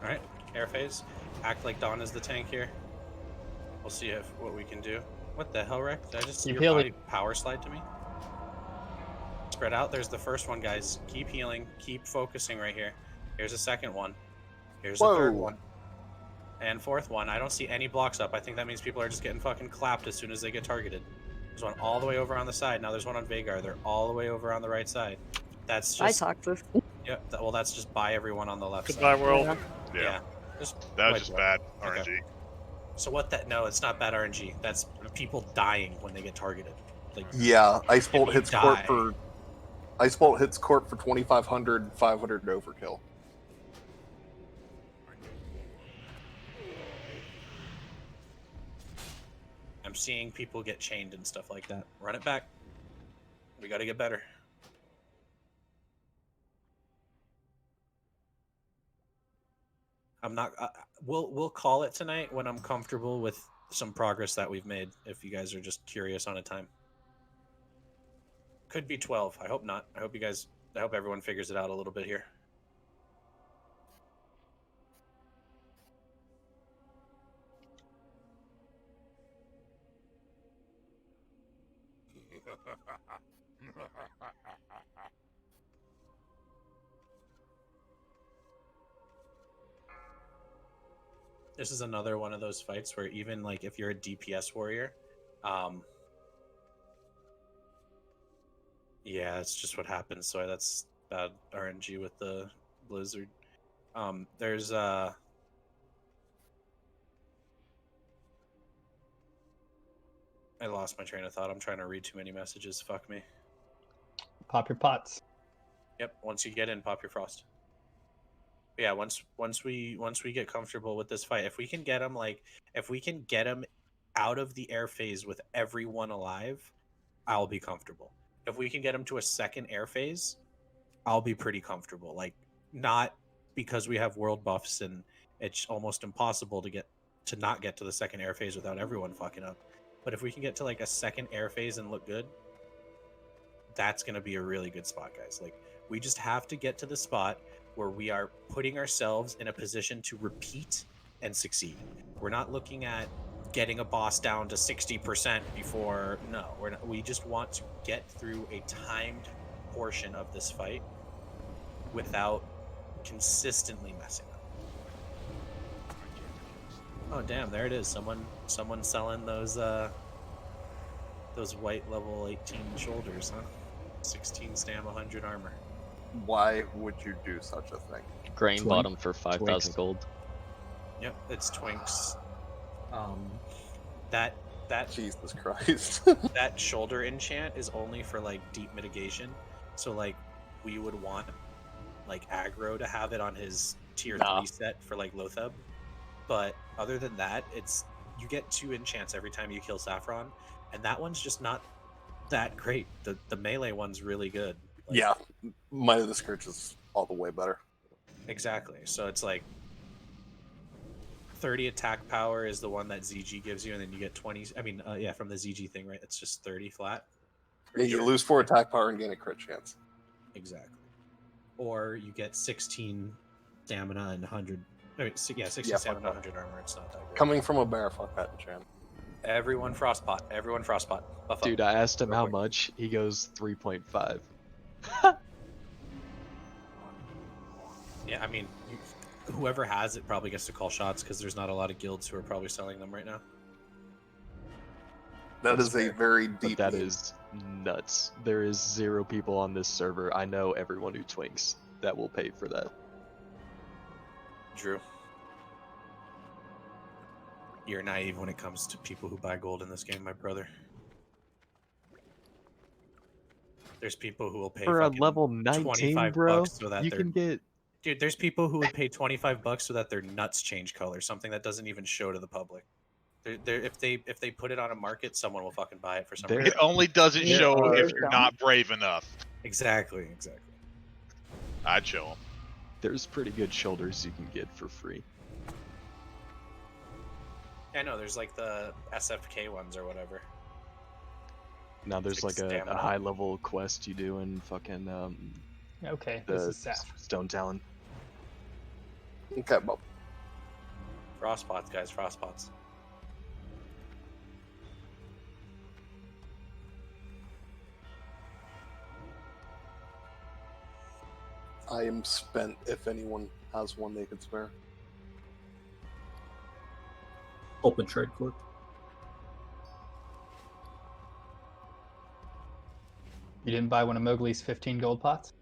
Alright, air phase. Act like Dawn is the tank here. We'll see what we can do. What the hell, Rick? Did I just see your body power slide to me? Spread out. There's the first one, guys. Keep healing. Keep focusing right here. Here's a second one. Here's a third one. And fourth one. I don't see any blocks up. I think that means people are just getting fucking clapped as soon as they get targeted. There's one all the way over on the side. Now there's one on Vagar. They're all the way over on the right side. That's just... I talked with... Yep. Well, that's just by everyone on the left side. Goodbye, world. Yeah. That was just bad RNG. Okay. So what that... No, it's not bad RNG. That's people dying when they get targeted. Like, yeah, Ice Bolt hits Court for... Ice Bolt hits Court for 2,500, 500 overkill. I'm seeing people get chained and stuff like that. Run it back. We got to get better. I'm not. We'll call it tonight when I'm comfortable with some progress that we've made. If you guys are just curious on a time, could be 12. I hope not. I hope everyone figures it out a little bit here. This is another one of those fights where even like if you're a DPS warrior, yeah, it's just what happens. So that's bad RNG with the blizzard. There's I lost my train of thought. I'm trying to read too many messages. Fuck me. Pop your pots. Yep. Once you get in, pop your frost. Yeah. Once we get comfortable with this fight, if we can get him out of the air phase with everyone alive, I'll be comfortable. If we can get him to a second air phase, I'll be pretty comfortable. Like, not because we have world buffs and it's almost impossible to not get to the second air phase without everyone fucking up. But if we can get to like a second air phase and look good, that's going to be a really good spot, guys. Like, we just have to get to the spot where we are putting ourselves in a position to repeat and succeed. We're not looking at getting a boss down to 60% before. No, we're not. We just want to get through a timed portion of this fight without consistently messing up. Oh damn, there it is. Someone selling those white level 18 shoulders, huh? 16 stam, 100 armor. Why would you do such a thing? Grain bottom for 5,000 gold. Yep, it's twinks. That Jesus Christ. That shoulder enchant is only for like deep mitigation. So like we would want like aggro to have it on his tier 3 set for like Lotheb. But other than that, you get 2 enchants every time you kill Sapphiron, and that one's just not that great. The melee one's really good. Like, yeah, Might of the Scourge is all the way better. Exactly. So it's like 30 attack power is the one that ZG gives you, and then you get 20. I mean, yeah, from the ZG thing, right? It's just 30 flat. Yeah, you lose 4 attack power and gain a crit chance. Exactly. Or you get 16 stamina and 100. I mean, 16 stamina, 100 armor. It's not that great. Coming from a bear, fuck that enchant. Everyone frostpot. Everyone frostpot. Buff Dude, I asked him how much. He goes 3.5. Yeah, I mean, whoever has it probably gets to call shots because there's not a lot of guilds who are probably selling them right now. That is a very deep. But that is nuts. There is 0 people on this server. I know everyone who twinks that will pay for that. Drew, you're naive when it comes to people who buy gold in this game, my brother. There's people who will pay For a fucking level 19, 25 bro, bucks so that you they're... can get... Dude, there's people who would pay 25 bucks so that their nuts change color, something that doesn't even show to the public. If they put it on a market, someone will fucking buy it for some reason. It only doesn't show if you're not brave enough. Exactly. I'd show them. There's pretty good shoulders you can get for free. I know, there's like the SFK ones or whatever. Now there's like a high level quest you do in fucking Okay, this is Saf. Stone Talon. Okay, Bob. Frostpots, guys, frostpots. I am spent if anyone has one they could spare. Open trade clip. You didn't buy one of Mowgli's 15 gold pots?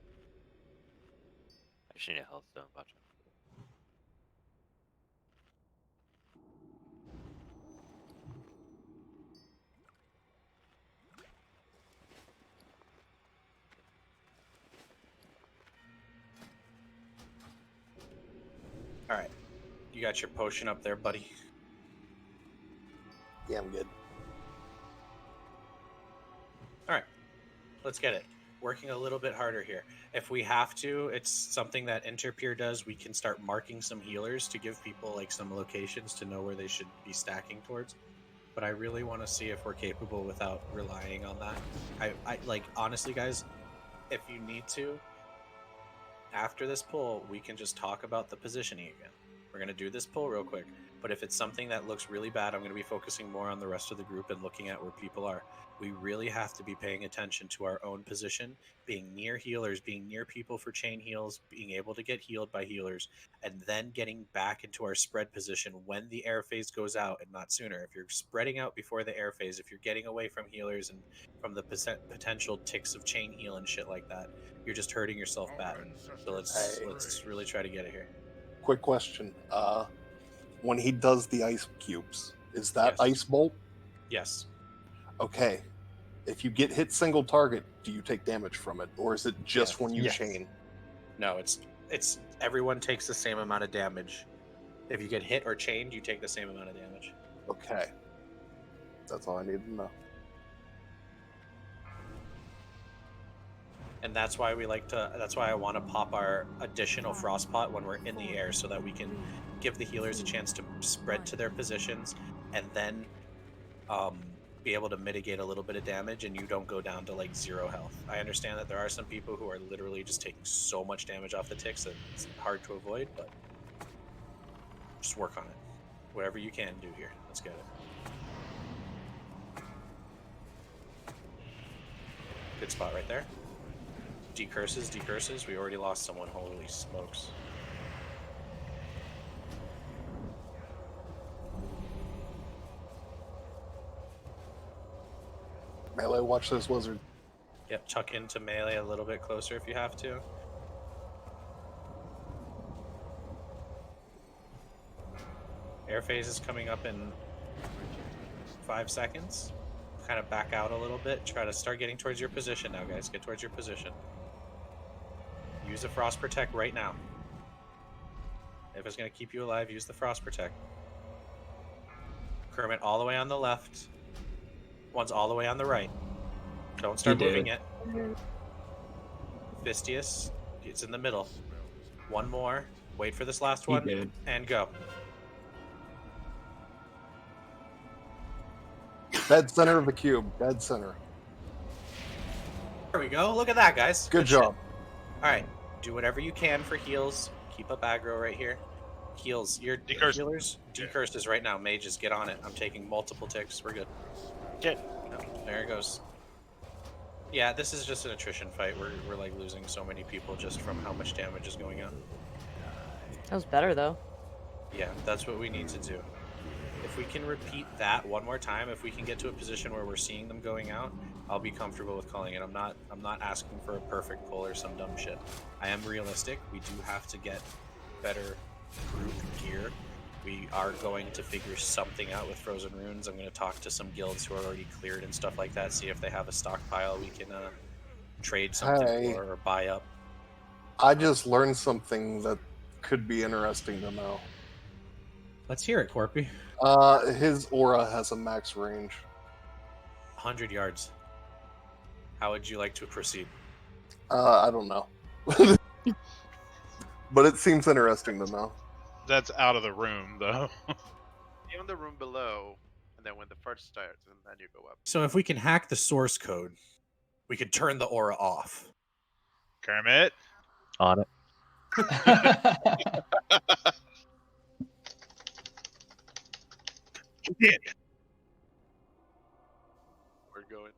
I just need a health stone bunch. Alright. You got your potion up there, buddy. Yeah, I'm good. Alright. Let's get it. Working a little bit harder here. If we have to, it's something that Interpeer does. We can start marking some healers to give people like some locations to know where they should be stacking towards. But I really want to see if we're capable without relying on that. I like, honestly, guys, if you need to, after this pull, we can just talk about the positioning again. We're going to do this pull real quick. But if it's something that looks really bad, I'm going to be focusing more on the rest of the group and looking at where people are. We really have to be paying attention to our own position, being near healers, being near people for chain heals, being able to get healed by healers, and then getting back into our spread position when the air phase goes out and not sooner. If you're spreading out before the air phase, if you're getting away from healers and from the potential ticks of chain heal and shit like that, you're just hurting yourself bad. So let's really try to get it here. Quick question. When he does the ice cubes, is that ice bolt? Yes. Okay. If you get hit single target, do you take damage from it, or is it just when you chain? No, it's everyone takes the same amount of damage. If you get hit or chained, you take the same amount of damage. Okay. That's all I need to know. And that's why that's why I want to pop our additional frostpot when we're in the air, so that we can give the healers a chance to spread to their positions and then be able to mitigate a little bit of damage, and you don't go down to like 0 health. I understand that there are some people who are literally just taking so much damage off the ticks that it's hard to avoid, but just work on it. Whatever you can do here. Let's get it. Good spot right there. Decurses. We already lost someone. Holy smokes. Melee, watch this wizard. Yep, chuck into melee a little bit closer if you have to. Air phase is coming up in 5 seconds. Kind of back out a little bit. Try to start getting towards your position now, guys. Get towards your position. Use the Frost Protect right now. If it's going to keep you alive, use the Frost Protect. Kermit all the way on the left. One's all the way on the right. Don't start moving yet. Fistius, it's in the middle. One more. Wait for this last one. And go. Dead center of the cube. Dead center. There we go. Look at that, guys. Good job. Alright. Do whatever you can for heals. Keep up aggro right here. Heals. Your healers. Decursed is right now. Mages, get on it. I'm taking multiple ticks. We're good. Get. No, there it goes. Yeah, this is just an attrition fight. We're like losing so many people just from how much damage is going on. That was better though. Yeah, that's what we need to do. if we can repeat that one more time, if we can get to a position where we're seeing them going out, I'll be comfortable with calling it. I'm not asking for a perfect pull or some dumb shit. I am realistic. We do have to get better group gear. We are going to figure something out with Frozen Runes. I'm going to talk to some guilds who are already cleared and stuff like that, see if they have a stockpile we can trade something for or buy up. I just learned something that could be interesting to know. Let's hear it, Corpy. His aura has a max range. 100 yards. How would you like to proceed? I don't know. But it seems interesting to know. That's out of the room, though. Be on the room below, and then when the first starts, and then you go up. So if we can hack the source code, we could turn the aura off. Kermit? On it. Shit. We're going.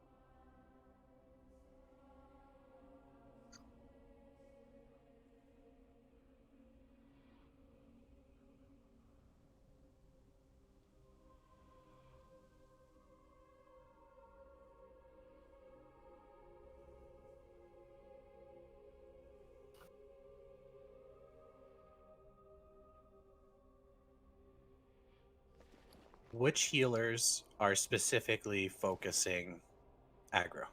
Which healers are specifically focusing aggro?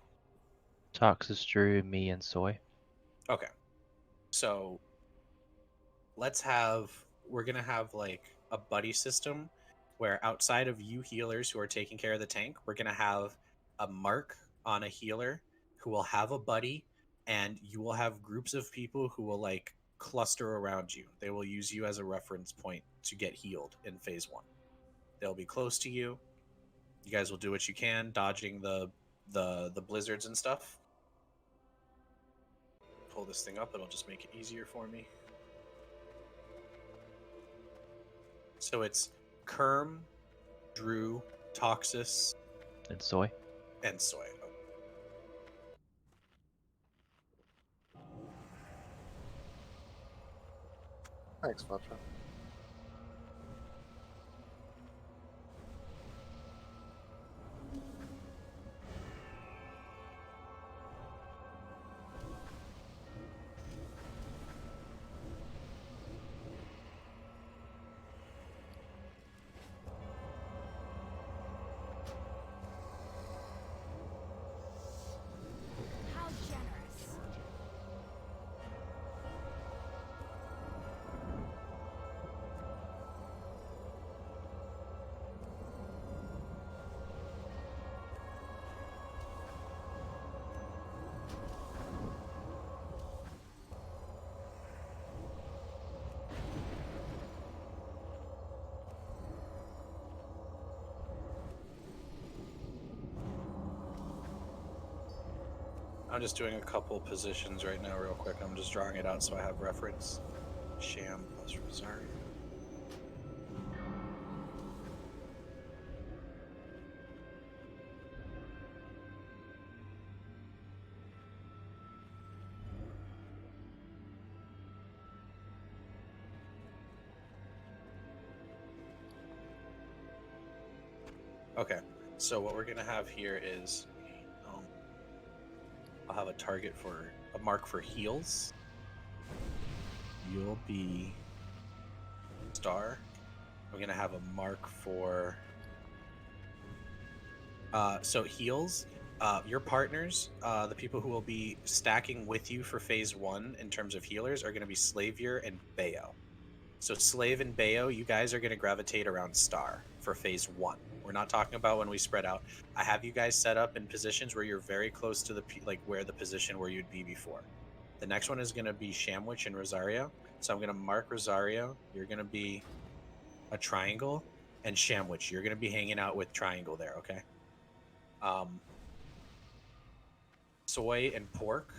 Toxus, Drew, me, and Soy. Okay. So we're going to have like a buddy system where outside of you healers who are taking care of the tank, we're going to have a mark on a healer who will have a buddy, and you will have groups of people who will like cluster around you. They will use you as a reference point to get healed in phase 1. They'll be close to you. You guys will do what you can, dodging the blizzards and stuff. Pull this thing up, it'll just make it easier for me. So it's Kerm, Drew, Toxus, and Soy. And Soy. Thanks, Fletcher. I'm just doing a couple positions right now real quick. I'm just drawing it out so I have reference. Sham plus Rosario. Okay, so what we're gonna have here is I'll have a target for a mark for heals. You'll be Star. I'm gonna have a mark for so heals. Your partners, the people who will be stacking with you for phase 1 in terms of healers, are going to be Slavier and Bayo. So Slave and Bayo, you guys are going to gravitate around Star for phase 1. We're not talking about when we spread out. I have you guys set up in positions where you're very close to the where the position where you'd be before. The next one is going to be Shamwich and Rosario. So I'm going to mark Rosario. You're going to be a triangle, and Shamwich, you're going to be hanging out with triangle there. Okay. Soy and Pork.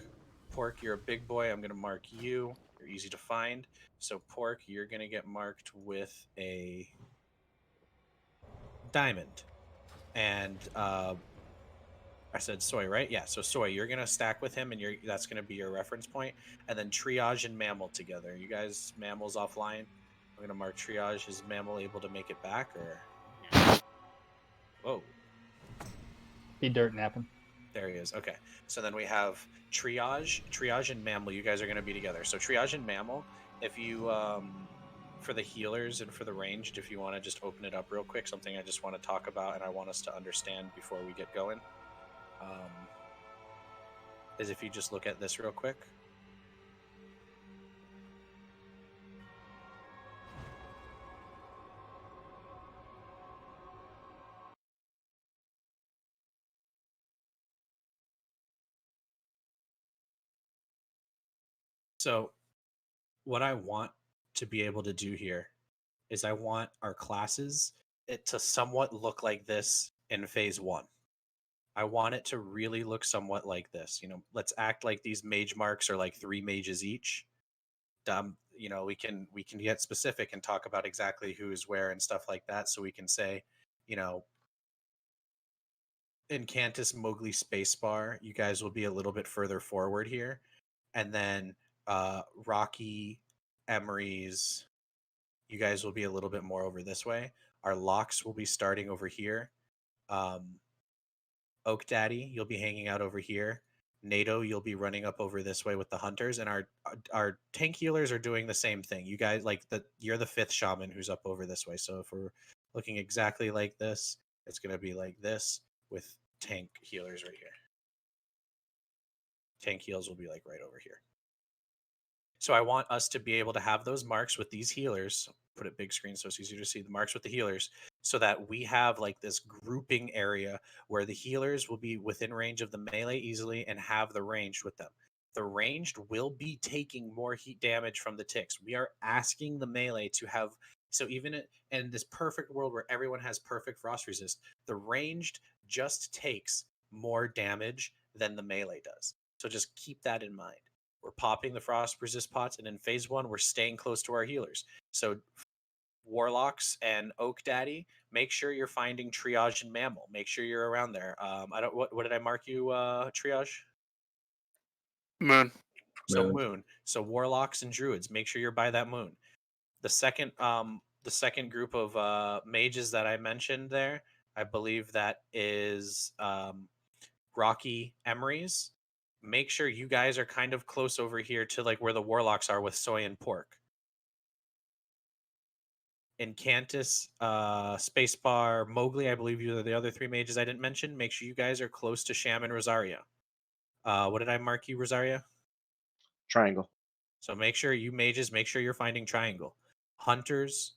Pork, you're a big boy. I'm going to mark you. You're easy to find. So Pork, you're going to get marked with a diamond. And I said Soy, right? Yeah, so Soy, you're going to stack with him, and that's going to be your reference point. And then Triage and Mammal together. You guys, Mammal's offline. I'm going to mark Triage. Is Mammal able to make it back? Or Whoa. Be dirt napping. There he is. Okay. So then we have Triage and Mammal. You guys are going to be together. So Triage and Mammal, if you, for the healers and for the ranged, if you want to just open it up real quick, something I just want to talk about and I want us to understand before we get going, is if you just look at this real quick. So what I want to be able to do here is I want our classes to somewhat look like this in phase 1. I want it to really look somewhat like this. You know, let's act like these mage marks are like 3 mages each. You know, we can get specific and talk about exactly who is where and stuff like that. So we can say, you know, Incantus, Mowgli, Spacebar, you guys will be a little bit further forward here. And then Rocky, Emery's, you guys will be a little bit more over this way. Our locks will be starting over here. Oak Daddy, you'll be hanging out over here. NATO, you'll be running up over this way with the hunters, and our tank healers are doing the same thing. You guys, like, you're the 5th shaman who's up over this way. So if we're looking exactly like this, it's going to be like this with tank healers right here. Tank heals will be like right over here. So I want us to be able to have those marks with these healers. Put it big screen so it's easier to see the marks with the healers, so that we have like this grouping area where the healers will be within range of the melee easily and have the ranged with them. The ranged will be taking more heat damage from the ticks. We are asking the melee to have, so even in this perfect world where everyone has perfect frost resist, the ranged just takes more damage than the melee does. So just keep that in mind. We're popping the frost resist pots, and in phase 1, we're staying close to our healers. So Warlocks and Oak Daddy, make sure you're finding Triage and Mammal. Make sure you're around there. I don't. What did I mark you? Triage. Moon. So moon. So Warlocks and Druids, make sure you're by that moon. The second group of mages that I mentioned there, I believe that is Rocky Emery's. Make sure you guys are kind of close over here to like where the Warlocks are with Soy and Pork. Incantus, Spacebar, Mowgli, I believe you are the other 3 mages I didn't mention. Make sure you guys are close to Shaman Rosaria. What did I mark you, Rosaria? Triangle. So make sure you mages, make sure you're finding Triangle. Hunters,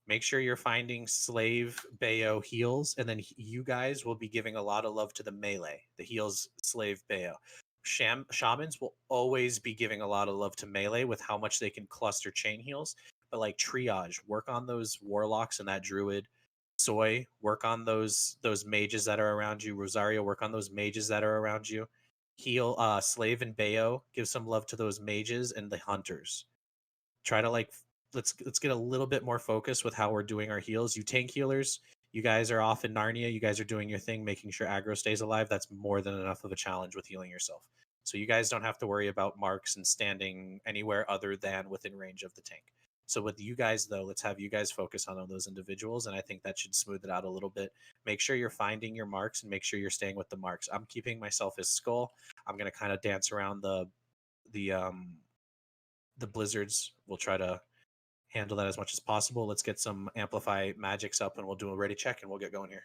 make sure you're finding Slave, Bayo, heals, and then you guys will be giving a lot of love to the melee, the heals, Slave, Bayo. Shamans will always be giving a lot of love to melee with how much they can cluster chain heals. But like Triage, work on those Warlocks and that Druid. Soy, work on those mages that are around you. Rosario, work on those mages that are around you. Heal Slave and Bayo, give some love to those mages and the hunters. Try to like let's get a little bit more focus with how we're doing our heals. You tank healers, you guys are off in Narnia, you guys are doing your thing, making sure aggro stays alive. That's more than enough of a challenge with healing yourself. So you guys don't have to worry about marks and standing anywhere other than within range of the tank. So with you guys, though, let's have you guys focus on those individuals, and I think that should smooth it out a little bit. Make sure you're finding your marks and make sure you're staying with the marks. I'm keeping myself as Skull. I'm going to kind of dance around the blizzards. We'll try to handle that as much as possible. Let's get some Amplify magics up, and we'll do a ready check, and we'll get going here.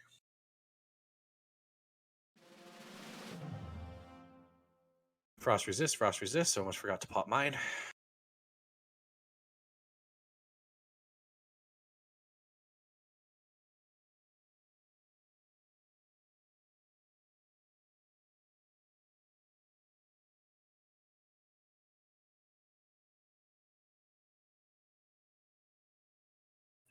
Frost resist, almost forgot to pop mine.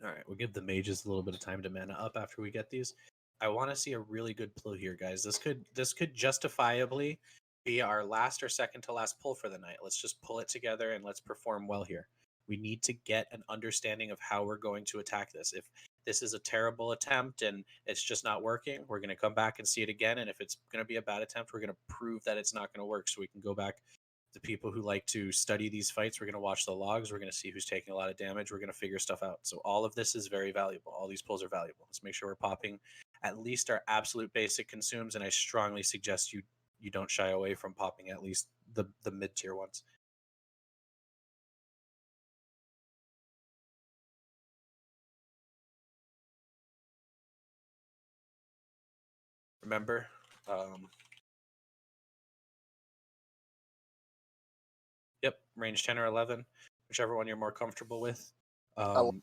All right, we'll give the mages a little bit of time to mana up after we get these. I want to see a really good pull here, guys. This could justifiably be our last or second to last pull for the night. Let's just pull it together and let's perform well here. We need to get an understanding of how we're going to attack this. If this is a terrible attempt and it's just not working, we're going to come back and see it again. And if it's going to be a bad attempt, we're going to prove that it's not going to work so we can go back. The people who like to study these fights, we're going to watch the logs. We're going to see who's taking a lot of damage. We're going to figure stuff out. So all of this is very valuable. All these pulls are valuable. Let's make sure we're popping at least our absolute basic consumes, and I strongly suggest you don't shy away from popping at least the mid-tier ones. Remember, yep, range 10 or 11, whichever one you're more comfortable with. 11.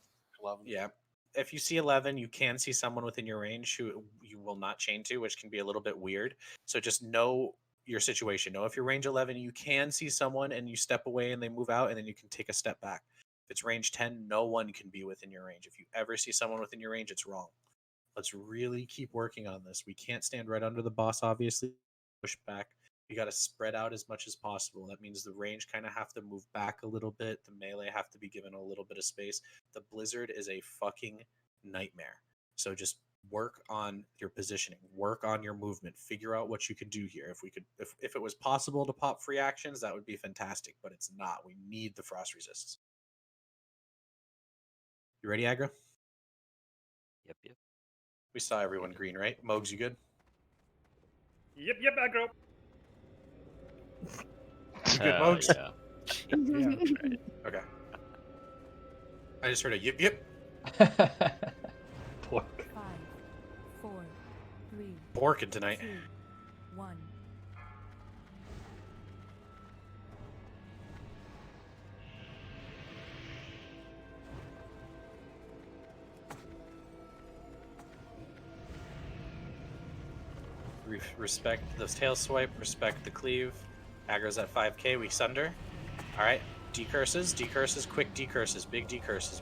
Yeah. If you see 11, you can see someone within your range who you will not chain to, which can be a little bit weird. So just know your situation. Know if you're range 11, you can see someone and you step away and they move out, and then you can take a step back. If it's range 10, no one can be within your range. If you ever see someone within your range, it's wrong. Let's really keep working on this. We can't stand right under the boss, obviously. Push back. We got to spread out as much as possible. That means the range kind of have to move back a little bit. The melee have to be given a little bit of space. The blizzard is a fucking nightmare. So just work on your positioning, work on your movement, figure out what you could do here. If it was possible to pop free actions, that would be fantastic, but it's not. We need the frost resists. You ready, aggro? Yep. We saw everyone green, right? Mogs, you good? Yep, aggro. You good, Mogs? Yeah. Yeah. Okay. I just heard a yip. Pork. 5, 4, 3, Porking tonight. 2, 1. Respect the tail swipe, respect the cleave. Aggro's at 5k, we sunder. Alright, decurses, quick decurses, big decurses.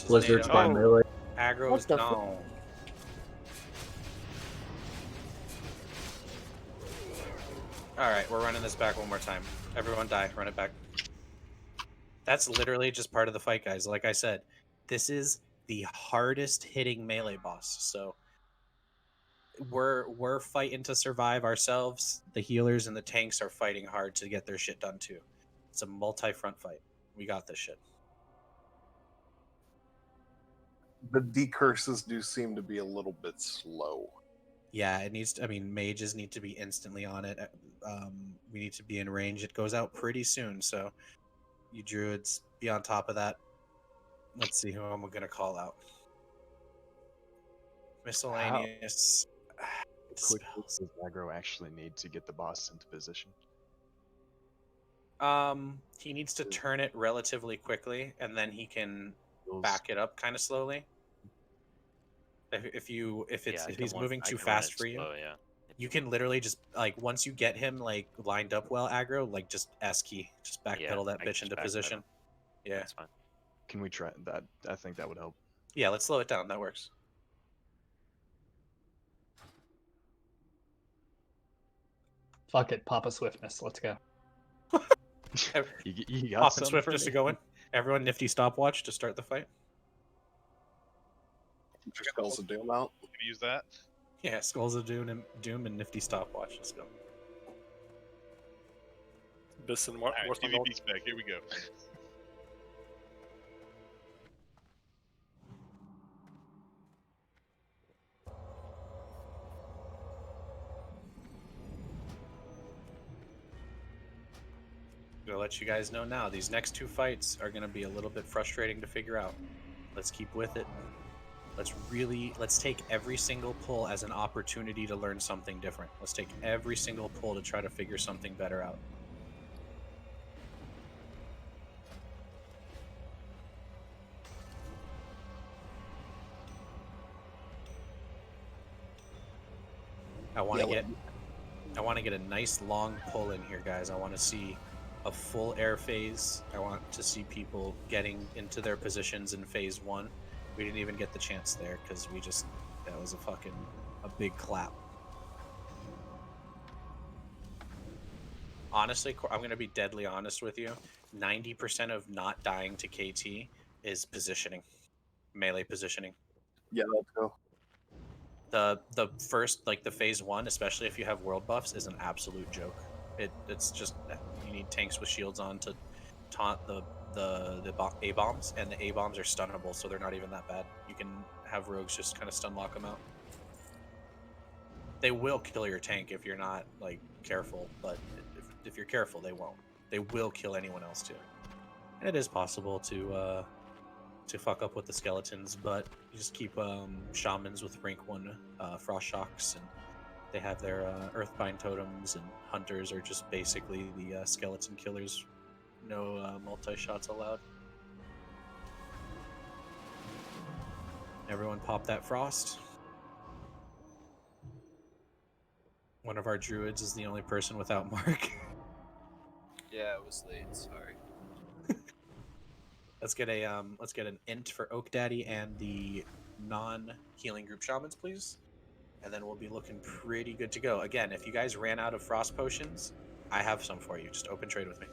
Blizzard's NATO. by melee. Aggro is down. Alright, we're running this back one more time. Everyone die, run it back. That's literally just part of the fight, guys. Like I said, this is the hardest hitting melee boss, so we're fighting to survive ourselves. The healers and the tanks are fighting hard to get their shit done too. It's a multi-front fight. We got this shit. The decurses do seem to be a little bit slow. Yeah, it needs to, I mean, mages need to be instantly on it. We need to be in range. It goes out pretty soon, so you druids be on top of that. Let's see who I'm gonna call out. Miscellaneous. Quick, does aggro actually need to get the boss into position? He needs to turn it relatively quickly, and then he can back it up kind of slowly. If he's moving too fast for you, you can literally just once you get him lined up well, aggro, just S key, just backpedal that bitch into position. Yeah, that's fine. Can we try that? I think that would help. Yeah, let's slow it down. That works. Fuck it, Papa Swiftness. Let's go. You got Pop and something Swift for just me? to go in. Everyone, nifty stopwatch to start the fight. Skulls of Doom out. We can use that. Yeah, Skulls of Doom and nifty stopwatch. Let's go. All right, PvP spec. Here we go. I'm gonna let you guys know now. These next two fights are gonna be a little bit frustrating to figure out. Let's keep with it. Let's take every single pull as an opportunity to learn something different. Let's take every single pull to try to figure something better out. I want to get a nice long pull in here, guys. I want to see a full air phase. I want to see people getting into their positions in phase 1. We didn't even get the chance there because that was a big clap. Honestly, I'm going to be deadly honest with you. 90% of not dying to KT is positioning, melee positioning. Yeah, let's go. The first, the phase 1, especially if you have world buffs, is an absolute joke. It's just, you need tanks with shields on to taunt the A-bombs, and the A-bombs are stunnable, so they're not even that bad. You can have rogues just kind of stun lock them out. They will kill your tank if you're not like careful, but if you're careful, they won't. They will kill anyone else too. And it is possible to fuck up with the skeletons, but you just keep shamans with rank 1 frost shocks, and they have their earthbind totems, and hunters are just basically the skeleton killers. No multi-shots allowed. Everyone pop that frost. One of our druids is the only person without mark. Yeah, it was late. Sorry. Let's get an int for Oak Daddy and the non-healing group shamans, please. And then we'll be looking pretty good to go. Again, if you guys ran out of frost potions, I have some for you. Just open trade with me.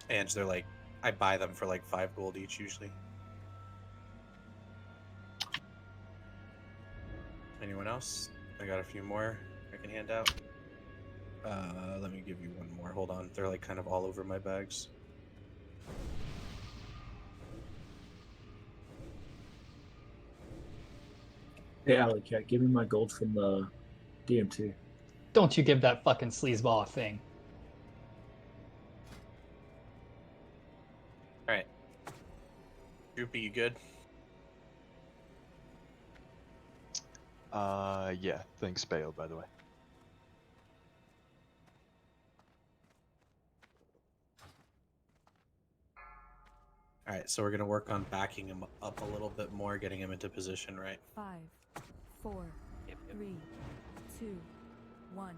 And they're like, I buy them for like 5 gold each usually. Anyone else? I got a few more I can hand out. Let me give you one more. Hold on. They're like kind of all over my bags. Hey, Alley Cat, give me my gold from the DMT. Don't you give that fucking sleazeball a thing. Alright. Droopy, you good? Yeah. Thanks, Bayo, by the way. Alright, so we're going to work on backing him up a little bit more, getting him into position, right? 5, 4, 3, 2, 1.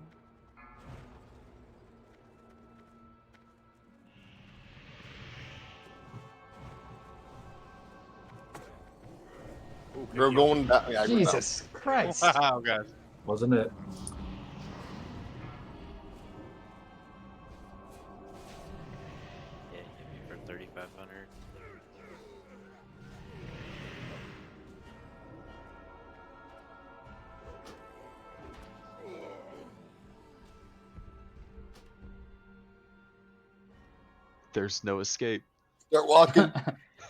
You're going down. Yeah, Jesus Christ. Oh, God. Wasn't it? Yeah, hit me for 3,500. There's no escape. Start walking.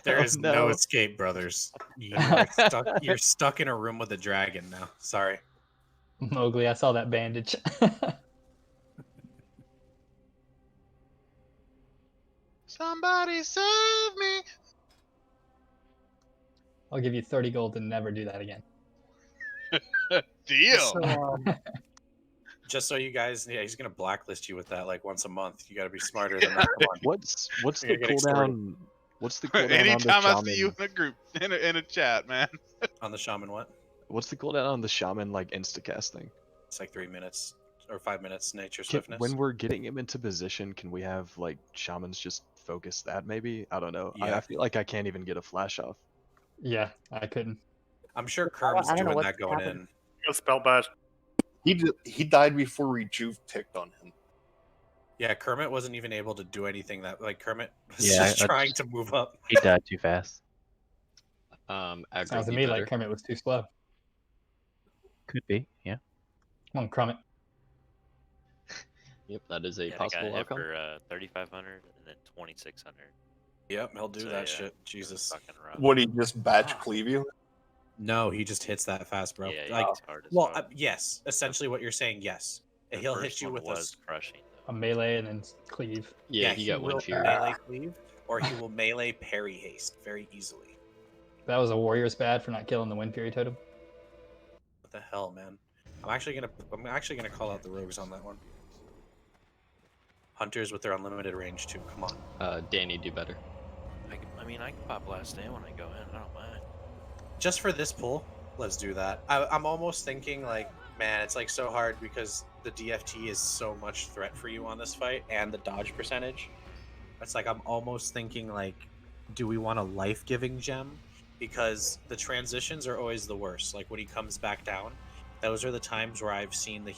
There is no. no escape, brothers. You're stuck in a room with a dragon now. Sorry. Mowgli, I saw that bandage. Somebody save me. I'll give you 30 gold to never do that again. Deal. So, just so you guys, yeah, he's gonna blacklist you with that like once a month. You got to be smarter than that. What's the You're getting cooldown? What's the cooldown Anytime on I the see you shaman? in a group, in a chat, man. On the shaman, what? What's the cooldown on the shaman like instacasting? It's like 3 minutes or 5 minutes. Nature Can, swiftness. when we're getting him into position, can we have like shamans just focus that? Maybe I don't know. I Yeah. feel like I can't even get a flash off. Yeah, I couldn't. I'm sure Kerm's I don't know doing what that going happened. in. Go spell bad. He died before Rejuve ticked on him. Yeah, Kermit wasn't even able to do anything that like Kermit was Yeah, just trying to move up. He died too fast. Aggro Sounds to be me better. like Kermit was too slow. Could be, yeah. Come on, Kermit. Yep, that is a Yeah, I possible got hit outcome. for 3,500 and then 2,600. Yep, he'll do So, that yeah, shit. Jesus. Fucking rough. Would he just batch cleave you? No, he just hits that fast, bro. Yeah, like, it's hard as well, fuck. yes. Essentially, what you're saying, yes. The He'll hit first you one with was crushing. A melee and then cleave. Yeah, he got will one fury. melee cleave, or he will melee parry haste very easily. That was a warrior's bad for not killing the Wind Fury totem. What the hell, man? I'm actually gonna call out the rogues on that one. Hunters with their unlimited range too. Come on. Danny, do better. I mean, I can pop last stand when I go in. I don't mind. Just for this pull, let's do that. I'm almost thinking like, man, it's like so hard because the DFT is so much threat for you on this fight and the dodge percentage. It's like I'm almost thinking like, do we want a life-giving gem? Because the transitions are always the worst. Like when he comes back down, those are the times where I've seen the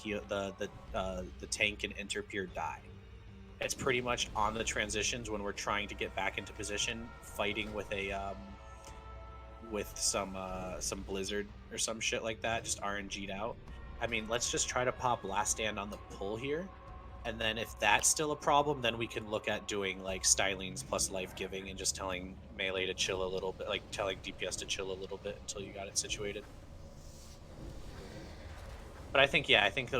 tank and Interpeer die. It's pretty much on the transitions when we're trying to get back into position, fighting with a with some blizzard or some shit like that, just RNG'd out. I mean, let's just try to pop Last Stand on the pull here, and then if that's still a problem, then we can look at doing like stylings plus life giving and just telling melee to chill a little bit, like telling DPS to chill a little bit until you got it situated. But I think I think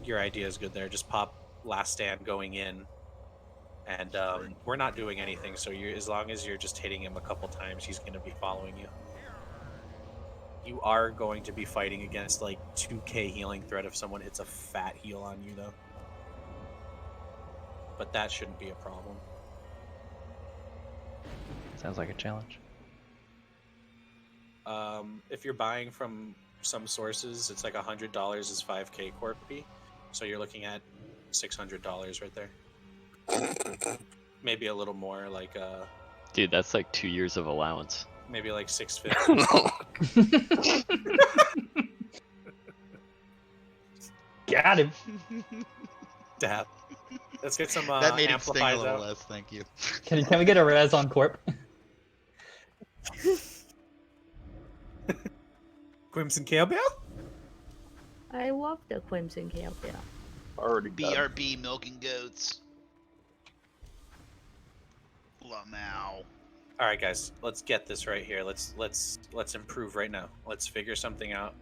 your idea is good there. Just pop Last Stand going in, and we're not doing anything. So as long as you're just hitting him a couple times, he's going to be following you. You are going to be fighting against like 2k healing threat if someone hits a fat heal on you, though. But that shouldn't be a problem. Sounds like a challenge. If you're buying from some sources, it's like $100 is 5k corpy, so you're looking at $600 right there. Maybe a little more, like Dude, that's like 2 years of allowance. maybe like 650. Got him. Dap. Let's get some That made it sting a amplifiers little out. less. Thank you. Can we get a res on Corp? Crimson Cowbell? I love the Crimson Cowbell. Already BRB milking goats. Lamau. All right, guys, let's get this right here. Let's improve right now. Let's figure something out.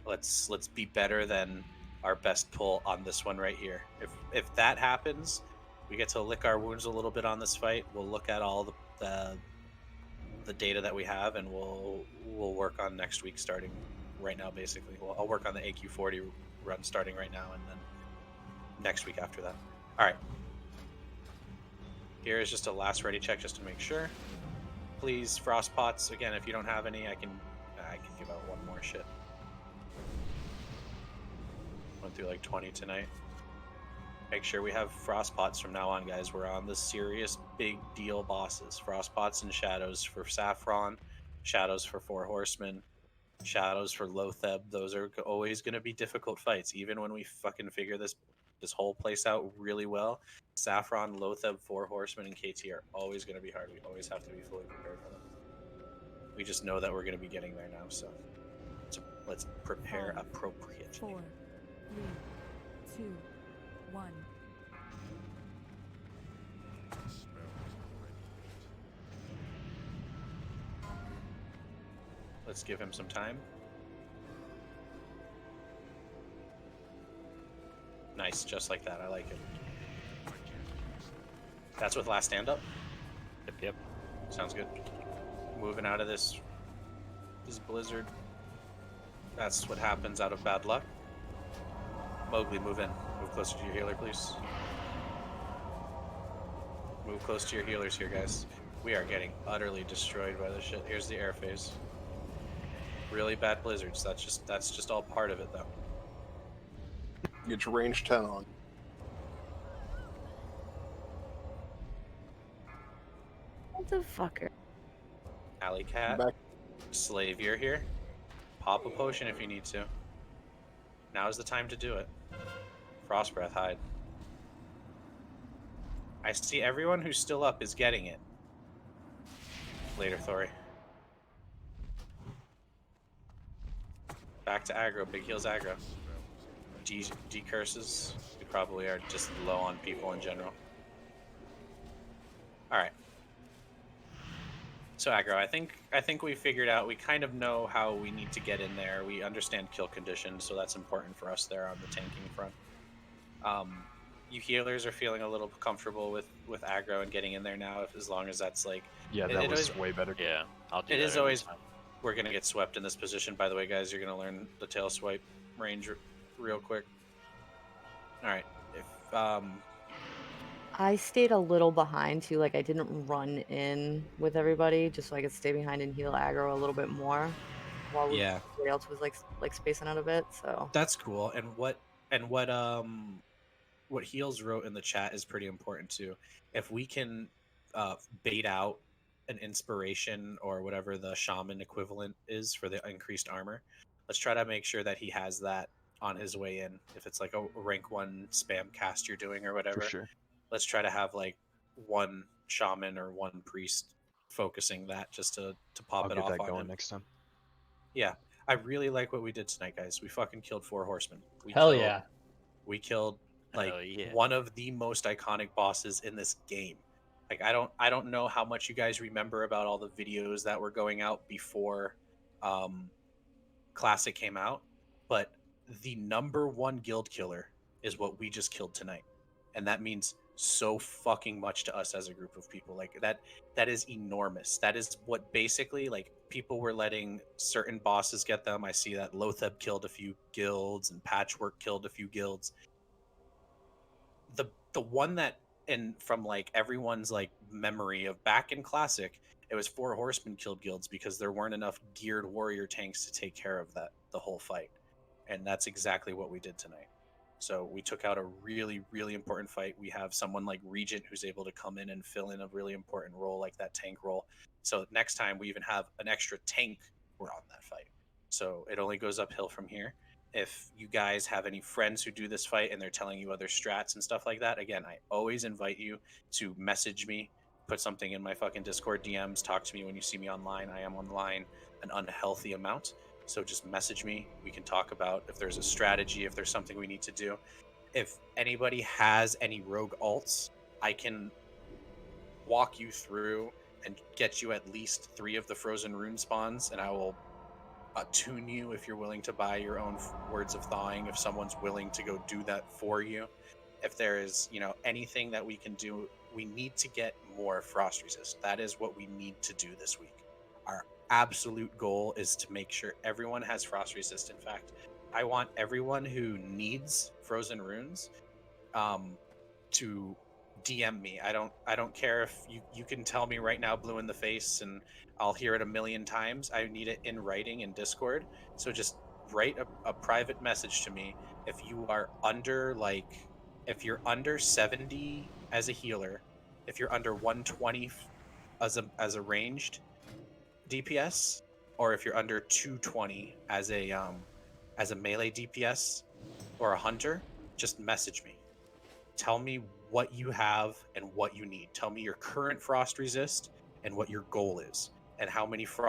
Let's be better than our best pull on this one right here. If that happens, we get to lick our wounds a little bit on this fight. We'll look at all the data that we have, and we'll work on next week starting right now. Basically, I'll work on the AQ40 run starting right now, and then next week after that. All right. Here is just a last ready check just to make sure. Please, frost pots again. If you don't have any, I can give out one more shit. Went through like 20 tonight. Make sure we have frost pots from now on, guys. We're on the serious big deal bosses. Frost pots and shadows for Sapphiron, shadows for 4 Horsemen, shadows for Lotheb. Those are always going to be difficult fights, even when we fucking figure this whole place out really well. Sapphiron, Lotheb, 4 Horsemen, and KT are always going to be hard. We always have to be fully prepared for them. We just know that we're going to be getting there now, so let's prepare appropriately. 4, 3, 2, 1. Let's give him some time. Nice, just like that. I like it. That's with last stand up? Yep. Sounds good. Moving out of this blizzard. That's what happens out of bad luck. Mowgli, move in. Move closer to your healer, please. Move close to your healers here, guys. We are getting utterly destroyed by this shit. Here's the air phase. Really bad blizzards. That's just all part of it, though. Get your range 10 on. What the fucker? Alley Cat. Slave, you're here. Pop a potion if you need to. Now's the time to do it. Frost Breath, hide. I see everyone who's still up is getting it. Later, Thori. Back to aggro. Big heals aggro. D curses. We probably are just low on people in general. Alright. So aggro, I think we figured out, we kind of know how we need to get in there. We understand kill conditions, so that's important for us there on the tanking front. You healers are feeling a little comfortable with aggro and getting in there now, as long as that's like... Yeah, that was way better. Yeah, I'll do it that is every always... time. We're going to get swept in this position, by the way, guys. You're going to learn the tail swipe range real quick. Alright, I stayed a little behind too, like I didn't run in with everybody just so I could stay behind and heal aggro a little bit more while everybody else was like spacing out a bit. So that's cool. And what Heels wrote in the chat is pretty important too. If we can bait out an inspiration or whatever the shaman equivalent is for the increased armor, let's try to make sure that he has that on his way in. If it's like a rank 1 spam cast you're doing or whatever, For sure. let's try to have like one shaman or one priest focusing that just to pop I'll it get off that on going him. next time. Yeah, I really like what we did tonight, guys. We fucking killed 4 horsemen. Hell yeah. We killed like Hell yeah. one of the most iconic bosses in this game. Like I don't know how much you guys remember about all the videos that were going out before Classic came out, but the #1 guild killer is what we just killed tonight. And that means so fucking much to us as a group of people. Like that is enormous. That is what basically like people were letting certain bosses get them. I see that Lotheb killed a few guilds and Patchwork killed a few guilds. The one that, and from like everyone's like memory of back in Classic, it was 4 horsemen killed guilds because there weren't enough geared warrior tanks to take care of that the whole fight. And that's exactly what we did tonight. So we took out a really, really important fight. We have someone like Regent who's able to come in and fill in a really important role like that tank role. So next time we even have an extra tank we're on that fight. So it only goes uphill from here. If you guys have any friends who do this fight and they're telling you other strats and stuff like that, again, I always invite you to message me, put something in my fucking Discord DMs, talk to me when you see me online. I am online an unhealthy amount. So just message me. We can talk about if there's a strategy, if there's something we need to do. If anybody has any rogue alts, I can walk you through and get you at least 3 of the frozen rune spawns, and I will attune you if you're willing to buy your own words of thawing, if someone's willing to go do that for you. If there is, you know, anything that we can do, we need to get more frost resist. That is what we need to do this week. Our absolute goal is to make sure everyone has frost resist. In fact, I want everyone who needs frozen runes to DM me. I don't care if you can tell me right now blue in the face and I'll hear it a million times. I need it in writing in Discord. So just write a private message to me if you are under if you're under 70 as a healer, if you're under 120 as a ranged DPS, or if you're under 220 as a melee DPS or a hunter, just message me. Tell me what you have and what you need. Tell me your current frost resist and what your goal is and how many frost